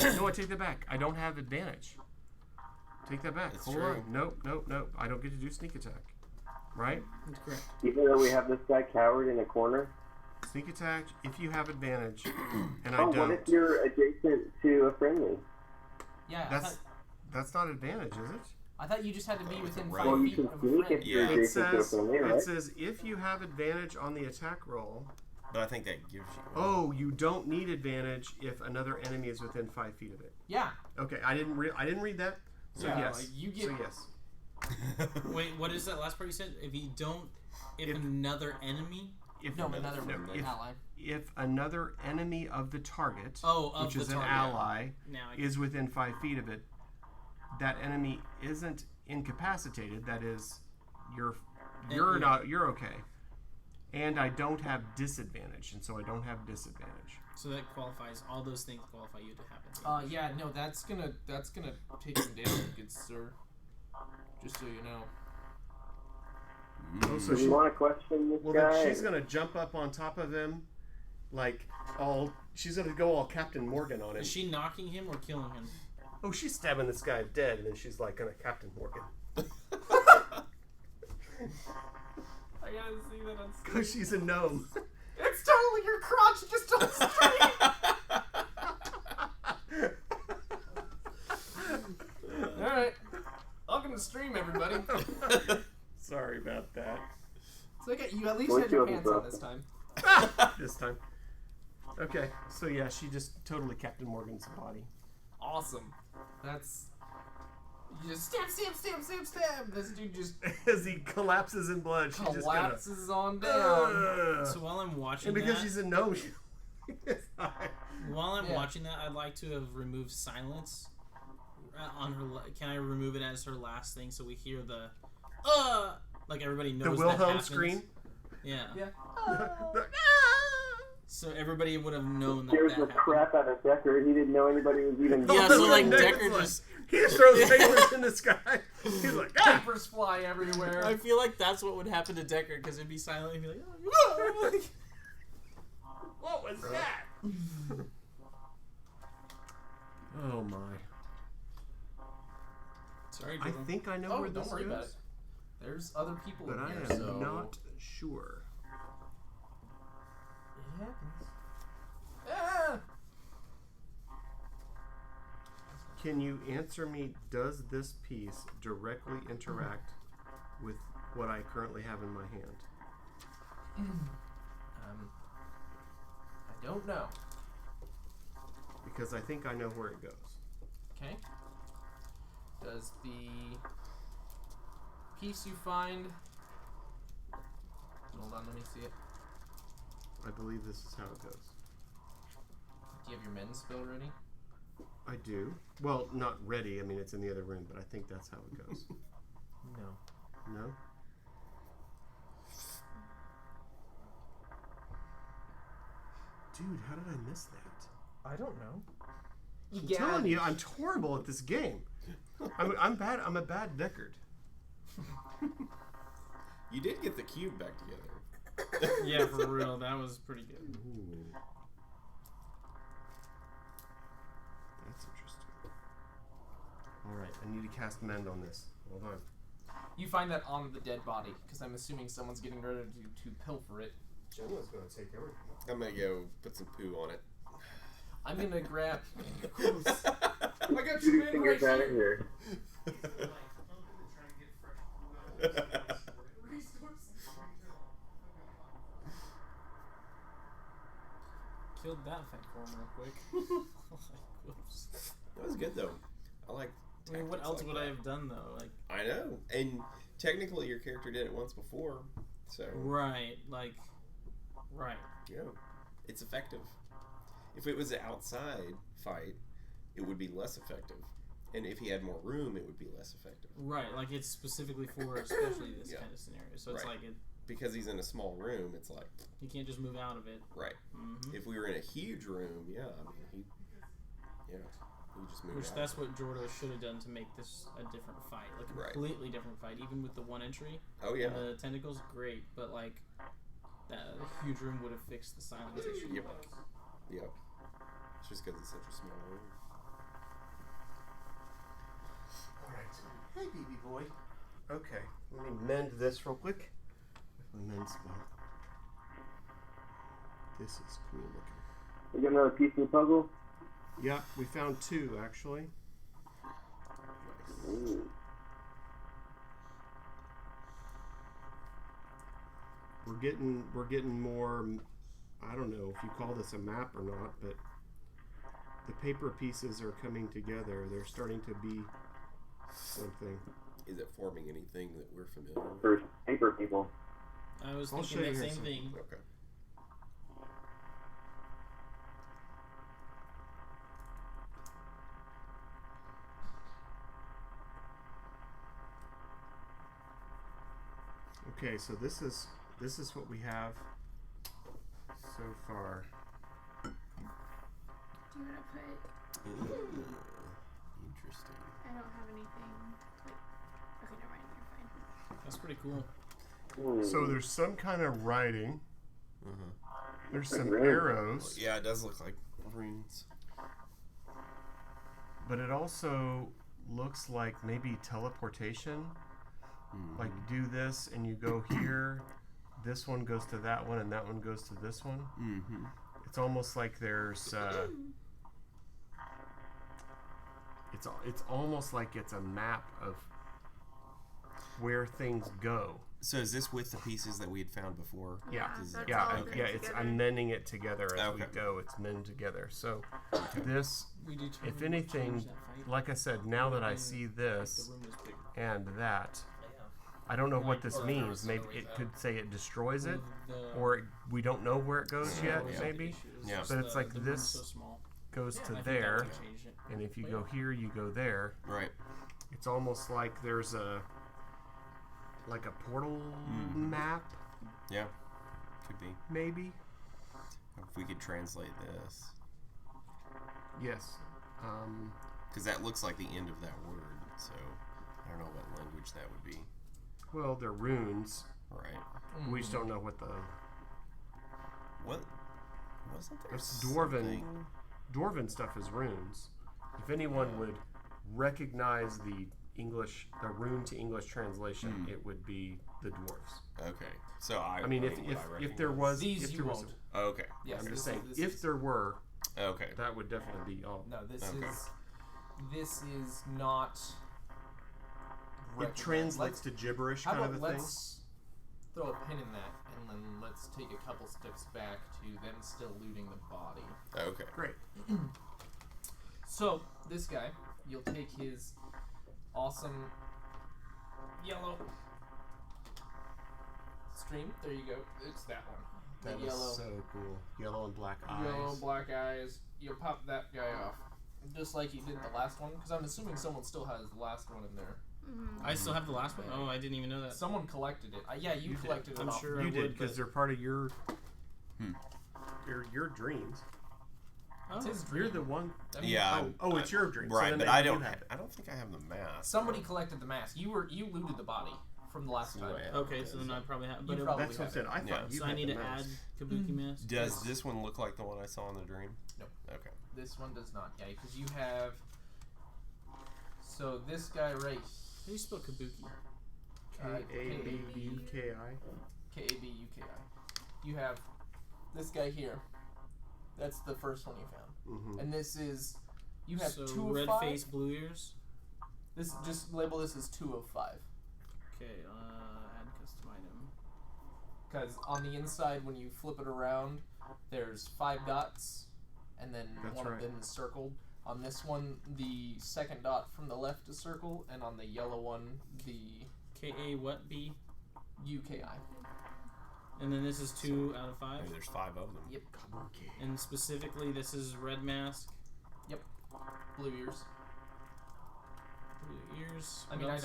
S1: No, I take that back. I don't have advantage. Take that back.
S4: It's
S1: Hold
S4: true.
S1: on. Nope. I don't get to do sneak attack. Right?
S7: that's correct.
S6: Even though we have this guy cowered in a corner?
S1: Sneak attack if you have advantage, and I
S6: Oh, what
S1: don't.
S6: if you're adjacent to a friendly?
S2: Yeah,
S1: That's not advantage, is it?
S2: I thought you just had to be within
S4: Right.
S2: 5
S6: Well, you
S2: feet
S6: can
S2: of a
S6: sneak
S2: friend.
S6: if you're
S4: Yeah.
S1: It
S6: adjacent to a
S1: says
S6: friendly, right?
S1: it says if you have advantage on the attack roll.
S4: But I think that gives you.
S1: Oh, you don't need advantage if another enemy is within 5 feet of it.
S2: Yeah.
S1: Okay, I didn't read that. So
S2: Yeah,
S1: yes.
S2: like, you get-
S1: So yes.
S7: Wait, what is that last part you said? If
S1: If-
S7: another enemy
S1: if
S2: another
S1: if,
S2: ally.
S1: if another enemy of the target,
S7: of
S1: which
S7: the
S1: is an
S7: target.
S1: ally,
S7: Now I
S1: is within 5 feet of it, that enemy isn't incapacitated. That is, you're okay. And I don't have disadvantage, and so I don't have disadvantage.
S7: So that qualifies. All those things qualify you to have it.
S2: Yeah, no, that's gonna take him down, good sir. Just so you know.
S1: Oh, so
S6: Do you want to question this guy?
S1: Then she's gonna jump up on top of him, she's gonna go all Captain Morgan on him.
S7: Is she knocking him or killing him?
S1: Oh, she's stabbing this guy dead, and then she's like gonna Captain Morgan.
S2: I gotta see that on screen.
S1: Because she's a gnome.
S2: It's totally your crotch just on stream. Alright. Welcome to stream, everybody.
S1: Sorry about that.
S2: So you at least had your pants on this time.
S1: This time. Okay, so yeah, she just totally Captain Morgan's body.
S2: Awesome. That's... You just stab. This dude just
S1: As he collapses in blood, she just
S2: collapses on down.
S7: So while I'm watching
S1: and because
S7: that,
S1: she's a gnome,
S7: while I'm watching that, I'd like to have removed silence on her. Can I remove it as her last thing so we hear the like everybody knows
S1: the
S7: that
S1: Wilhelm
S7: happens?
S1: scream.
S7: Yeah.
S2: Yeah.
S7: So everybody would have known that
S6: Scares
S7: that
S6: the
S7: happened.
S6: crap out of Decker. He didn't know anybody was even.
S7: Yeah, so like Decker just
S1: he just throws papers in the sky. He's like,
S2: Papers fly everywhere.
S7: I feel like that's what would happen to Decker because it'd be silent and he'd be like, oh.
S1: what was that? Oh my.
S7: Sorry,
S1: I
S7: Jordan.
S1: think I know where this
S2: don't worry about
S1: goes,
S2: it. There's other people
S1: but
S2: in
S1: I
S2: here,
S1: am
S2: so...
S1: not sure.
S2: It happens. Ah!
S1: Can you answer me, does this piece directly interact with what I currently have in my hand?
S2: I don't know.
S1: Because I think I know where it goes.
S2: Okay. Does the piece you find... Hold on, let me see it.
S1: I believe this is how it goes.
S2: Do you have your men's spell ready?
S1: I do. Well, not ready. I mean, it's in the other room, but I think that's how it goes.
S2: No.
S1: No? Dude, how did I miss that?
S2: I don't know.
S1: I'm telling you, I'm horrible at this game. I'm bad. I'm a bad Deckard.
S4: You did get the cube back together.
S7: Yeah, for real, that was pretty good.
S1: Ooh. That's interesting. Alright, I need to cast Mend on this. Hold on.
S2: You find that on the dead body, because I'm assuming someone's getting ready to pilfer it.
S1: Jenna's gonna take everything.
S4: I'm gonna go put some poo on it.
S2: I'm gonna grab...
S6: I got two fingers out of here.
S7: Killed that fat form real quick. Whoops.
S4: That was good though. I like.
S7: I mean, what else would I have done though? Like,
S4: I know, and technically your character did it once before, so
S7: right.
S4: yeah, it's effective. If it was an outside fight, it would be less effective, and if he had more room, it would be less effective.
S7: Right, like it's specifically for especially this kind of scenario. So it's like it.
S4: Because he's in a small room, it's like
S7: You can't just move out of it.
S4: right.
S7: Mm-hmm.
S4: If we were in a huge room, he just moved.
S7: Which
S4: out.
S7: that's what Jordo should have done to make this a different fight, like a completely different fight. Even with the one entry,
S4: oh yeah,
S7: and the tentacles, great, but like that huge room would have fixed the silence issue.
S4: Yep.
S7: Like,
S4: Yep. It's just because it's such a small room.
S1: Alright. Hey, BB boy. Okay, let me mend this real quick. With my mend spell. This is cool looking.
S6: We got another piece of the puzzle?
S1: Yeah, we found 2 actually.
S6: Ooh.
S1: We're getting more. I don't know if you call this a map or not, but the paper pieces are coming together. They're starting to be something.
S4: Is it forming anything that we're familiar with?
S6: For paper people.
S7: I was
S1: I'll
S7: thinking
S1: show
S7: that
S1: you here
S7: same
S1: some-
S7: thing.
S4: Okay.
S1: Okay, so this is what we have so far.
S5: Do you want to put?
S4: Ooh, interesting.
S5: I don't have anything. Like, okay, never mind. You're fine.
S7: That's pretty cool.
S1: So there's some kind of writing. There's some
S6: Really?
S1: arrows,
S4: Yeah, it does look like runes.
S1: but it also looks like maybe teleportation. Like do this and you go here. This one goes to that one and that one goes to this one.
S4: Mm-hmm.
S1: It's almost like there's. It's almost like it's a map of where things go.
S4: So is this with the pieces that we had found before?
S1: Yeah,
S5: that's all
S1: yeah,
S5: put
S1: it's
S5: together.
S1: I'm mending it together as we
S4: Okay.
S1: go. It's mending together. So this,
S7: We determined
S1: if
S7: to
S1: anything,
S7: change that fight.
S1: like I said, now that I see
S7: The
S1: this
S7: room is bigger.
S1: and that,
S3: Yeah.
S1: I don't know what
S7: Like,
S1: this
S7: or
S1: means. Maybe
S7: stories
S1: it
S7: out.
S1: could say it destroys it,
S7: The-
S1: or we don't know where it goes
S4: Yeah.
S1: yet.
S4: Yeah.
S1: Maybe
S7: Issues.
S4: Yeah.
S7: Just
S1: But it's like
S7: the room's
S1: this
S7: so small.
S1: goes
S3: Yeah,
S1: to
S7: I think that
S1: there,
S7: would change it.
S1: and if you
S7: But
S1: go here, you go there.
S4: Right.
S1: It's almost like there's a portal map,
S4: Yeah. Could be.
S1: maybe.
S4: If we could translate this.
S1: Yes.
S4: Because that looks like the end of that word. So I don't know what language that would be.
S1: Well, they're runes.
S4: Right.
S1: We just don't know what the
S4: What? Wasn't there
S1: It's Dwarven.
S4: something?
S1: Dwarven stuff is runes. If anyone would recognize the rune to English translation, it would be the dwarves.
S4: Okay. So I
S1: I mean,
S4: would
S1: if there was,
S2: These
S1: if
S2: you
S1: there was,
S2: won't.
S4: Okay.
S2: Yes,
S1: I'm
S2: this
S1: just saying,
S2: is,
S1: if there were,
S4: Okay.
S1: that would definitely be all.
S2: no, this
S4: Okay.
S2: this is not.
S1: It
S2: recognized.
S1: translates to gibberish
S2: How
S1: kind
S2: about
S1: of a thing.
S2: let's throw a pin in that, and then let's take a couple steps back to them still looting the body.
S4: Okay.
S1: Great.
S2: So this guy, you'll take his awesome yellow stream. There you go. It's that one. The
S1: That
S2: yellow,
S1: was so cool. Yellow and black eyes.
S2: yellow, black eyes. You'll pop that guy off, just like you did the last one. Because I'm assuming someone still has the last one in there.
S7: I still have the last one. Oh, I didn't even know that.
S2: Someone collected it. Yeah, you
S1: did.
S2: collected it.
S7: I'm
S2: off.
S7: sure I
S1: You did
S7: would,
S1: because
S7: but-
S1: they're part of your
S4: Hmm.
S1: your dreams.
S2: It's
S7: Oh.
S2: his dream.
S1: You're the one.
S2: I mean,
S4: Yeah.
S1: Oh, it's your dream. So
S4: Right,
S1: then
S4: but
S1: maybe
S4: I
S1: you
S4: don't.
S1: have it.
S4: I don't think I have the mask.
S2: Somebody collected the mask. You looted the body from the last time.
S4: Right.
S7: Okay, so then I probably have. But
S2: You
S7: it-
S2: probably
S1: That's what I
S2: have
S1: said. I
S4: Yeah.
S1: thought you
S7: so I
S1: had
S7: need
S1: the
S7: to
S1: mask.
S7: add Kabuki mask.
S4: Does this one look like the one I saw in the dream?
S2: Nope.
S4: Okay.
S2: This one does not. Yeah, because you have. So this guy right
S7: How do you spell Kabuki?
S1: K-A-B-U-K-I.
S2: K-A-B-U-K-I. You have this guy here. That's the first one you found.
S1: Mm-hmm.
S2: And this is. You have
S7: so
S2: 2 of
S7: red
S2: 5.
S7: face, blue ears.
S2: This just label this as 2 of 5.
S7: Okay, add custom item.
S2: Because on the inside, when you flip it around, there's 5 dots, and then
S1: That's
S2: one
S1: right.
S2: of them is circled. On this one, the second dot from the left is circled, and on the yellow one, the
S7: K-A what B?
S2: UKI.
S7: And then this is 2 out of 5.
S4: Maybe there's 5 of them.
S2: Yep.
S7: And specifically, this is red mask,
S2: Blue ears.
S7: blue ears.
S2: I
S7: what
S2: mean,
S7: else?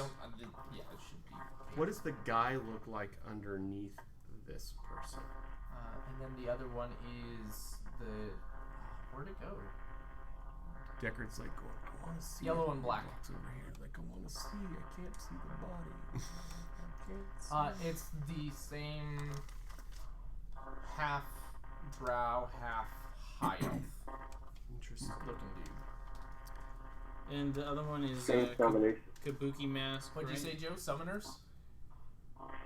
S2: yeah, it should be.
S1: What does the guy look like underneath this person?
S2: And then the other one is the. Where'd it go?
S1: Deckard's like going, I want to see.
S2: Yellow
S1: it."
S2: and black.
S1: He walks over here like, I want to see. I can't see the body. I can't see.
S2: It's the same half drow, half high elf
S1: Interesting.
S2: looking dude.
S7: And the other one is
S6: Strange combination.
S7: Kabuki mask.
S2: What'd you
S7: right?
S2: say, Joe? Summoners?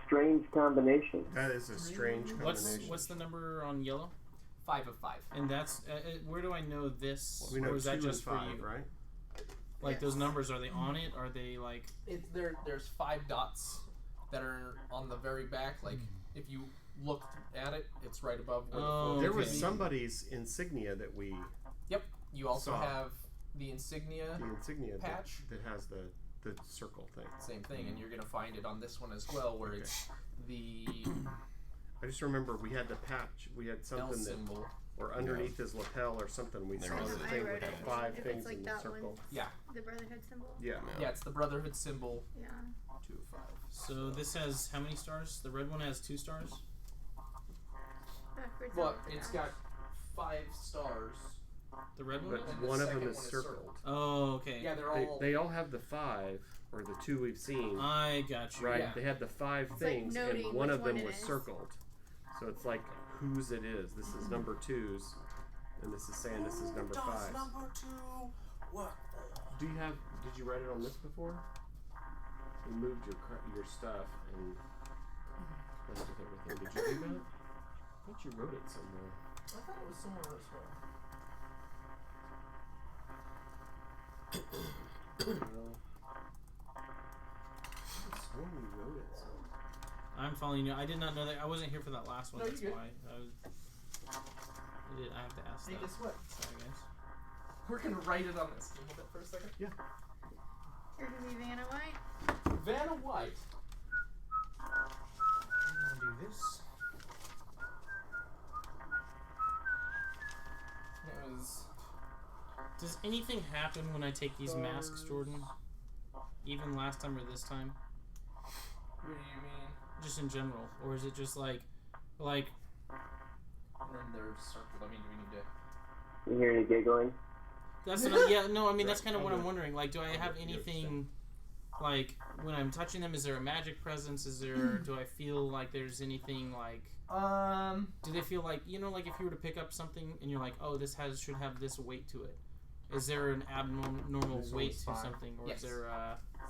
S6: Strange combination.
S1: That is a strange combination.
S7: What's the number on yellow?
S2: 5 of 5.
S7: And that's where do I know this?
S1: We know
S7: or is that
S1: 2
S7: just
S1: and
S7: for
S1: 5,
S7: you?
S1: right?
S7: Like those numbers, are they on it? Are they like?
S2: There's 5 dots that are on the very back. Like if you look at it, it's right above where the
S7: Oh,
S2: photo
S1: There
S7: okay.
S1: was
S2: is.
S1: somebody's insignia that we.
S2: Yep. You also
S1: Saw.
S2: have the insignia,
S1: The insignia
S2: Patch?
S1: that has the circle thing.
S2: same thing, and you're gonna find it on this one as well, where
S1: Okay.
S2: it's the
S1: I just remember we had the patch. We had
S2: L
S1: something that,
S2: symbol.
S1: or underneath his lapel or something. We
S4: There
S1: saw
S4: was
S1: the
S4: a-
S1: thing
S5: I
S1: with
S5: wrote
S1: the
S5: it.
S1: 5
S5: If
S1: things
S5: it's like
S1: in the
S5: that
S1: circle.
S5: one.
S2: Yeah.
S5: The Brotherhood symbol.
S1: Yeah.
S2: Yeah, it's the Brotherhood symbol.
S5: Yeah.
S2: 2 of 5.
S7: So this has how many stars? The red one has 2 stars.
S5: Backwards.
S2: Well,
S5: up,
S2: it's
S5: yeah.
S2: got 5 stars.
S7: The red one.
S1: But
S2: And the
S1: one of them
S2: second
S1: is
S2: one is
S1: circled.
S2: circled.
S7: Oh, okay.
S2: Yeah, they're all.
S1: They all have the 5 or the 2 we've seen.
S7: I got you.
S1: Right,
S2: Yeah.
S1: they had the 5
S5: It's like
S1: things,
S5: noting
S1: and one
S5: which
S1: of them
S5: one it
S1: was
S5: is.
S1: circled. So it's like whose it is. This is number 2's, and this is saying this is number 5's.
S4: Number 2 work
S1: Do you have? Did you write it on this before? You moved your stuff and blended everything. Did you do that? I thought you wrote it somewhere.
S2: I thought it was somewhere as well.
S1: Well, I swore you wrote it somewhere.
S7: I'm following you. I did not know that. I wasn't here for that last one.
S2: No,
S7: That's
S2: you're good.
S7: why. I have to ask
S2: Hey,
S7: that.
S2: guess what?
S7: Sorry, guys.
S2: We're gonna write it on this. Can you hold it for a second?
S5: You're gonna be Vanna White.
S2: Vanna White. I'm gonna do this. It was.
S7: Does anything happen when I take these masks, Jordan? Even last time or this time?
S2: What do you mean?
S7: Just in general, or is it just like,
S2: And then they're circled. I mean, do we need to?
S6: You hear any giggling?
S7: that's what yeah, no, I mean that's
S1: Right,
S7: kind of what
S1: I'll
S7: I'm
S1: do it.
S7: wondering. Like, do I have
S1: I'll do it
S7: anything, like when I'm touching them? Is there a magic presence? Is there? Do I feel like there's anything like? Do they feel like like if you were to pick up something and you're like, oh, this should have this weight to it? Is there an abnormal
S1: There's
S7: weight
S1: almost
S7: to
S1: 5.
S7: something, or
S2: Yes.
S7: is there?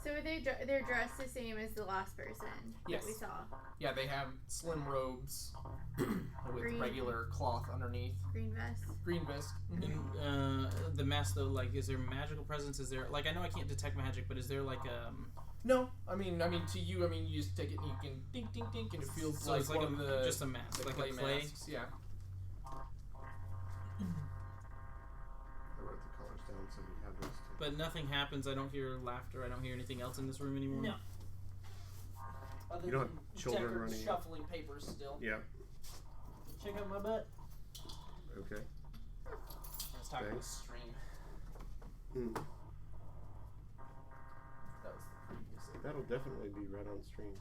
S5: So they're dressed the same as the last person
S2: Yes.
S5: that we saw.
S2: Yeah, they have slim robes with
S5: Green.
S2: regular cloth underneath.
S5: Green vest.
S2: Green vest.
S7: And the mask though, like, is there magical presence? Is there like I know I can't detect magic, but is there like
S2: No, I mean to you, you just take it and you can dink, dink, dink, and it feels
S7: so
S2: like
S7: it's like
S2: one of the
S7: just a mask, like a clay?
S2: masks. Yeah.
S1: I wrote the colors down so we have those too.
S7: But nothing happens. I don't hear laughter. I don't hear anything else in this room anymore.
S3: No. Other
S1: You don't have
S3: than
S1: children
S3: Deckard
S1: running.
S3: shuffling papers still.
S1: Yeah.
S3: Check out my butt.
S1: Okay.
S2: I was talking
S1: Okay.
S2: about stream.
S1: Hmm.
S2: That was the previous.
S1: That'll definitely be right on stream.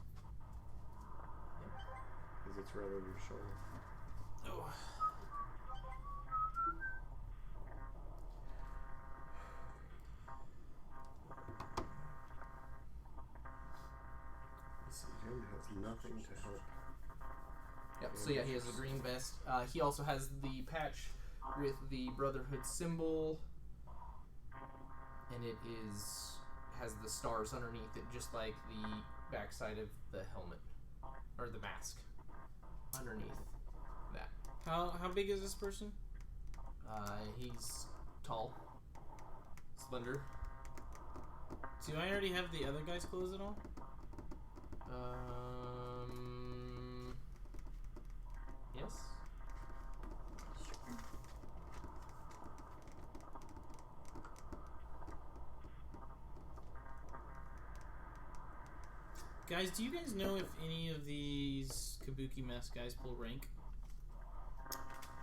S1: Because it's right over your shoulder.
S7: Oh.
S1: This Jim has nothing to help.
S2: Yep. So yeah, he has the green vest. He also has the patch with the Brotherhood symbol, and it has the stars underneath it, just like the backside of the helmet or the mask underneath that.
S7: How big is this person?
S2: He's tall, slender.
S7: Do I already have the other guy's clothes at all?
S2: Yes.
S7: Guys, do you guys know if any of these Kabuki mask guys pull rank?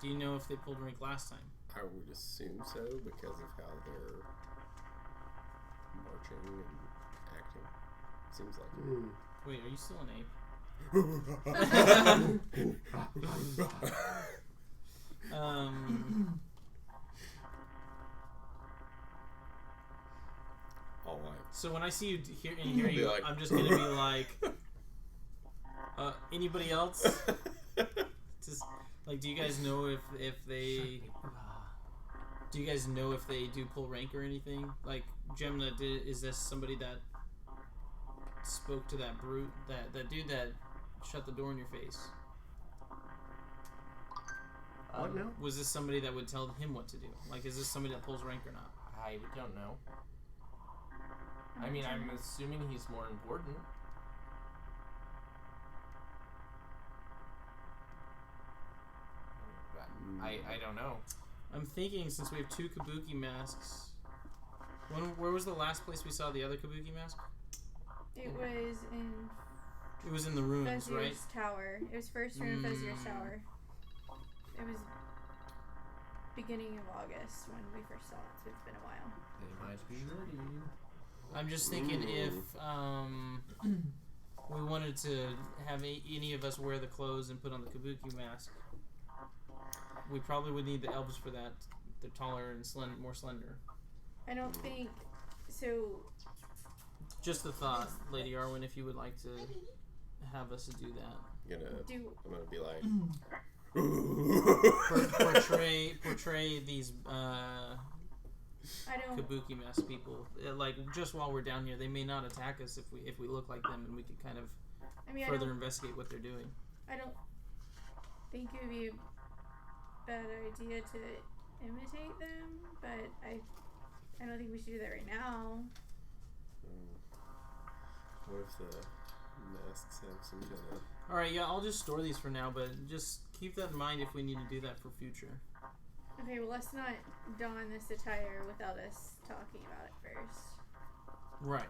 S7: Do you know if they pulled rank last time?
S4: I would assume so because of how they're marching and acting. Seems like it.
S1: Hmm.
S7: Wait, are you still an ape?
S4: All right.
S7: So when I see you hear
S4: Be
S7: you,
S4: like-
S7: I'm just gonna be like, anybody else? Just like, do you guys know if they? Do you guys know if they do pull rank or anything? Like, Gemna, is this somebody that spoke to that brute, that dude that shut the door in your face?
S1: What now?
S7: Was this somebody that would tell him what to do? Like, is this somebody that pulls rank or not?
S2: I don't know. I mean, I'm assuming he's more important. But I don't know.
S7: I'm thinking since we have 2 Kabuki masks. Where was the last place we saw the other Kabuki mask?
S5: It was in
S7: It was in the ruins,
S5: Fezier's
S7: right?
S5: tower. It was first room in Fezier's tower. It was beginning of August when we first saw it, so it's been a while.
S2: They might be ready.
S7: I'm just thinking if we wanted to have any of us wear the clothes and put on the kabuki mask, we probably would need the elves for that. They're taller and more slender.
S5: I don't think so.
S7: Just a thought, Lady Arwen, if you would like to have us do that.
S4: I'm gonna be like
S7: portray these kabuki mask people. Like just while we're down here, they may not attack us if we look like them, and we can kind of further investigate what they're doing.
S5: I don't think it would be a bad idea to imitate them, but I don't think we should do that right now.
S4: What if the masks have some kind of...
S7: Alright, yeah, I'll just store these for now, but just keep that in mind if we need to do that for future.
S5: Okay, well, let's not don this attire without us talking about it first.
S7: Right.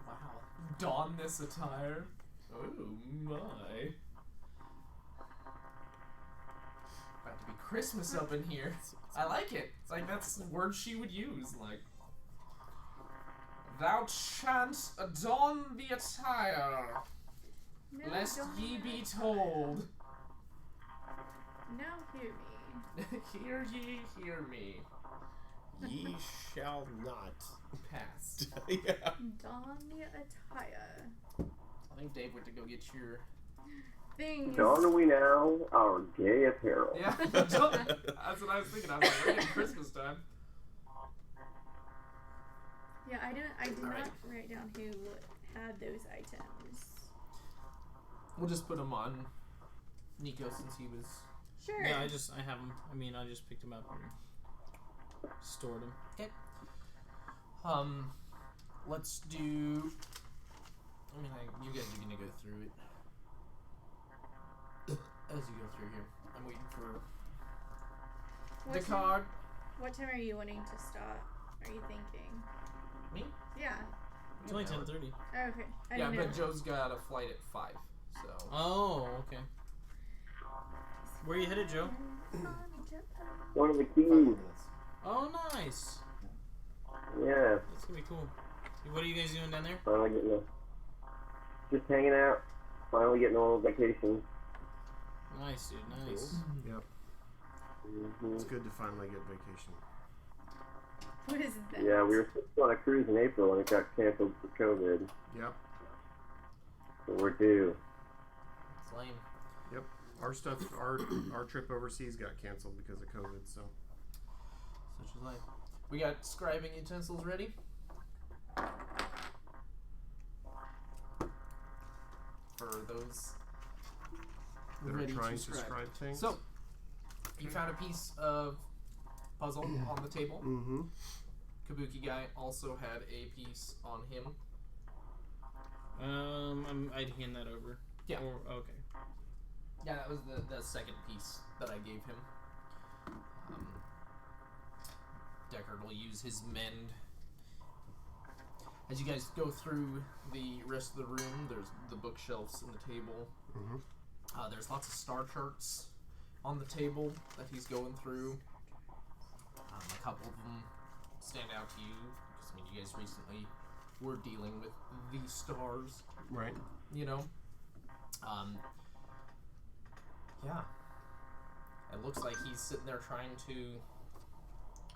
S2: Wow. Don this attire? Oh my. About to be Christmas up in here. I like it. It's like that's the word she would use. Like, thou shan't adorn the attire,
S5: No,
S2: lest
S5: don't
S2: ye
S5: do
S2: be
S5: that.
S2: told.
S5: Now hear me.
S2: Hear ye, hear me.
S4: Ye shall not
S2: Pass.
S4: yeah.
S5: Don the attire.
S2: I think Dave went to go get your...
S5: Things.
S6: Don we now our gay apparel.
S2: Yeah, that's what I was thinking. I was like, we're getting Christmas time.
S5: Yeah, I did
S2: Alright.
S5: not write down who had those items.
S2: We'll just put them on Nico since he was...
S5: Sure.
S7: Yeah, I have them. I mean, I just picked them up and stored them.
S2: Okay. Let's do... I mean, you guys are gonna go through it. As you go through here. I'm waiting for...
S5: What
S2: the
S5: time-
S2: card.
S5: What time are you wanting to stop? Are you thinking?
S2: Me?
S5: Yeah.
S7: It's only 10:30.
S5: Oh, okay. I
S2: Yeah,
S5: didn't know.
S2: but Joe's got a flight at 5, so...
S7: Oh, okay. Where are you headed, Joe?
S6: One of the
S4: 5
S6: keys.
S4: minutes.
S7: Oh, nice.
S6: Yeah.
S7: That's gonna be cool. What are you guys doing down there?
S6: Finally getting just hanging out. Finally getting a little vacation.
S7: Nice, dude. Nice.
S1: Yep.
S6: Mm-hmm.
S1: It's good to finally get vacation.
S5: What is that?
S6: Yeah, we were supposed to go on a cruise in April and it got canceled for COVID.
S1: Yep.
S6: So we're due.
S2: It's lame.
S1: Yep. Our stuff, our trip overseas got canceled because of COVID. So.
S2: Such is life. We got scribing utensils ready. For those
S1: That are
S2: ready
S1: trying
S2: to
S1: to
S2: scribe.
S1: scribe things.
S2: So, you found a piece of puzzle on the table.
S1: Mm-hmm.
S2: Kabuki guy also had a piece on him.
S7: I'd hand that over.
S2: Yeah.
S7: Okay.
S2: Yeah, that was the second piece that I gave him. Deckard will use his mend. As you guys go through the rest of the room, there's the bookshelves and the table.
S1: Mm-hmm.
S2: There's lots of star charts on the table that he's going through. A couple of them stand out to you because I mean, you guys recently were dealing with the stars,
S1: Right.
S2: you know. Yeah. It looks like he's sitting there trying to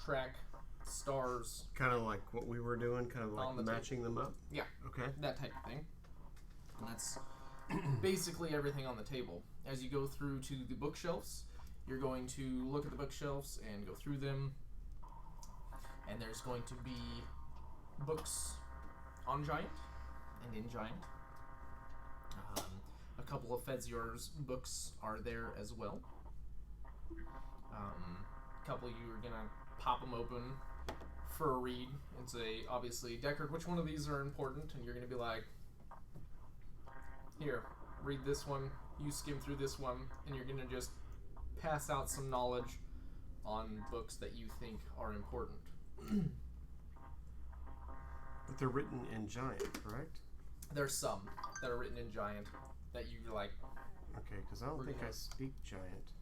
S2: track stars,
S1: Kind of like what we were doing, kind of
S2: On
S1: like
S2: the
S1: matching them up.
S2: Yeah.
S1: Okay.
S2: that type of thing. And that's basically everything on the table. As you go through to the bookshelves, you're going to look at the bookshelves and go through them. And there's going to be books on Giant and in Giant. A couple of Fezier's books are there as well. A couple of you are going to pop them open for a read and say, obviously, Deckard, which one of these are important? And you're going to be like, here, read this one, you skim through this one, and you're going to just pass out some knowledge on books that you think are important.
S1: But they're written in giant, correct?
S2: There's some that are written in giant that you're like.
S1: Okay, because I don't think I speak giant.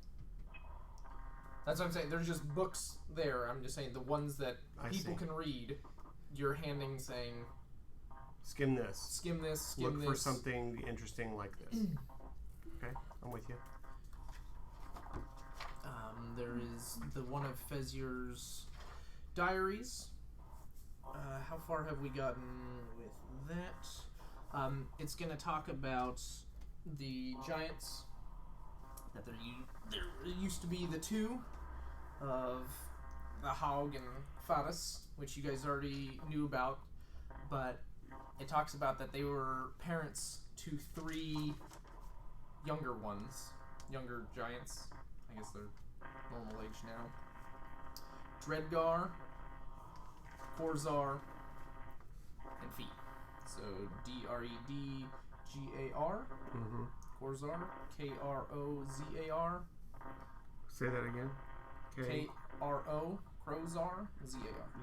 S2: That's what I'm saying. There's just books there. I'm just saying the ones that people can read. You're handing saying.
S1: Skim this.
S2: Skim this. Skim
S1: Look
S2: this.
S1: for something interesting like this. Okay, I'm with you.
S2: There is the one of Fezier's diaries. How far have we gotten with that? It's going to talk about the giants. That there used to be the two of the Haug and Faris, which you guys already knew about. But it talks about that they were parents to 3 younger giants. I guess they're normal age now. Dredgar, Korzar, and Fee. So Dredgar, Korzar, Krozar.
S1: Say that again.
S2: Kro, Krozar, Zar.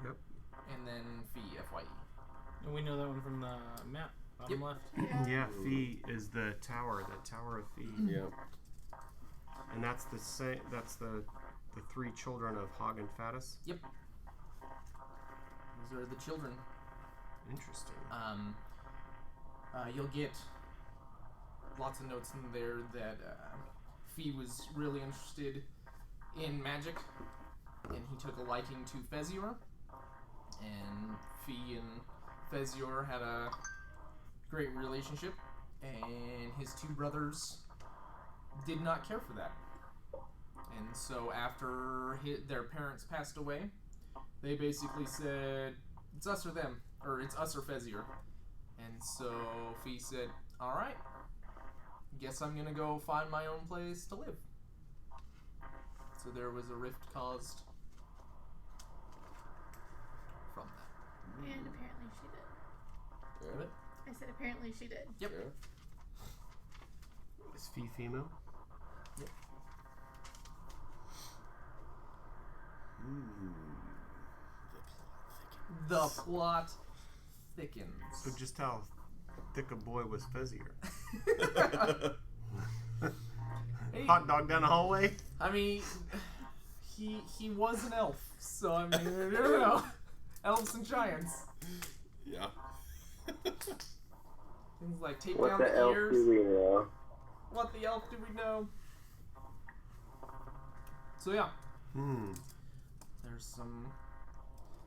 S1: Yep.
S2: And then Fee, Fye.
S7: And we know that one from the map, bottom left.
S1: Yeah, Fee is the tower of Fee.
S4: Yeah.
S1: And that's the same. That's the 3 children of Hog and Fatis.
S2: Yep. Those are the children.
S1: Interesting.
S2: You'll get lots of notes in there that Fee was really interested in magic, and he took a liking to Fezior. And Fee and Fezior had a great relationship, and his 2 brothers did not care for that. And so after their parents passed away, they basically said, it's us or them, or it's us or Fezior. And so Fee said, alright, guess I'm gonna go find my own place to live. So there was a rift caused from that.
S5: And apparently she did.
S4: Yeah.
S5: I said apparently she did.
S2: Yep.
S4: Yeah.
S1: Is Fee female?
S2: Yep. The plot thickens.
S1: So just how thick a boy was Fezier.
S2: Hey,
S1: Hot dog down the hallway.
S2: I mean, he was an elf, so I mean, I don't know. Elves and giants.
S4: Yeah.
S2: Things like tape
S6: What
S2: down
S6: the
S2: the
S6: elf
S2: ears.
S6: do we know?
S2: What the elf do we know? So yeah, there's some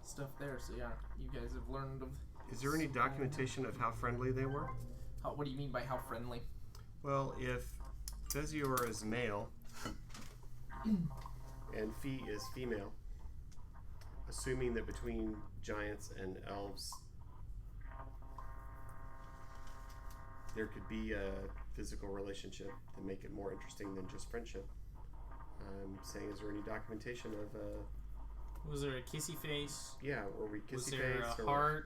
S2: stuff there. So yeah, you guys have learned of.
S1: Is there any documentation of how friendly they were?
S2: What do you mean by how friendly?
S1: Well, if Fezior is male and Fee is female, assuming that between giants and elves there could be a physical relationship to make it more interesting than just friendship. I'm saying, is there any documentation of
S7: Was there a kissy face?
S1: yeah, or we
S7: Was
S1: kissy
S7: there
S1: face
S7: a
S1: or
S7: heart?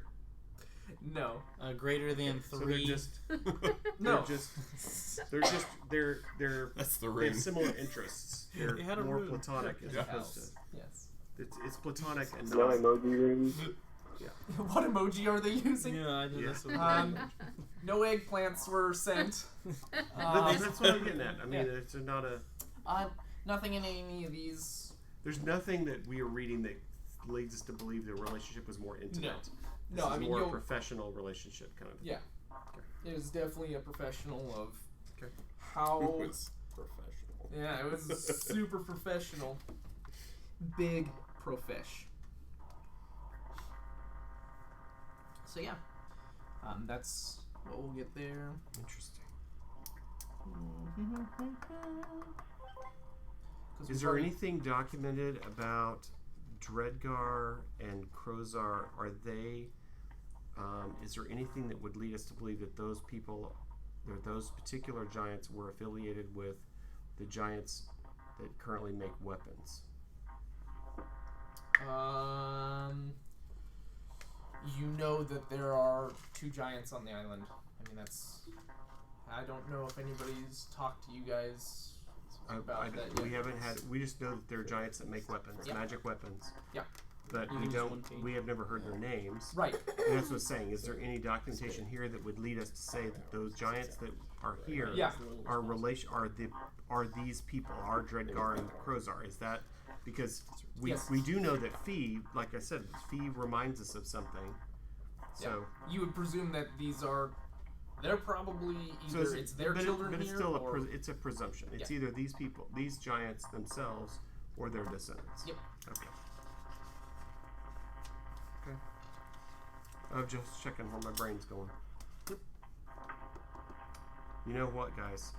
S2: No.
S7: Greater than 3?
S1: So they're just
S2: No.
S1: they're
S4: That's the
S1: they
S4: ring.
S1: have similar interests. They're
S7: They had a
S1: more
S7: rune.
S1: platonic as opposed to
S2: Yes.
S1: it's platonic and
S6: No
S1: not
S6: emoji rings?
S2: What emoji are they using?
S7: Yeah, I did
S1: Yeah.
S7: this one.
S2: No eggplants were sent.
S1: But that's what I'm getting at. I mean, it's not a.
S2: Nothing in any of these.
S1: There's nothing that we are reading that leads us to believe the relationship was more intimate. This
S2: No,
S1: is
S2: I mean,
S1: more a
S2: you'll-
S1: professional relationship kind of.
S2: Yeah. It was definitely a professional of
S1: Okay.
S2: how.
S4: It was professional.
S2: Yeah, it was super professional. Big profesh. So yeah, that's what we'll get there.
S1: Interesting.
S2: 'Cause
S1: Is
S2: we've
S1: there
S2: already-
S1: anything documented about Dredgar and Krozar? Are they? Is there anything that would lead us to believe that those people, or those particular giants, were affiliated with the giants that currently make weapons?
S2: You know that there are 2 giants on the island. I mean, that's. I don't know if anybody's talked to you guys about that yet.
S1: We haven't had. We just know that they're giants that make weapons,
S2: Yeah.
S1: magic weapons.
S2: Yeah.
S1: but
S7: You
S1: we
S7: can use one
S1: don't.
S7: page.
S1: We have never heard their names.
S2: Right.
S1: And that's what I'm saying. Is there any documentation here that would lead us to say that those giants that are here
S2: Yeah.
S1: are these people, are Dreadgar and Crozar? Is that because we
S2: Yes.
S1: we do know that Fee, like I said, Fee reminds us of something. So
S2: You would presume that these are. They're probably
S1: so
S2: either it's their children
S1: but it's
S2: here,
S1: still
S2: or
S1: it's a presumption. It's
S2: Yeah.
S1: either these people, these giants themselves, or their descendants.
S2: Yep.
S1: Okay. Okay. I'm just checking where my brain's going. You know what, guys?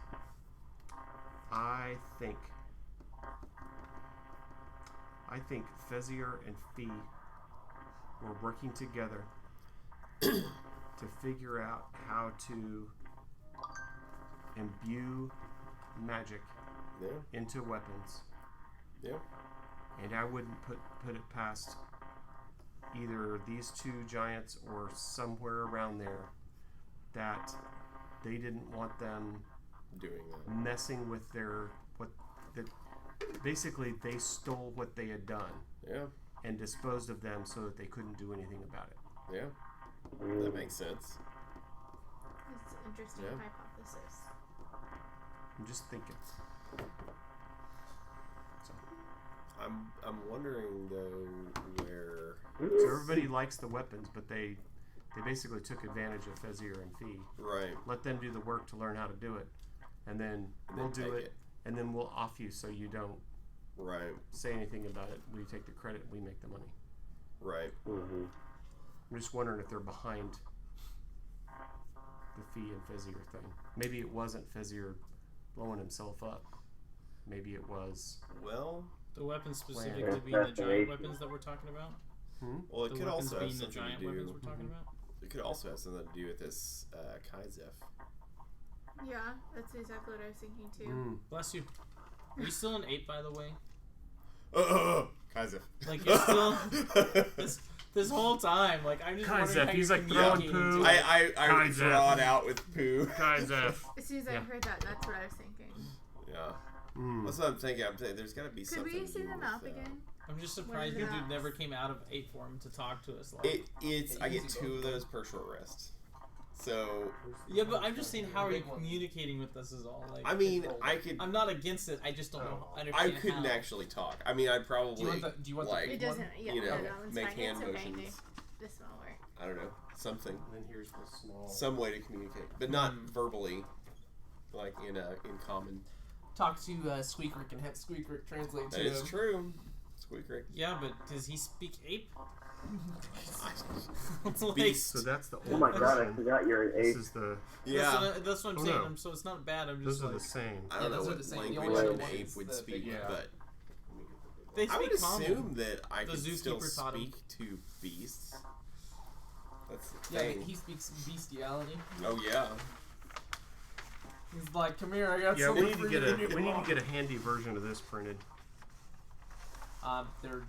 S1: I think Fezier and Fee were working together to figure out how to imbue magic
S4: Yeah.
S1: into weapons.
S4: Yeah.
S1: And I wouldn't put it past either these two giants or somewhere around there that they didn't want them
S4: Doing that.
S1: messing with basically they stole what they had done
S4: Yeah.
S1: and disposed of them so that they couldn't do anything about it.
S4: Yeah. That makes sense.
S5: It's an interesting
S4: Yeah.
S5: hypothesis.
S1: I'm just thinking.
S4: I'm wondering though where.
S1: So everybody likes the weapons, but they basically took advantage of Fezier and Fee.
S4: Right.
S1: Let them do the work to learn how to do it, and then we'll do
S4: take
S1: it, and then we'll off you so you don't
S4: Right.
S1: say anything about it. We take the credit, we make the money.
S4: Right.
S6: Mm-hmm.
S1: I'm just wondering if they're behind the Fee and Fezier thing. Maybe it wasn't Fezier blowing himself up. Maybe it was.
S4: Well.
S7: The weapons specific
S1: Plan.
S7: to being the giant weapons that we're talking about.
S4: Well, it
S7: The
S4: could
S7: weapons
S4: also have
S7: being the
S4: something
S7: giant
S4: to do.
S7: weapons we're talking about.
S4: It could also have something to do with this Kaizef.
S5: Yeah, that's exactly what I was thinking too.
S1: Mm.
S7: Bless you. Are you still an ape, by the way?
S4: Kaizef.
S7: Like you're still this whole time. Like I'm just wondering
S1: Kaizef,
S7: how
S1: he's
S7: you're
S1: like throwing
S7: communicating
S1: poo.
S7: to it.
S4: I
S1: Kaizef.
S4: draw it out with poo.
S1: Kaizef.
S5: As soon as I
S1: Yeah.
S5: heard that, that's what I was thinking.
S4: Yeah.
S1: Mm.
S4: That's what I'm thinking. I'm saying there's got to be
S5: Could
S4: something.
S5: we
S4: to
S5: see
S4: do
S5: the
S4: with
S5: map
S4: that.
S5: again?
S7: I'm just
S5: What
S7: surprised
S5: is
S7: the
S5: the
S7: dude
S5: maps?
S7: never came out of ape form to talk to us. Like,
S4: I get 2 of those per short rest. So
S7: yeah, but I'm just saying, how are you
S2: Big one.
S7: communicating with us? Is all. Like,
S4: I mean, I could.
S7: I'm not against it. I just don't know.
S4: I
S7: Understand
S4: couldn't
S7: how.
S4: actually talk. I mean, I'd probably
S2: Do you want the
S4: like
S5: It doesn't. Yeah,
S4: you know,
S5: no, that one's
S4: make
S5: fine.
S4: hand
S5: It's okay.
S4: motions.
S5: This won't work.
S4: I don't know, something,
S1: And then here's the small.
S4: some way to communicate, but not verbally, like in common.
S2: talk to Squeakrick and have Squeakrick translate
S4: That
S2: to
S4: is
S2: him.
S4: true. Squeak Rick.
S7: Yeah, but does he speak ape?
S4: It's
S7: Like,
S4: beast.
S1: So that's the
S6: Oh
S1: old
S6: my god, I
S1: version.
S6: forgot you're an
S1: This
S6: ape.
S1: is the.
S4: Yeah,
S7: That's what I'm
S1: Oh,
S7: saying.
S1: no.
S7: So it's not bad. I'm
S1: Those
S7: just
S1: are
S7: like
S1: the same.
S4: I don't
S2: Yeah,
S4: know
S2: those are
S4: what
S2: the same. The
S4: language
S2: only
S4: an
S2: one
S4: ape
S2: is
S4: would
S2: the
S4: speak,
S2: big one.
S4: but
S7: they
S4: I would
S7: speak common.
S4: assume that I
S7: The
S4: could still
S7: zookeeper taught him.
S4: speak to beasts. That's the
S2: Yeah,
S4: thing.
S2: he speaks bestiality.
S4: Oh yeah.
S2: He's like, "Come here, I got
S1: Yeah, we
S2: something
S1: need
S2: for
S1: to
S2: you
S1: get
S2: in your
S1: we need
S2: paw."
S1: to get a handy version of this printed.
S2: There,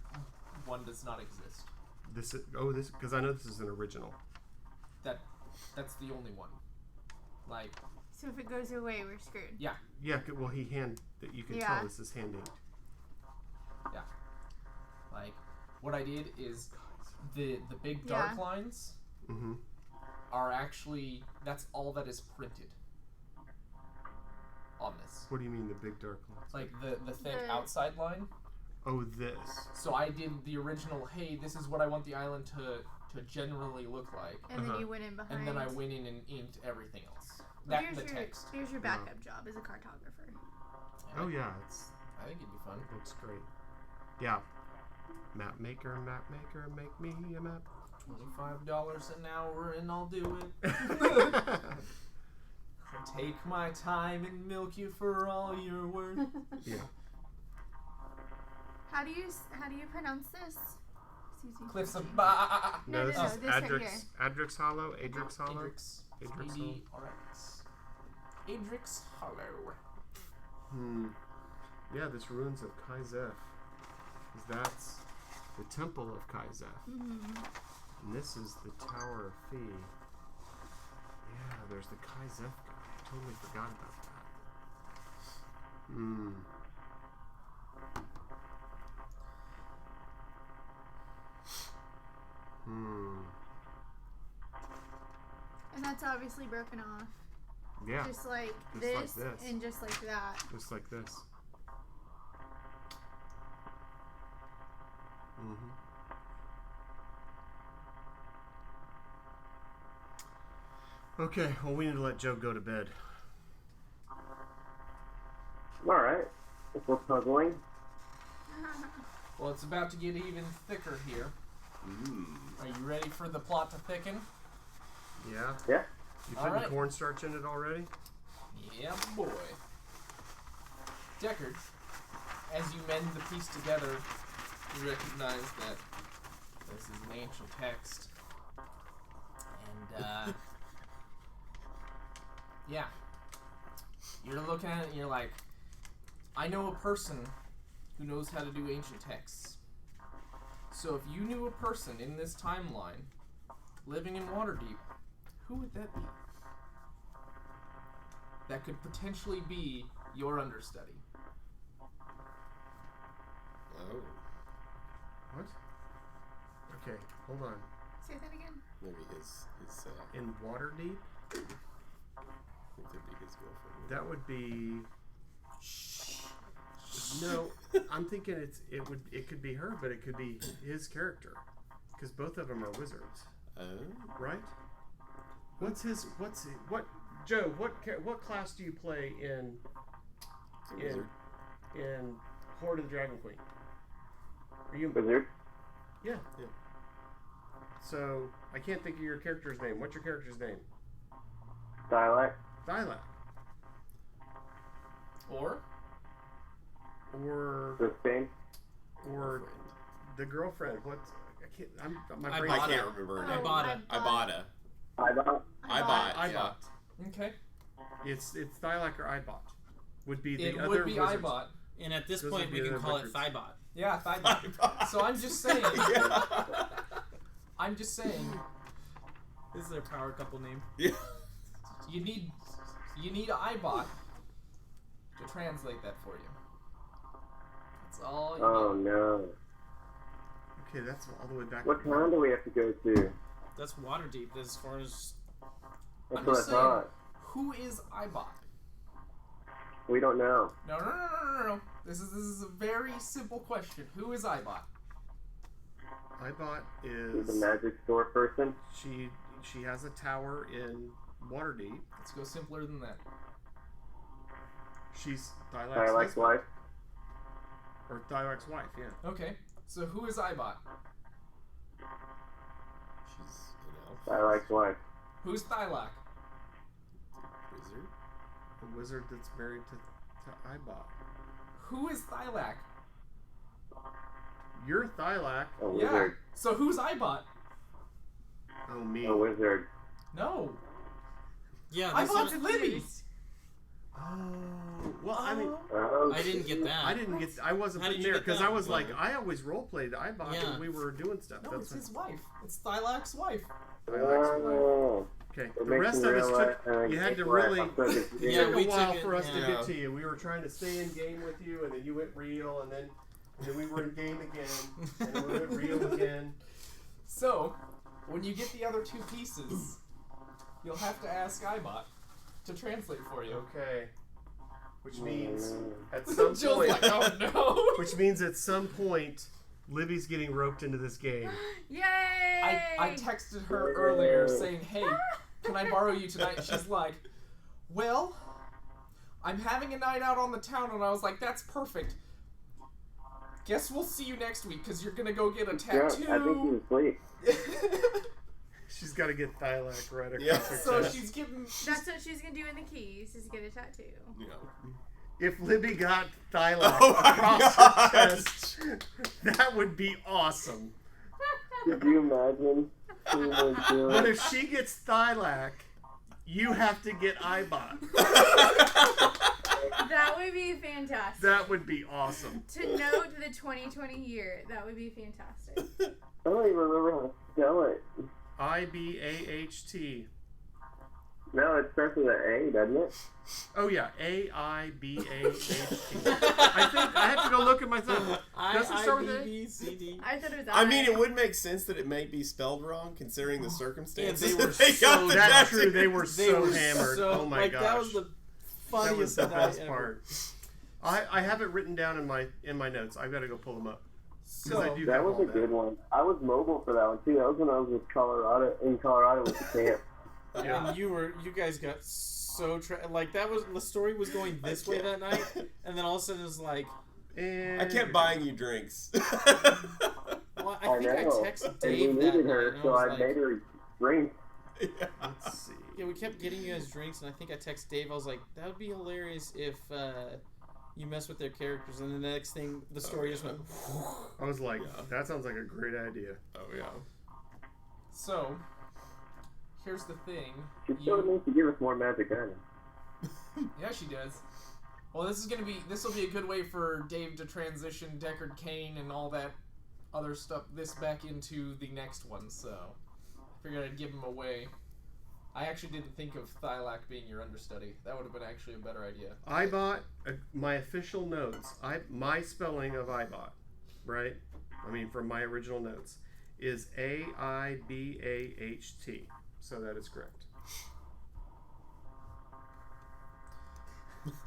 S2: one does not exist.
S1: This because I know this is an original.
S2: That's the only one. Like,
S5: So if it goes away, we're screwed.
S1: Yeah, well he that you can
S5: Yeah.
S1: tell this is handy.
S2: like, what I did is the big dark
S5: Yeah.
S2: lines
S1: Mm-hmm.
S2: are actually that's all that is printed on this.
S1: What do you mean the big dark lines?
S2: Like the thick
S5: The-
S2: outside line.
S1: Oh, this.
S2: So I did the original. Hey, this is what I want the island to generally look like.
S5: And then you went in behind.
S2: And then I went in and inked everything else.
S5: Well,
S2: The text.
S5: Here's your backup job as a cartographer.
S1: Oh yeah, it's
S2: I think it'd be fun.
S1: it looks great. Yeah. Map maker, make me a map.
S2: $25 an hour and I'll do it. I'll take my time and milk you for all you're worth.
S1: Yeah.
S5: How do you pronounce this? Susie.
S2: Cliffs of
S1: No, this
S5: no,
S1: is
S5: this right here.
S1: Adrix Hollow. Adrix Hollow.
S2: Adrix.
S1: Adrix
S2: ADRX. Adrix Hollow.
S1: Yeah, this ruins of Kaizef. That's the temple of Kaizef. And this is the Tower of Fee. Yeah, there's the Kaizef guy. I totally forgot about that.
S5: And that's obviously broken off.
S1: Yeah.
S5: Just like
S1: Just
S5: this,
S1: like this.
S5: and just like that.
S1: Just like this. Mm-hmm. Okay, well, we need to let Joe go to bed.
S6: Alright. If we're puzzling.
S2: Well, it's about to get even thicker here. Are you ready for the plot to thicken?
S1: Yeah?
S6: Yeah.
S1: You putting
S2: Alright.
S1: cornstarch in it already?
S2: Yeah, boy. Deckard, as you mend the piece together, you recognize that this is an ancient text. And, yeah. You're looking at it and you're like, I know a person who knows how to do ancient texts. So if you knew a person in this timeline living in Waterdeep, who would that be? That could potentially be your understudy.
S4: Oh,
S1: What? Okay, hold on.
S5: Say that again.
S4: maybe his
S1: In Waterdeep,
S4: it could be his girlfriend.
S1: that would be... No, I'm thinking it could be her, but it could be his character, because both of them are wizards, right? Joe? What class do you play in
S4: Wizard.
S1: in Horde of the Dragon Queen? Are you
S6: Wizard.
S1: Yeah. So I can't think of your character's name. What's your character's name?
S6: Dialect.
S1: Thylac.
S2: Or
S6: Sustain.
S1: or the girlfriend. What? I can't. My brain.
S4: I can't remember her name.
S7: Ibotta.
S4: Ibada.
S6: Ibot.
S1: Ibot.
S2: okay,
S1: It's Thylac or Ibot. Would be the
S2: it
S1: other
S2: would be
S1: wizards.
S2: Ibot.
S7: And at this
S1: Those
S7: point,
S1: would
S7: we
S1: be
S7: can
S1: the
S7: call it
S1: records.
S7: Thybot.
S2: Yeah, Thybot. So I'm just saying. I'm just saying.
S7: This is their power couple name.
S4: Yeah.
S2: You need Ibot to translate that for you. That's all you
S6: Oh
S2: need.
S6: no.
S1: Okay, that's all the way back.
S6: What town do we have to go to?
S7: That's Waterdeep as far as...
S6: That's
S2: I'm
S6: what I
S2: just saying,
S6: thought.
S2: who is Ibot?
S6: We don't know.
S2: No. This is a very simple question. Who is Ibot?
S1: Ibot
S6: He's
S1: is
S6: a magic store person.
S1: she has a tower in Waterdeep.
S2: Let's go simpler than that.
S1: She's Thylac's
S6: Dialect's
S1: husband.
S6: wife.
S1: Or Thylac's wife, yeah.
S2: Okay, so who is Ibot?
S4: She's an elf.
S6: Dialect's wife.
S2: Who's Thylac?
S4: Wizard.
S1: A wizard that's married to Ibot.
S2: Who is Thylac?
S1: You're Thylac.
S6: A
S2: Yeah.
S6: wizard.
S2: So who's Ibot?
S1: Oh, me.
S6: A wizard.
S2: No.
S7: Yeah, this
S2: Ibot's
S7: one,
S2: Libby's.
S1: Oh, well, I mean,
S6: Oh,
S7: I didn't get that.
S1: I wasn't
S7: How did
S1: putting
S7: you
S1: there
S7: get
S1: because
S7: that?
S1: I was like, I always role played Ibot
S7: Yeah.
S1: when we were doing stuff.
S2: No,
S1: That's
S2: it's his wife. It's Thylac's wife.
S1: Thylac's wife.
S6: oh.
S1: Okay,
S6: It
S1: the
S6: makes
S1: rest
S6: me
S1: of us
S6: realize-
S1: took. You had to
S6: that's why
S1: really.
S6: I'm so confused.
S1: It
S7: Yeah,
S1: took
S7: we
S1: a while
S7: took it-
S1: for us to
S4: yeah.
S1: get to you. We were trying to stay in game with you, and then you went real, and then we were in game again, and then we went real again.
S2: So, when you get the other two pieces, you'll have to ask Ibot to translate for you.
S1: Okay. Which means at some
S2: Jill's
S1: point.
S2: like, oh no.
S1: Which means at some point, Libby's getting roped into this game.
S5: Yay!
S2: I texted her earlier saying, hey, can I borrow you tonight? And she's like, well, I'm having a night out on the town. And I was like, that's perfect. Guess we'll see you next week because you're going to go get a
S6: Yeah, I think he was
S2: tattoo.
S6: asleep.
S1: She's got to get Thylac right across
S4: Yeah.
S1: her
S2: So
S1: chest.
S2: she's getting...
S5: That's what she's gonna do in the keys, is get a tattoo.
S4: Yeah.
S1: If Libby got Thylac
S4: Oh my
S1: across her
S4: gosh.
S1: chest, that would be awesome.
S6: Could you imagine? She was doing-
S1: But if she gets Thylac, you have to get Ibot.
S5: That would be fantastic.
S1: That would be awesome.
S5: To note the 2020 year, that would be fantastic.
S6: I don't even remember how to spell it.
S1: Ibaht.
S6: No, it starts with an A, doesn't it?
S1: Oh yeah, AIBAHT. I think I have to go look at myself. Does it start with A?
S7: IBBCD.
S5: I thought it was
S4: I mean, it would make sense that it may be spelled wrong considering the circumstances.
S7: they were
S4: that they got
S7: so
S4: the
S1: That's
S4: tattoo.
S1: true. They were
S7: They
S1: so
S7: were
S1: hammered.
S7: so-
S1: Oh my
S7: like,
S1: gosh.
S7: That was the
S1: That was
S7: funniest
S1: the
S7: night
S1: best
S7: ever.
S1: part. I have it written down in my notes. I've got to go pull them up.
S7: So,
S1: I do
S6: That
S1: have
S6: was
S1: all
S6: a good one. I was mobile for that one too. That was when I was in Colorado with the camp.
S1: Yeah.
S7: and you guys got so like that was the story was going this way that night, and then all of a sudden it was like,
S1: And
S4: I kept buying you drinks.
S7: well, I think I
S6: know.
S7: texted
S6: And we
S7: Dave that
S6: needed
S7: night,
S6: her,
S7: and I
S6: so
S7: was
S6: I
S7: like,
S6: made her drink.
S1: Let's see.
S7: yeah, we kept getting you guys drinks, and I think I texted Dave. I was like, that would be hilarious if you mess with their characters, and the next thing the story just went.
S1: I was like, that sounds like a great idea.
S4: Oh yeah.
S2: So, here's the thing.
S6: She still needs to give us more magic items.
S2: Yeah, she does. Well, this will be a good way for Dave to transition Deckard Cain and all that other stuff, this back into the next one, so I figured I'd give him away. I actually didn't think of Thylak being your understudy. That would have been actually a better idea.
S1: Ibot, my official notes, my spelling of Ibot, right? I mean, from my original notes, is AIBAHT. So that is correct.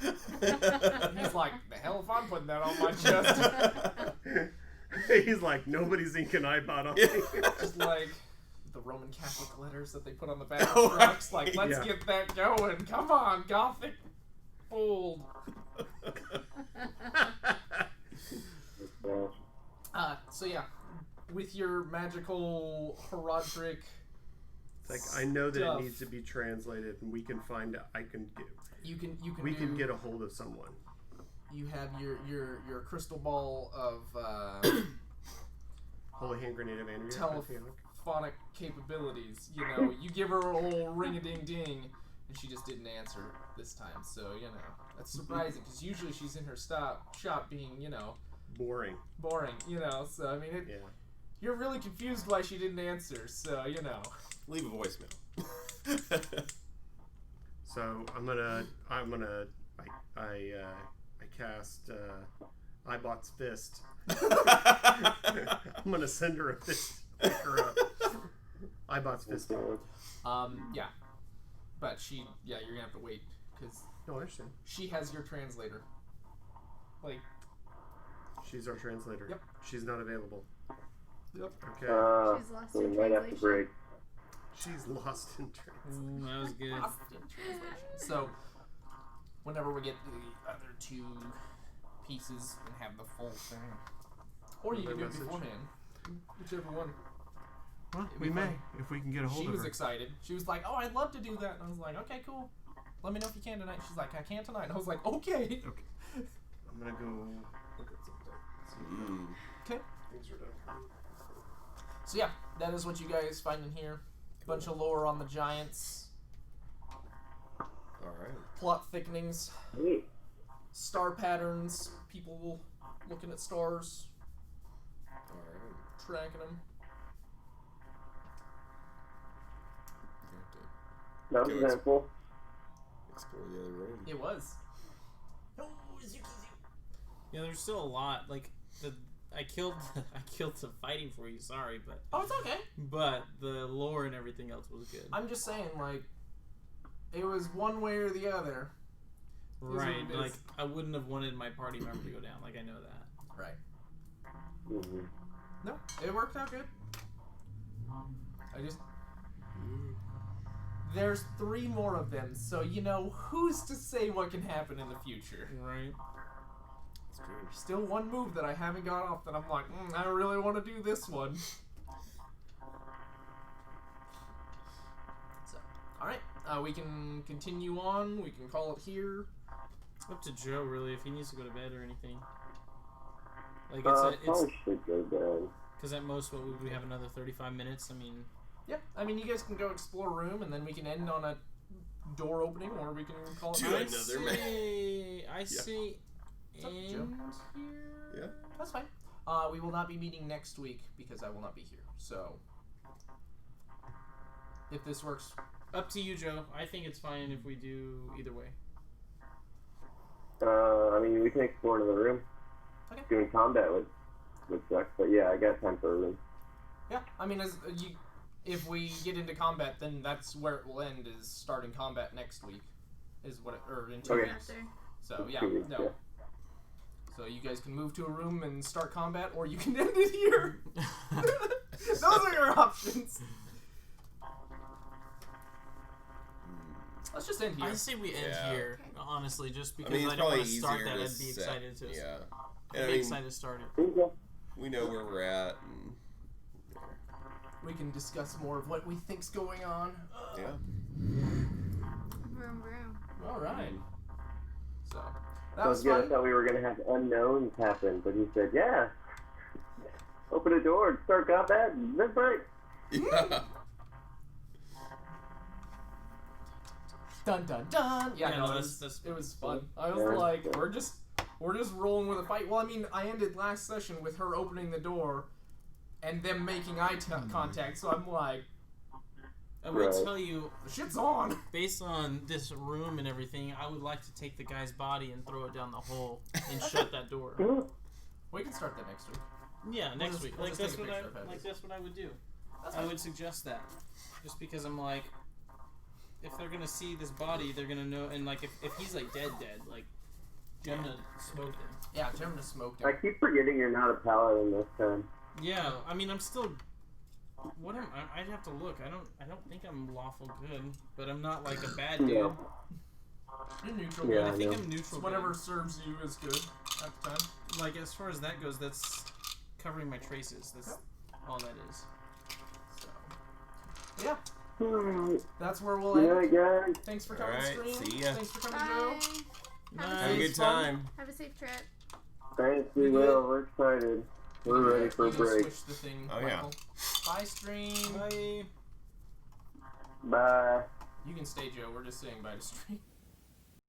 S2: He's like, the hell if I'm putting that on my chest.
S1: He's like, nobody's inking Ibot on me.
S2: Just like the Roman Catholic letters that they put on the back
S4: Oh,
S2: of trucks.
S4: right.
S2: Like, let's
S1: Yeah.
S2: get that going. Come on, Gothic bold. So yeah, with your magical Herodric,
S1: It's like, I know that
S2: stuff,
S1: it needs to be translated, and we can find out.
S2: you can
S1: We
S2: do,
S1: can get a hold of someone.
S2: You have your crystal ball of
S1: Holy hand grenade of Andrea. I feel like.
S2: telephonic capabilities. You know, you give her a little ring a ding ding, and she just didn't answer this time. So you know that's surprising because usually she's in her shop being
S1: Boring.
S2: boring. So I mean
S1: Yeah.
S2: you're really confused why she didn't answer. So
S4: Leave a voicemail.
S1: So I cast Ibot's fist. I'm gonna send her a fist. Pick her up. Ibot's fist.
S2: yeah, but you're gonna have to wait because
S1: No, I understand.
S2: she has your translator. Like,
S1: She's our translator.
S2: Yep.
S1: She's not available.
S2: Yep.
S1: Okay.
S5: She's lost
S6: So
S5: in
S6: we might have to break.
S1: She's lost in translation.
S7: That was good.
S2: Lost in translation. So, whenever we get the other two pieces and have the full thing, or you can do it
S1: Message.
S2: beforehand, whichever one.
S1: Well,
S2: It'd
S1: we
S2: be
S1: may
S2: fun.
S1: if we can get a hold
S2: She
S1: of
S2: was
S1: her.
S2: excited. She was like, "Oh, I'd love to do that," and I was like, "Okay, cool. Let me know if you can tonight." She's like, "I can't tonight." And I was like, "Okay."
S1: I'm gonna go look at something.
S4: Mm.
S2: Okay.
S1: Things are done.
S2: So yeah, that is what you guys find in here. Bunch of lore on the giants,
S4: All right.
S2: plot thickenings,
S6: Hey,
S2: star patterns, people looking at stars,
S4: All right.
S2: tracking them.
S4: You have to
S6: that was eventful.
S4: explore the other room.
S2: It was.
S7: Yeah, there's still a lot. Like I killed the fighting for you. Sorry, but
S2: Oh, it's okay.
S7: the lore and everything else was good.
S2: I'm just saying, like, it was one way or the other.
S7: Right,
S2: it is.
S7: like I wouldn't have wanted my party member to go down. Like I know that.
S2: Right.
S6: Mm-hmm.
S2: No, it worked out good. There's 3 more of them, so who's to say what can happen in the future?
S7: Right.
S4: That's true.
S2: Still one move that I haven't got off that I'm like, I really want to do this one. So, alright, we can continue on. We can call it here.
S7: Up to Joe, really, if he needs to go to bed or anything. Like
S6: Probably
S7: it's
S6: should go down.
S7: because at most, what would we have another 35 minutes? I mean,
S2: Yeah, I mean, you guys can go explore a room, and then we can end on a door opening, or we can call it
S4: Do
S2: night.
S4: it. Another
S7: I say
S2: What's up,
S7: end
S2: Joe?
S7: here.
S4: Yeah.
S2: That's fine. We will not be meeting next week because I will not be here. So, if this works
S7: Up to you, Joe. I think it's fine if we do either way.
S6: I mean, we can explore another room.
S2: Okay.
S6: Doing combat would suck, but yeah, I got time for a room.
S2: Yeah, I mean, if we get into combat, then that's where it will end. Is starting combat next week, or in 2
S6: Okay.
S2: weeks. So yeah,
S6: 2 weeks,
S2: no.
S6: yeah.
S2: So you guys can move to a room and start combat, or you can end it here. Those are your options. Let's just end here.
S7: I say we end here, honestly, just because
S4: it's
S7: I don't want
S4: probably
S7: to start
S4: easier
S7: that.
S4: to
S7: I'd be
S4: set.
S7: excited to.
S4: Yeah.
S7: I'd be excited to start it.
S6: Okay.
S4: We know where we're at. And,
S2: We can discuss more of what we think's going on.
S4: yeah.
S5: Vroom, vroom.
S2: All right. So that
S6: That was
S2: was
S6: good. I
S2: fun.
S6: thought we were gonna have unknowns happen, but he said, "Yeah, open a door and start combat. And that's right."
S4: Yeah.
S2: Dun dun dun. Yeah,
S7: Yeah,
S2: no,
S7: no,
S2: it was fun. I was
S6: Yeah.
S2: like, we're just rolling with a fight. Well, I mean, I ended last session with her opening the door and them making eye contact. So I'm like,
S7: I will
S6: Right.
S7: tell you,
S2: the shit's on.
S7: based on this room and everything, I would like to take the guy's body and throw it down the hole and shut that door.
S2: We can start that next week.
S7: Yeah, next
S2: just-
S7: week.
S2: we'll
S7: Like
S2: just
S7: that's
S2: take a
S7: what I
S2: picture of it.
S7: like. That's what I would do.
S2: That's
S7: I
S2: fine.
S7: would suggest that, just because I'm like, if they're gonna see this body, they're gonna know. And like, if he's like dead, like, Gemna smoked him.
S2: Yeah, Jim just smoked
S6: I
S2: it.
S6: keep forgetting you're not a paladin this time.
S7: Yeah, I mean, I'm still. What am I'd have to look. I don't think I'm lawful good, but I'm not like a bad dude.
S6: Yeah.
S2: You're neutral.
S6: Yeah.
S7: I think
S6: I know.
S7: I'm neutral.
S2: Whatever
S7: good.
S2: serves you is good at the time.
S7: Like as far as that goes, that's covering my traces. That's all that is.
S2: So, yeah,
S6: Alright.
S2: that's where we'll
S6: Good
S2: end.
S6: night, guys.
S2: Thanks for coming,
S4: Alright,
S2: stream.
S4: see ya.
S2: Thanks for coming, Joe.
S5: Bye.
S4: Have a good time.
S5: Have a safe trip.
S6: Thanks, we
S2: You
S6: will. We're excited. We're ready for a
S2: You can
S6: break.
S2: switch the thing,
S4: Oh, yeah.
S2: Michael. Bye, stream.
S7: Bye.
S6: Bye.
S2: You can stay, Joe. We're just saying bye to stream.